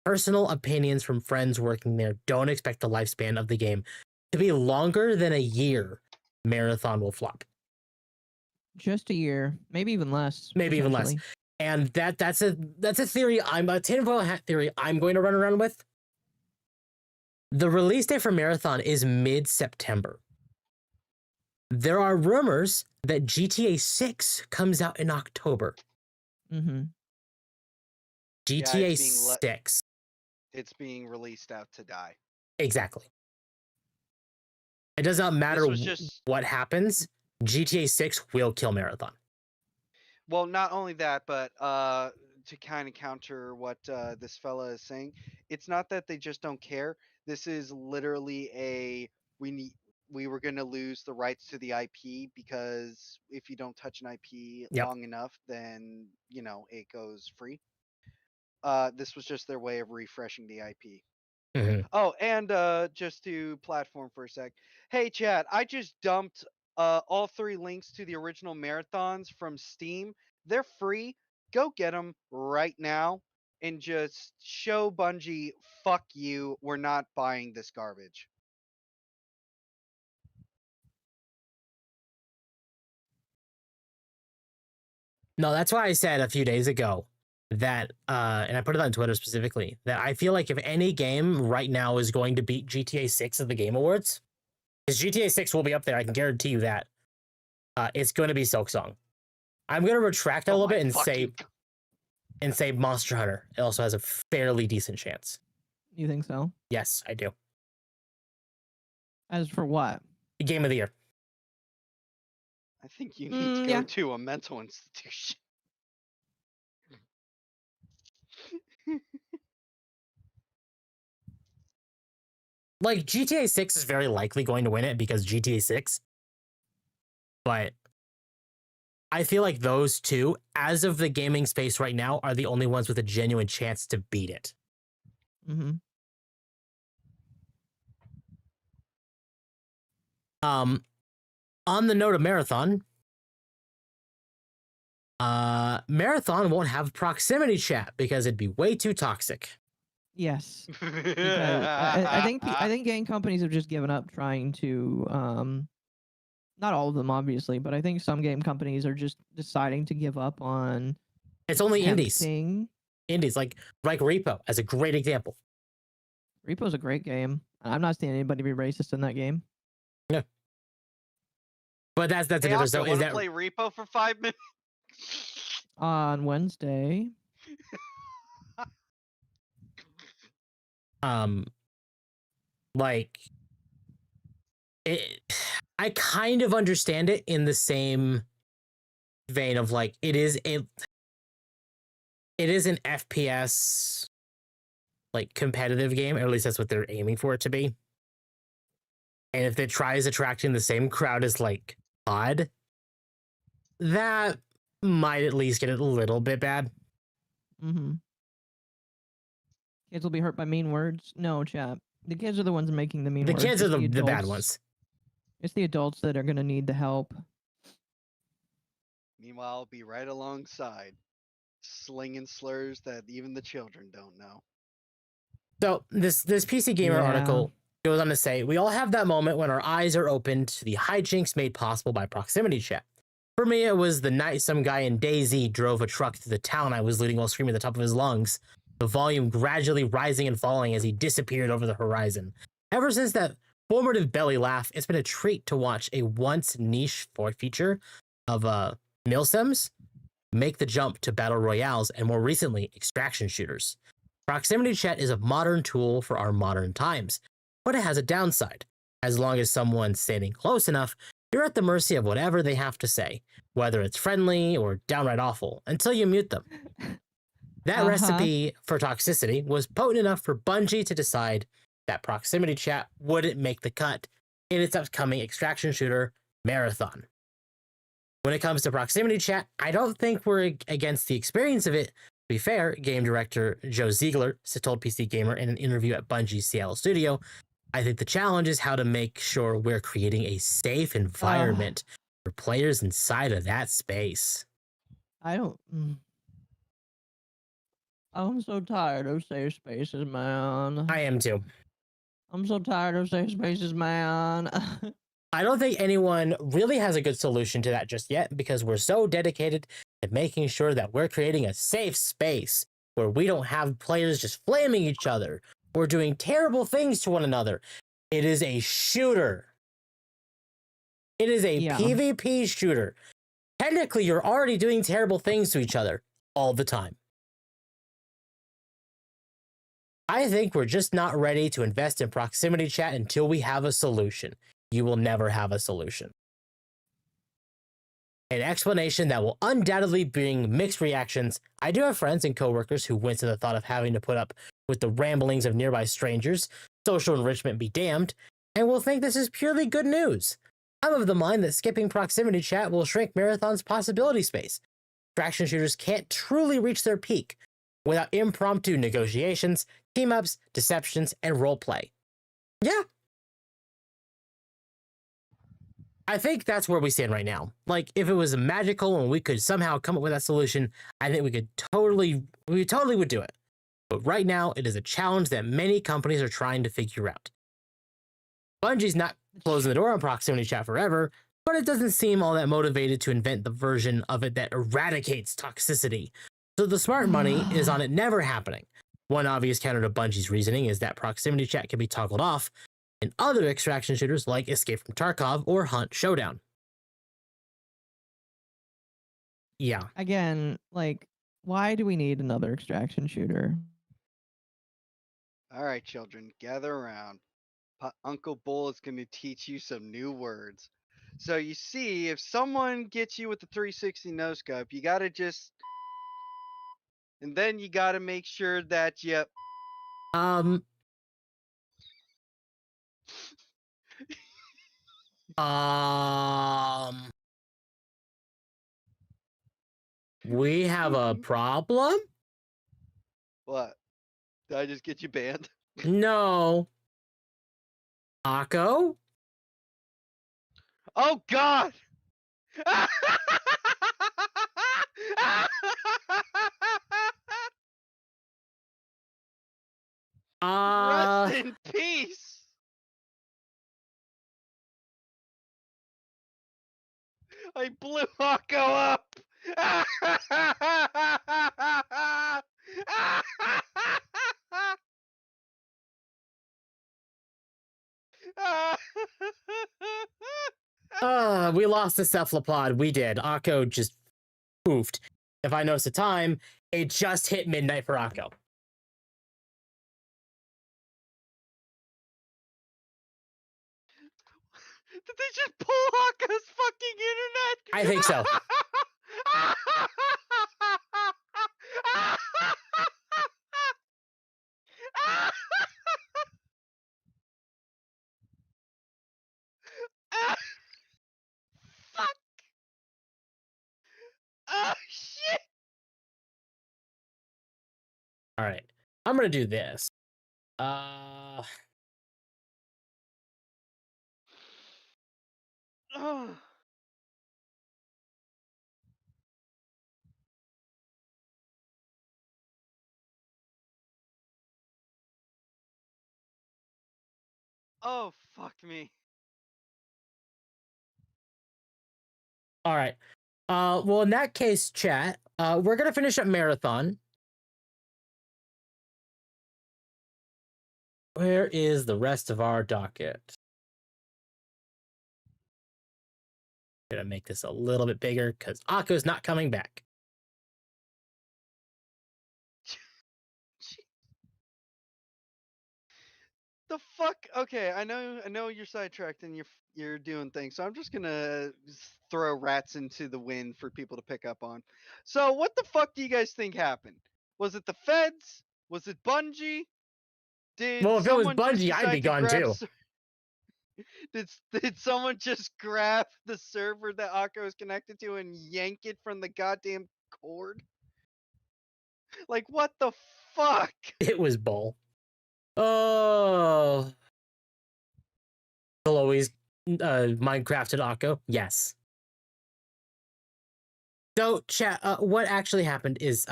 Personal opinions from friends working there don't expect the lifespan of the game to be longer than a year. Marathon will flop. Just a year, maybe even less. Maybe even less. potentially. And that's a theory. I'm a tinfoil hat theory I'm going to run around with. The release date for Marathon is mid-September. There are rumors that GTA 6 comes out in October. Mm-hmm. GTA it's being 6. It's being released out to die. Exactly. It does not matter was just- what happens. GTA 6 will kill Marathon. Well, not only that, but to kind of counter what this fella is saying, it's not that they just don't care. This is literally we were going to lose the rights to the IP because if you don't touch an IP Yep. long enough, then you know it goes free. This was just their way of refreshing the IP. Mhm. Oh, and just to platform for a sec. Hey, chat, I just dumped all 3 links to the original marathons from Steam. They're free. Go get them right now. and just show Bungie, fuck you, we're not buying this garbage. No, that's why I said a few days ago that, and I put it on Twitter specifically, that I feel like if any game right now is going to beat GTA 6 at the Game Awards, because GTA 6 will be up there, I can guarantee you that, it's going to be Silksong. I'm going to retract that a little bit and say Monster Hunter. It also has a fairly decent chance. You think so? Yes, I do. As for what? Game of the Year. I think you need to go Yeah. to a mental institution. Like, GTA 6 is very likely going to win it because GTA 6. But I feel like those two, as of the gaming space right now, are the only ones with a genuine chance to beat it. Mm-hmm. On the note of Marathon, Marathon won't have proximity chat because it'd be way too toxic. Yes. I think game companies have just given up trying to not all of them obviously, but I think some game companies are just deciding to give up on It's only indies. tempting. Indies like Repo as a great example. Repo's a great game. I'm not seeing anybody be racist in that game. Yeah. But that's the Hey, difference Octo, though, is wanna that play Repo for 5 minutes? On Wednesday. like it, I kind of understand it in the same vein of like it is an FPS like competitive game, or at least that's what they're aiming for it to be. And if it tries attracting the same crowd as like COD, that might at least get it a little bit bad. Mm-hmm. Kids will be hurt by mean words. No, chap. The kids are the ones making the mean The words. kids It's are the bad adults- ones. It's the adults that are going to need the help. Meanwhile, I'll be right alongside, slinging slurs that even the children don't know. So this PC Gamer Yeah. article goes on to say, we all have that moment when our eyes are opened to the hijinks made possible by proximity chat. For me, it was the night some guy in DayZ drove a truck through the town I was leading while screaming at the top of his lungs, the volume gradually rising and falling as he disappeared over the horizon. Ever since that formative belly laugh, it's been a treat to watch a once niche feature of milsims make the jump to battle royales and more recently extraction shooters. Proximity chat is a modern tool for our modern times, but it has a downside. As long as someone's standing close enough, you're at the mercy of whatever they have to say, whether it's friendly or downright awful, until you mute them. That recipe for toxicity was potent enough for Bungie to decide that proximity chat wouldn't make the cut in its upcoming extraction shooter, Marathon. When it comes to proximity chat, I don't think we're against the experience of it. To be fair, game director Joe Ziegler told PC Gamer in an interview at Bungie's Seattle studio, I think the challenge is how to make sure we're creating a safe environment for players inside of that space. I don't. I'm so tired of safe spaces, man. I am too. I'm so tired of safe spaces, man. I don't think anyone really has a good solution to that just yet because we're so dedicated to making sure that we're creating a safe space where we don't have players just flaming each other or doing terrible things to one another. It is a shooter. It is a PvP shooter. Technically, you're already doing terrible things to each other all the time. I think we're just not ready to invest in proximity chat until we have a solution. You will never have a solution. An explanation that will undoubtedly bring mixed reactions. I do have friends and coworkers who wince at the thought of having to put up with the ramblings of nearby strangers, social enrichment be damned, and will think this is purely good news. I'm of the mind that skipping proximity chat will shrink Marathon's possibility space. Extraction shooters can't truly reach their peak without impromptu negotiations, team-ups, deceptions, and roleplay. Yeah. I think that's where we stand right now. Like, if it was magical and we could somehow come up with that solution, I think we totally would do it. But right now, it is a challenge that many companies are trying to figure out. Bungie's not closing the door on proximity chat forever, but it doesn't seem all that motivated to invent the version of it that eradicates toxicity. So the smart money is on it never happening. One obvious counter to Bungie's reasoning is that proximity chat can be toggled off in other extraction shooters like Escape from Tarkov or Hunt Showdown. Yeah. Again, like, why do we need another extraction shooter? All right, children, gather around. Uncle Bull is going to teach you some new words. So you see, if someone gets you with the 360 no scope, you got to just, and then you got to make sure that you. Um, we have a problem? What? Did I just get you banned? No. Occo? Oh God! Rest in peace. I blew Occo up. We lost the cephalopod. We did. Occo just poofed. If I notice the time, it just hit midnight for Occo. Did they just pull Occo's fucking internet? I think so. Fuck. Oh shit. All right. I'm going to do this. Uh, Oh. Oh, fuck me. all right. Well, in that case, chat, we're going to finish up Marathon. Where is the rest of our docket? I'm going to make this a little bit bigger because Akko's not coming back. The fuck? Okay, I know you're sidetracked and you're doing things. So I'm just gonna throw rats into the wind for people to pick up on. So what the fuck do you guys think happened? Was it the feds? Was it Bungie? Did Well, if it was someone just Bungie, I'd be decide to gone grab? too. Did someone just grab the server that Akko is connected to and yank it from the goddamn cord? Like what the fuck? It was Bull. Oh. Chloe's Minecrafted Akko? Yes. So, chat, what actually happened is,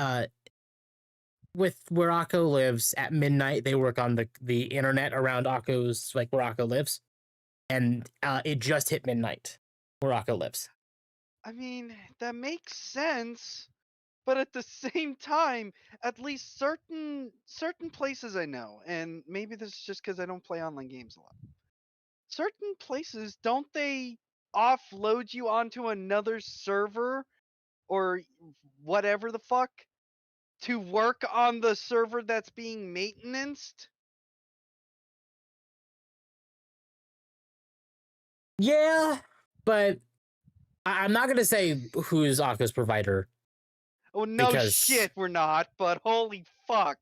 with where Akko lives at midnight, they work on the internet around Akko's, like, where Akko lives. And it just hit midnight where Akko lives. I mean, that makes sense, but at the same time, at least certain places I know, and maybe this is just because I don't play online games a lot. Certain places, don't they offload you onto another server or whatever the fuck to work on the server that's being maintained? Yeah, but I'm not going to say who's Akko's provider. Oh, no Because- shit, we're not, but holy fuck.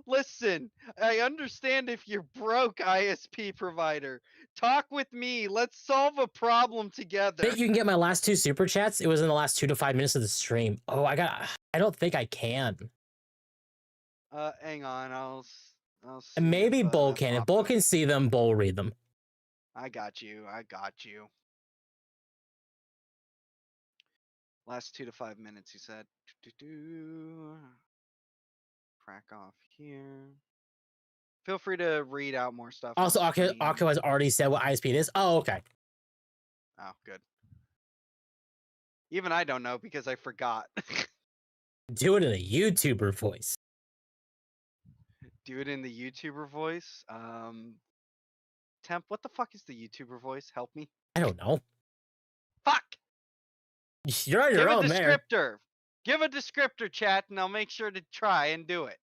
Listen, I understand if you're broke, ISP provider. Talk with me. Let's solve a problem I together. think you can get my last 2 super chats. It was in the last 2 to 5 minutes of the stream. Oh, I don't think I can. Hang on, I'll see Maybe if, Bull that can. If pops Bull up. can see them, Bull will read them. I got you. Last 2 to 5 minutes, he said. crack off here. Feel free to read out more stuff. Also, on screen. Occo has already said what ISP it is. Oh, okay. Oh, good. Even I don't know because I forgot. Do it in a YouTuber voice. Do it in the YouTuber voice. Temp, what the fuck is the YouTuber voice? Help me. I don't know. Fuck! You're on your Give a own there. descriptor. Give a descriptor, chat, and I'll make sure to try and do it.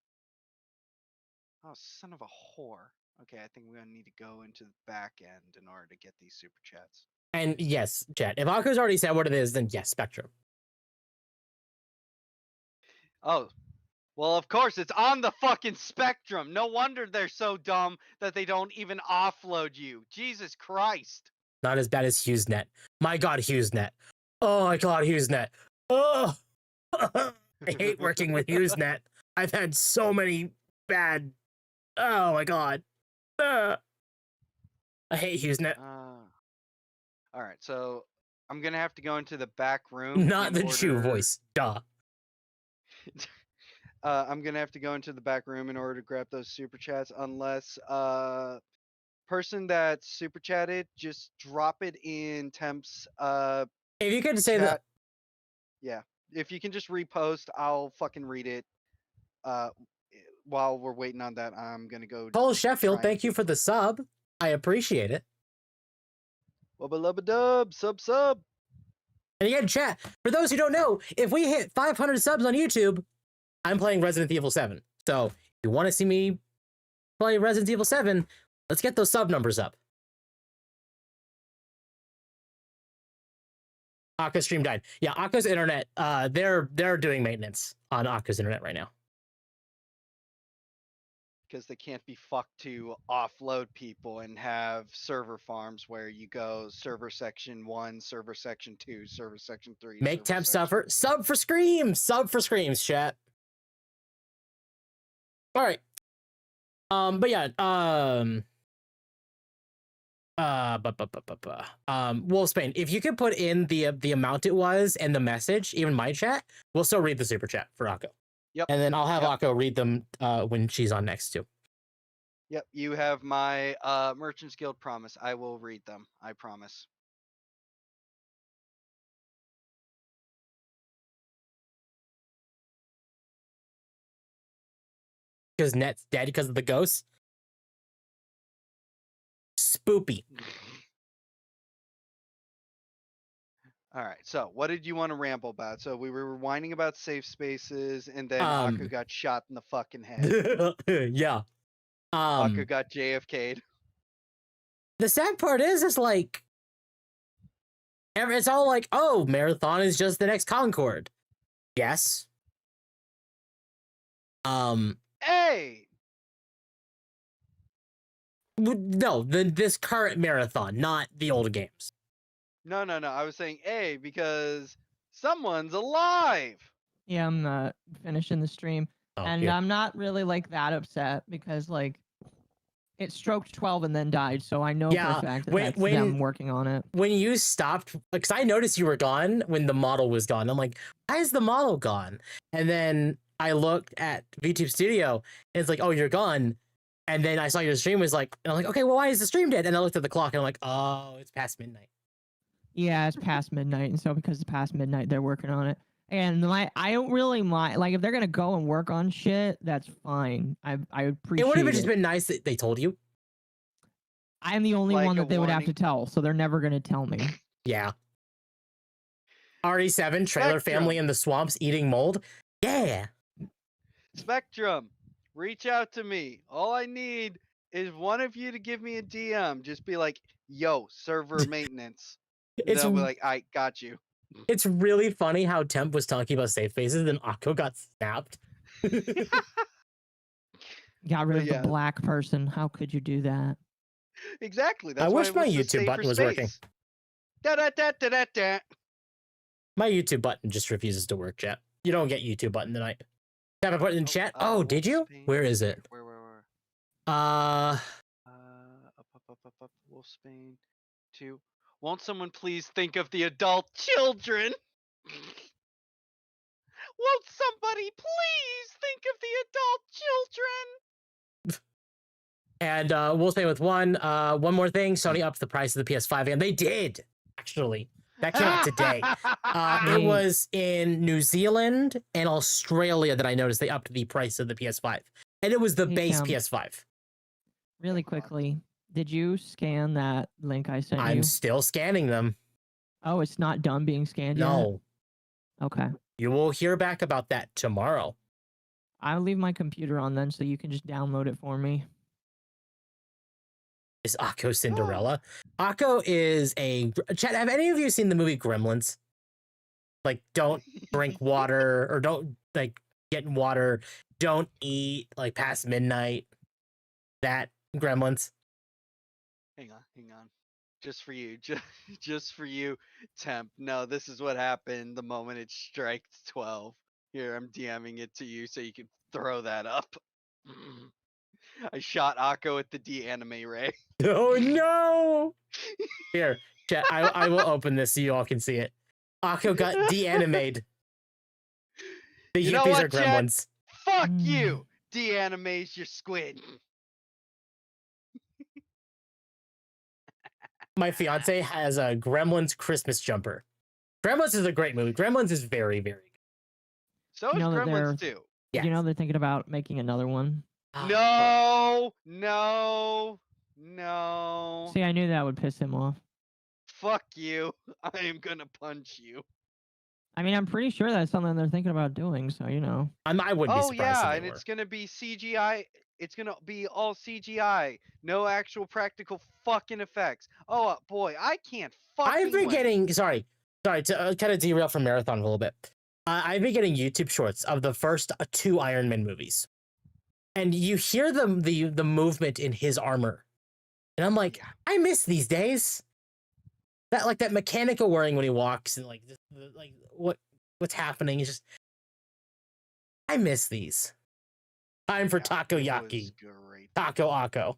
Oh, son of a whore. Okay, I think we're gonna need to go into the back end in order to get these super chats. And yes, chat. If Occo's already said what it is, then yes, Spectrum. Oh, well, of course, it's on the fucking Spectrum. No wonder they're so dumb that they don't even offload you. Jesus Christ. Not as bad as HughesNet. My God, HughesNet. Oh my God, HughesNet. Oh, I hate working with HughesNet. I've had so many bad. Oh my God. I hate HughesNet. All right, so I'm gonna have to go into the back room. Not in the Chew order- voice. Duh. I'm gonna have to go into the back room in order to grab those super chats, unless person that super chatted, just drop it in Temp's If you could say that. chat. Yeah, if you can just repost, I'll fucking read it. While we're waiting on that, I'm gonna go. Cole Sheffield, try and thank you for the sub. I appreciate it. Wubba lubba dub, sub. And again, chat, for those who don't know, if we hit 500 subs on YouTube, I'm playing Resident Evil 7. So if you want to see me play Resident Evil 7, let's get those sub numbers up. Akka's stream died. Yeah, Akka's internet, they're doing maintenance on Akka's internet right now. Because they can't be fucked to offload people and have server farms where you go server section 1, server section 2, server section 3. Make server temp section- suffer. Sub for screams. Sub for screams, chat. All right. But yeah, Wolfsbane, if you could put in the amount it was and the message, even my chat, we'll still read the super chat for Akko. Yep. And then I'll have Yep. Akko read them when she's on next too. Yep, you have my Merchants Guild promise. I will read them. I promise. Because Net's dead because of the ghosts. Spoopy. All right. So, what did you want to ramble about? So, we were whining about safe spaces, and then Um, Akko got shot in the fucking head. Yeah. Akko got JFK'd. The sad part is like it's all like, oh, Marathon is just the next Concord. Yes. Hey! No, this current Marathon, not the old games. No. I was saying A because someone's alive. Yeah, I'm finishing the stream, Oh, and yeah. I'm not really like that upset because like it stroked 12 and then died, so I know Yeah, for a fact that when- that's when- them working on it. When you stopped, because I noticed you were gone when the model was gone. I'm like, why is the model gone? And then I looked at VTube Studio, and it's like, oh, you're gone. And then I saw your stream was like, and I'm like, okay, well, why is the stream dead? And I looked at the clock, and I'm like, oh, it's past midnight. Yeah, it's past midnight, and so because it's past midnight, they're working on it. And I don't really mind. Like, if they're gonna go and work on shit, that's fine. I appreciate It would have it. just been nice that they told you. I'm the only Like one a that they would have to warning. tell, so they're never gonna tell me. Yeah. RE7, trailer Spectrum. family in the swamps eating mold. Yeah. Spectrum, reach out to me. All I need is one of you to give me a DM. Just be like, yo, server maintenance. It's They'll be like, I got you. it's really funny how Temp was talking about safe spaces and Akko got snapped. Got rid of yeah. the black person. How could you do that? Exactly. That's I why wish it my was the YouTube button safer was working. space. Da-da-da-da-da-da. My YouTube button just refuses to work, chat. You don't get YouTube button tonight. Have I put it in chat? Oh, did you? Wolfsbane. Where is it? Where? Uh, Up. Wolfsbane 2. Won't someone please think of the adult children? Won't somebody please think of the adult children? And we'll say with one more thing, Sony upped the price of the PS5, and they did, actually. That came out today. It was in New Zealand and Australia that I noticed they upped the price of the PS5. And it was the Hey, base Tim. PS5. Really quickly, did you scan that link I sent I'm you? still scanning them. Oh, it's not done being scanned yet? No, Okay. you will hear back about that tomorrow. I'll leave my computer on then so you can just download it for me. Is Akko Cinderella? Akko is a... Chat, have any of you seen the movie Gremlins? Like, don't drink water, or don't, like, get in water, don't eat, like, past midnight. That Gremlins. Hang on. Just for you, just for you, Temp. No, this is what happened the moment it strikes 12. Here, I'm DMing it to you so you can throw that up. I shot Akko with the de-anime ray. Oh, no! Here, chat, I will open this so you all can see it. Akko got de-animated. The You know Yippies what, are chat? Gremlins. Fuck you! De-animes your squid. My fiance has a Gremlins Christmas jumper. Gremlins is a great movie. Gremlins is very, very good. So You is know that Gremlins too. Yes. You know they're thinking about making another one? No. See, I knew that would piss him off. Fuck you. I am gonna punch you. I mean, I'm pretty sure that's something they're thinking about doing, so you know. I wouldn't be Oh surprised yeah, if and they were. it's gonna be CGI. It's gonna be all CGI. No actual practical fucking effects. Oh boy, I can't fucking I've been wait. getting... Sorry to kind of derail from Marathon a little bit. I've been getting YouTube shorts of the first 2 Iron Man movies. And you hear the movement in his armor. And I'm like, Yeah. I miss these days. That mechanical whirring when he walks and like what's happening is just... I miss these. Time for Yeah, it takoyaki. was great. Taco Akko.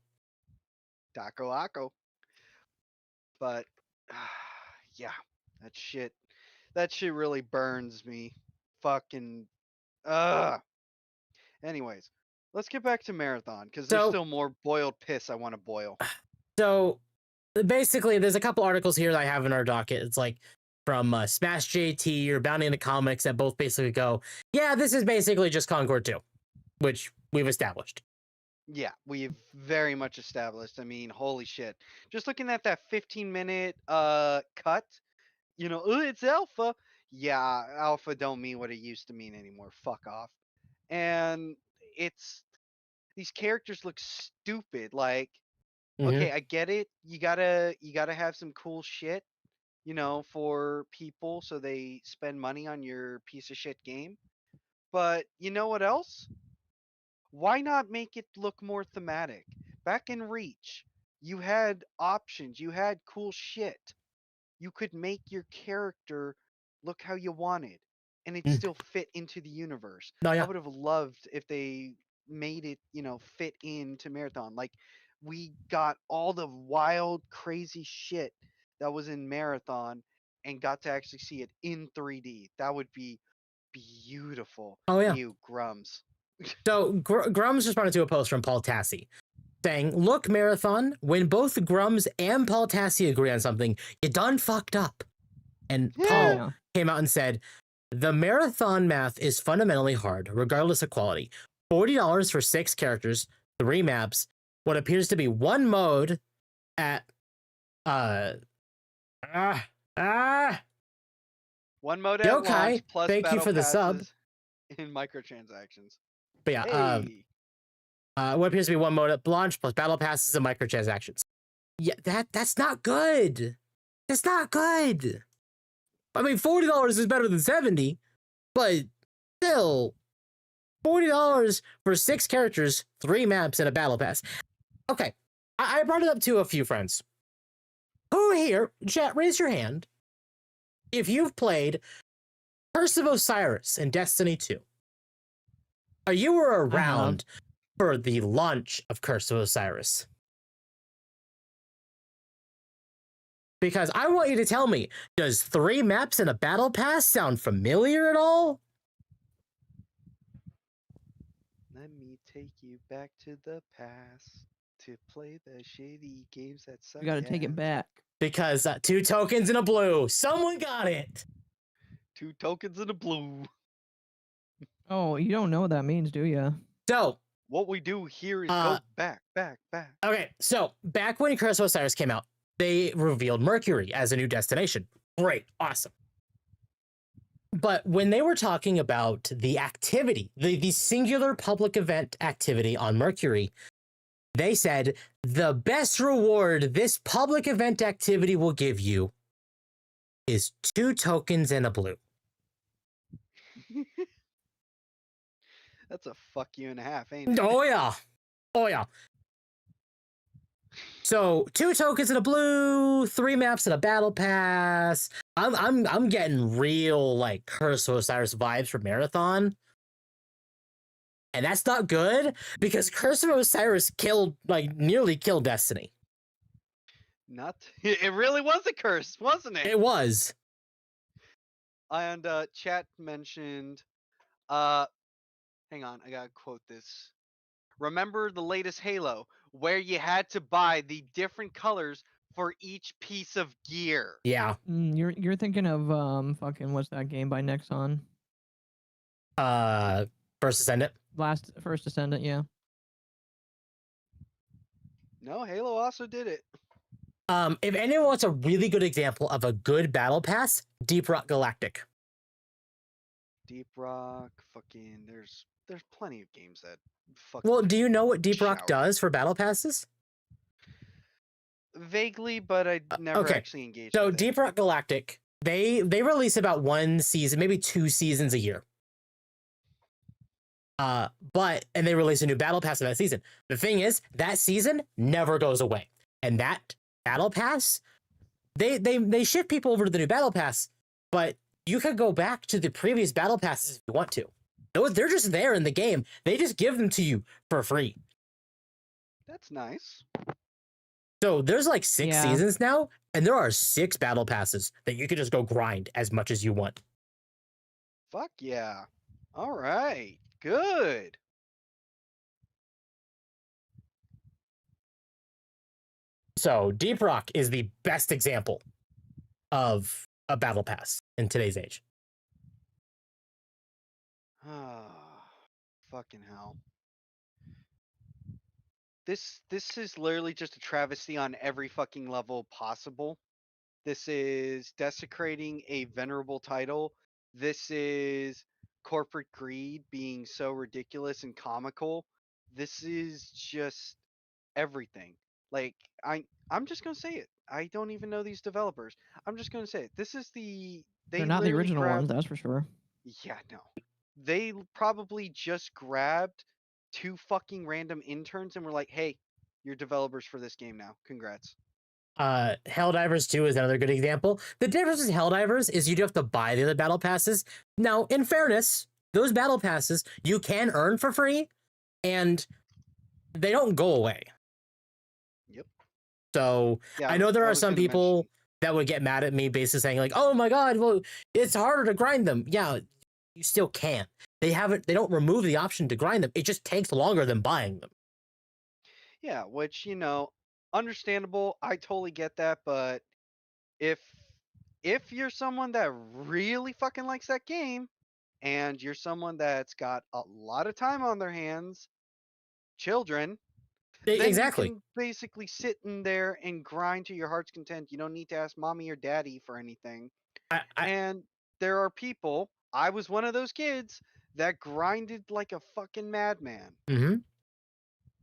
Taco Akko. But yeah, that shit really burns me. Fucking anyways, let's get back to Marathon because there's So- still more boiled piss I want to boil. So basically, there's a couple articles here that I have in our docket. It's like from Smash JT or Bounty in the Comics that both basically go, yeah, this is basically just Concord 2, which we've established. Yeah, we've very much established. I mean, holy shit. Just looking at that 15-minute cut, you know, it's alpha. Yeah, alpha don't mean what it used to mean anymore. Fuck off. And it's... these characters look stupid. Like, okay, I get it. You gotta have some cool shit, you know, for people so they spend money on your piece of shit game. But you know what else? Why not make it look more thematic? Back in Reach, you had options, you had cool shit. You could make your character look how you wanted, and it still fit into the universe. No, yeah. I would have loved if they made it, you know, fit into Marathon. Like, we got all the wild, crazy shit that was in Marathon and got to actually see it in 3D. That would be beautiful. Oh, yeah. You Grums. So Grums responded to a post from Paul Tassi saying, look, Marathon, when both Grums and Paul Tassi agree on something, you done fucked up. And Paul Yeah. came out and said, the Marathon math is fundamentally hard, regardless of quality. $40 for 6 characters, 3 maps, what appears to be 1 mode at One mode at Yokai, launch plus thank you battle for the sub. passes and microtransactions. But yeah, Hey. what appears to be 1 mode at launch plus battle passes and microtransactions. Yeah, that's not good. That's not good. I mean, $40 is better than $70, but still, $40 for 6 characters, 3 maps, and a battle pass. Okay, I brought it up to a few friends. Who here, chat, raise your hand if you've played Curse of Osiris in Destiny 2. Or you were around for the launch of Curse of Osiris. Because I want you to tell me, does 3 maps and a battle pass sound familiar at all? take you back to the past to play the shady games that suck. We got to take it back. Because 2 tokens in a blue. Someone got it. 2 tokens in the blue. Oh, you don't know what that means, do you? So, What we do here is go back. okay. So, back when Curse of Osiris came out, they revealed Mercury as a new destination. Great. Awesome. But when they were talking about the activity, the singular public event activity on Mercury, they said the best reward this public event activity will give you is 2 tokens and a blue. That's a fuck you and a half, ain't it? Oh yeah. Oh yeah. So 2 tokens and a blue, 3 maps and a battle pass. I'm getting real like Curse of Osiris vibes for Marathon. And that's not good because Curse of Osiris nearly killed Destiny. Not. It really was a curse, wasn't it? It was. And chat mentioned, hang on, I gotta quote this. Remember the latest Halo, where you had to buy the different colors for each piece of gear. Yeah. You're thinking of fucking what's that game by Nexon? First Ascendant. First Descendant, yeah. No, Halo also did it. If anyone wants a really good example of a good battle pass, Deep Rock Galactic. Deep Rock, fucking, there's plenty of games that fucking. Well, do you know what Deep Rock shout. does for battle passes? Vaguely, but I never okay. actually engaged. So with Deep Rock Galactic, they release about 1 season, maybe 2 seasons a year. And they release a new battle pass in that season. The thing is, that season never goes away. And that battle pass, they shift people over to the new battle pass, but you could go back to the previous battle passes if you want to. They're just there in the game. They just give them to you for free. That's nice. So there's like 6 Yeah. seasons now, and there are 6 battle passes that you can just go grind as much as you want. Fuck yeah. All right. Good. So Deep Rock is the best example of a battle pass in today's age. Fucking hell. This is literally just a travesty on every fucking level possible. This is desecrating a venerable title. This is corporate greed being so ridiculous and comical. This is just everything. Like I'm just gonna say it. I don't even know these developers. I'm just gonna say it. This is They're not the literally original grabbed- ones, that's for sure. Yeah, no. They probably just grabbed 2 fucking random interns and were like, "Hey, you're developers for this game now. Congrats." Helldivers 2 is another good example. The difference with Helldivers is you do have to buy the other battle passes. Now, in fairness, those battle passes you can earn for free, and they don't go away. Yep. So Yeah, I know there I are was some gonna people mention- that would get mad at me basically saying like, "Oh my god, well, it's harder to grind them." Yeah, you still can. They don't remove the option to grind them. It just takes longer than buying them. Yeah, which, understandable. I totally get that, but if you're someone that really fucking likes that game and you're someone that's got a lot of time on their hands, children, then Exactly. you can basically sit in there and grind to your heart's content. You don't need to ask mommy or daddy for anything. And there are people, I was one of those kids that grinded like a fucking madman. Mm-hmm.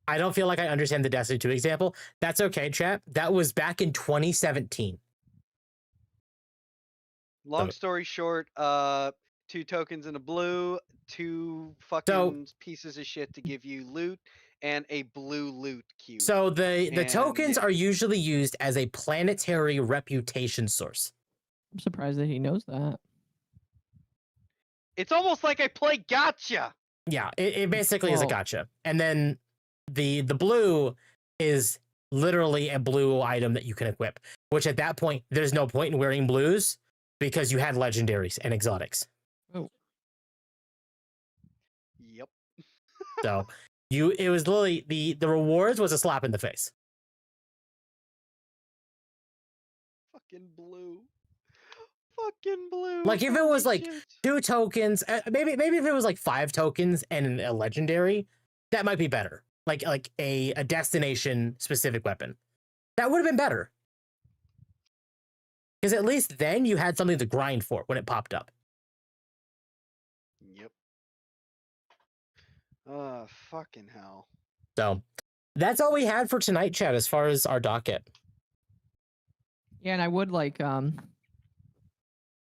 I don't feel like I understand the Destiny 2 example. That's okay, chat. That was back in 2017. Long story short, 2 tokens in a blue, 2 fucking pieces of shit to give you loot, and a blue loot cube. So the And, tokens yeah. are usually used as a planetary reputation source. I'm surprised that he knows that. It's almost like I play gotcha. Yeah, it basically is a Well- gotcha. And then the blue is literally a blue item that you can equip, which at that point, there's no point in wearing blues because you had legendaries and exotics. Oh, Yep. So It was literally the rewards was a slap in the face. Fucking blue. Fucking blue. Like if it holy was like shit. 2 tokens, maybe if it was like 5 tokens and a legendary, that might be better. Like a destination specific weapon. That would have been better. Because at least then you had something to grind for when it popped up. Yep. Fucking hell. So that's all we had for tonight, chat, as far as our docket. Yeah, and I would like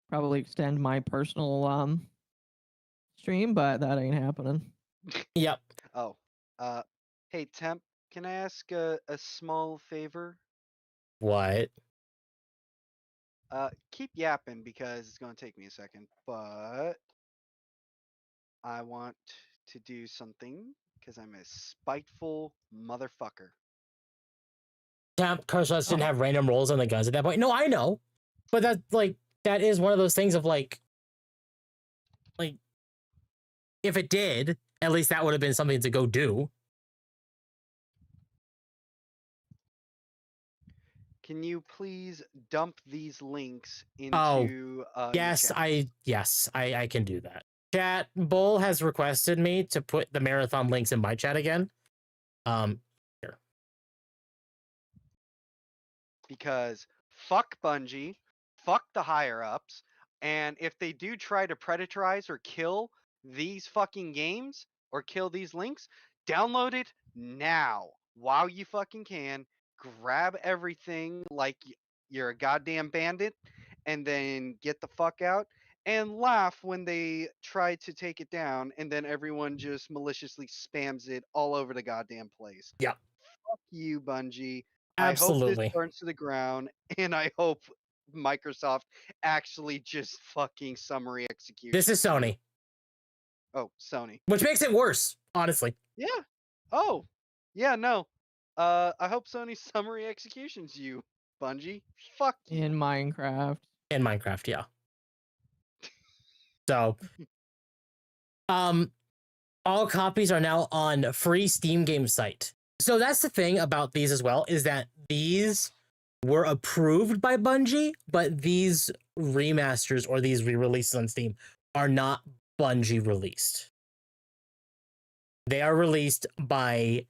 probably extend my personal stream, but that ain't happening. Yep. Oh. Hey, Temp, can I ask a small favor? What? Keep yapping because it's gonna take me a second, but I want to do something because I'm a spiteful motherfucker. Camp Curse didn't Oh. have random rolls on the guns at that point. No, I know. But that is one of those things of like if it did, at least that would have been something to go do. Can you please dump these links Oh, into your Yes, chat? I can do that. Chat, Bull has requested me to put the marathon links in my chat again. Here. Because fuck Bungie, fuck the higher ups, and if they do try to predatorize or kill these fucking games or kill these links, download it now while you fucking can. Grab everything like you're a goddamn bandit, and then get the fuck out and laugh when they try to take it down, and then everyone just maliciously spams it all over the goddamn place. Yep. Fuck you, Bungie. Absolutely. I hope this burns to the ground, and I hope Microsoft actually just fucking summary execution. This is Sony, Oh, Sony. which makes it worse, honestly. Yeah. Oh, yeah. No. I hope Sony summary executions you, Bungie. Fuck you. In Minecraft. In Minecraft, yeah. So, all copies are now on free Steam game site. So that's the thing about these as well, is that these were approved by Bungie, but these remasters or these re-releases on Steam are not Bungie released. They are released by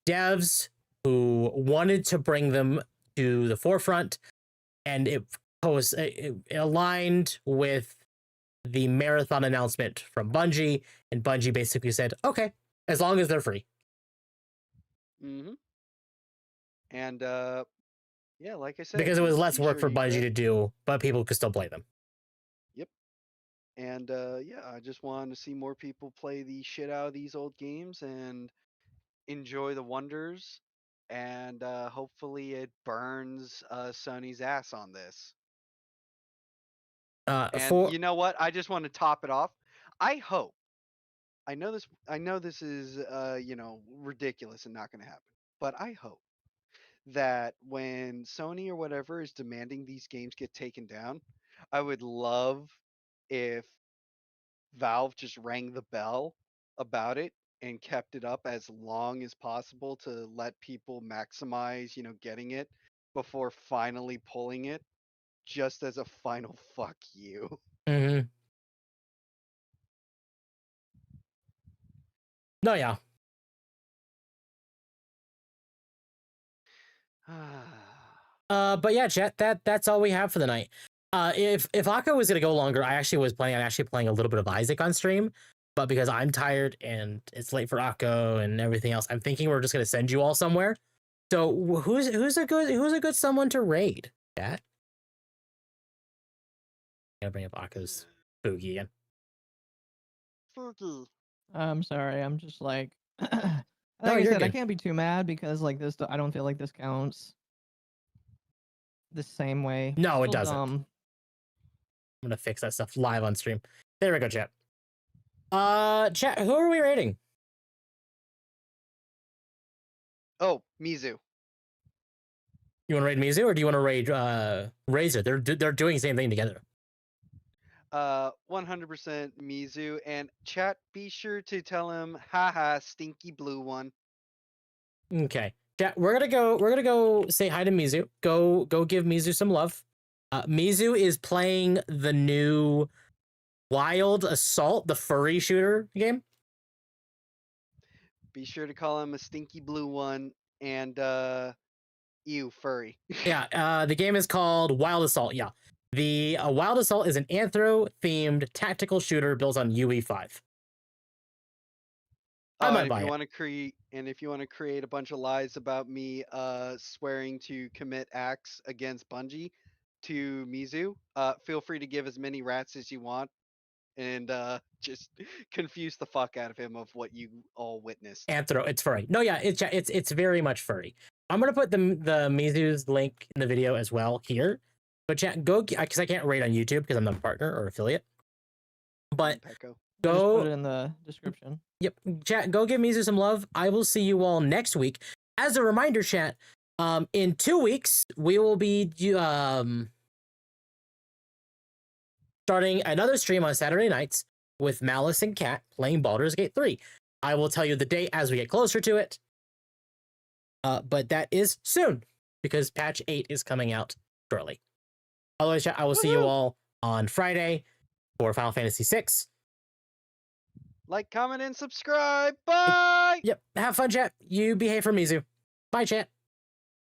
devs who wanted to bring them to the forefront, and it aligned with the marathon announcement from Bungie, and Bungie basically said, okay, as long as they're free. Mm-hmm. And yeah, like I said, Because it was less be work sure for you Bungie grab- to do, but people could still play them. And yeah, I just want to see more people play the shit out of these old games and enjoy the wonders. And hopefully it burns Sony's ass on this. And you know what? I just want to top it off. I hope. I know this is ridiculous and not going to happen. But I hope that when Sony or whatever is demanding these games get taken down, I would love if Valve just rang the bell about it and kept it up as long as possible to let people maximize, getting it before finally pulling it, just as a final fuck you. Mm-hmm. No, yeah. But yeah, chat, that's all we have for the night. If Akko was gonna go longer, I actually was planning on playing a little bit of Isaac on stream, but because I'm tired and it's late for Akko and everything else, I'm thinking we're just gonna send you all somewhere. So who's a good someone to raid? Chat. Gotta bring up Akko's boogie again. Spooky. I'm sorry. I'm just like, like No, I you're said, I good. can't be too mad because like this, I don't feel like this counts the same way. No, it Still doesn't. dumb. I'm gonna fix that stuff live on stream. There we go, chat. Chat, who are we rating? Oh, Mizu. You want to raid Mizu or do you want to raid Razor? They're doing the same thing together. 100% Mizu. And chat, be sure to tell him, haha, stinky blue one. Okay. Chat, we're gonna go say hi to Mizu. Go give Mizu some love. Mizu is playing the new Wild Assault, the furry shooter game. Be sure to call him a stinky blue one and ew, furry. Yeah, the game is called Wild Assault. Yeah. The Wild Assault is an anthro-themed tactical shooter built on UE5. I might If buy you it. want to create, and if you want to create a bunch of lies about me swearing to commit acts against Bungie to Mizu, feel free to give as many rats as you want and just confuse the fuck out of him of what you all witnessed. Anthro, it's furry. No, yeah, it's very much furry. I'm gonna put the Mizu's link in the video as well here. But chat, go because I can't rate on YouTube because I'm not a partner or affiliate. But Pecco. We'll just go, put it in the description. yep, chat, go give Mizu some love. I will see you all next week. As a reminder, chat, in 2 weeks we will be starting another stream on Saturday nights with Malice and Cat playing Baldur's Gate 3. I will tell you the date as we get closer to it. But that is soon because patch 8 is coming out shortly. Otherwise, chat, I will see you all on Friday for Final Fantasy VI. Like, comment, and subscribe. Bye. Yep. Have fun, chat. You behave for Mizu. Bye, chat.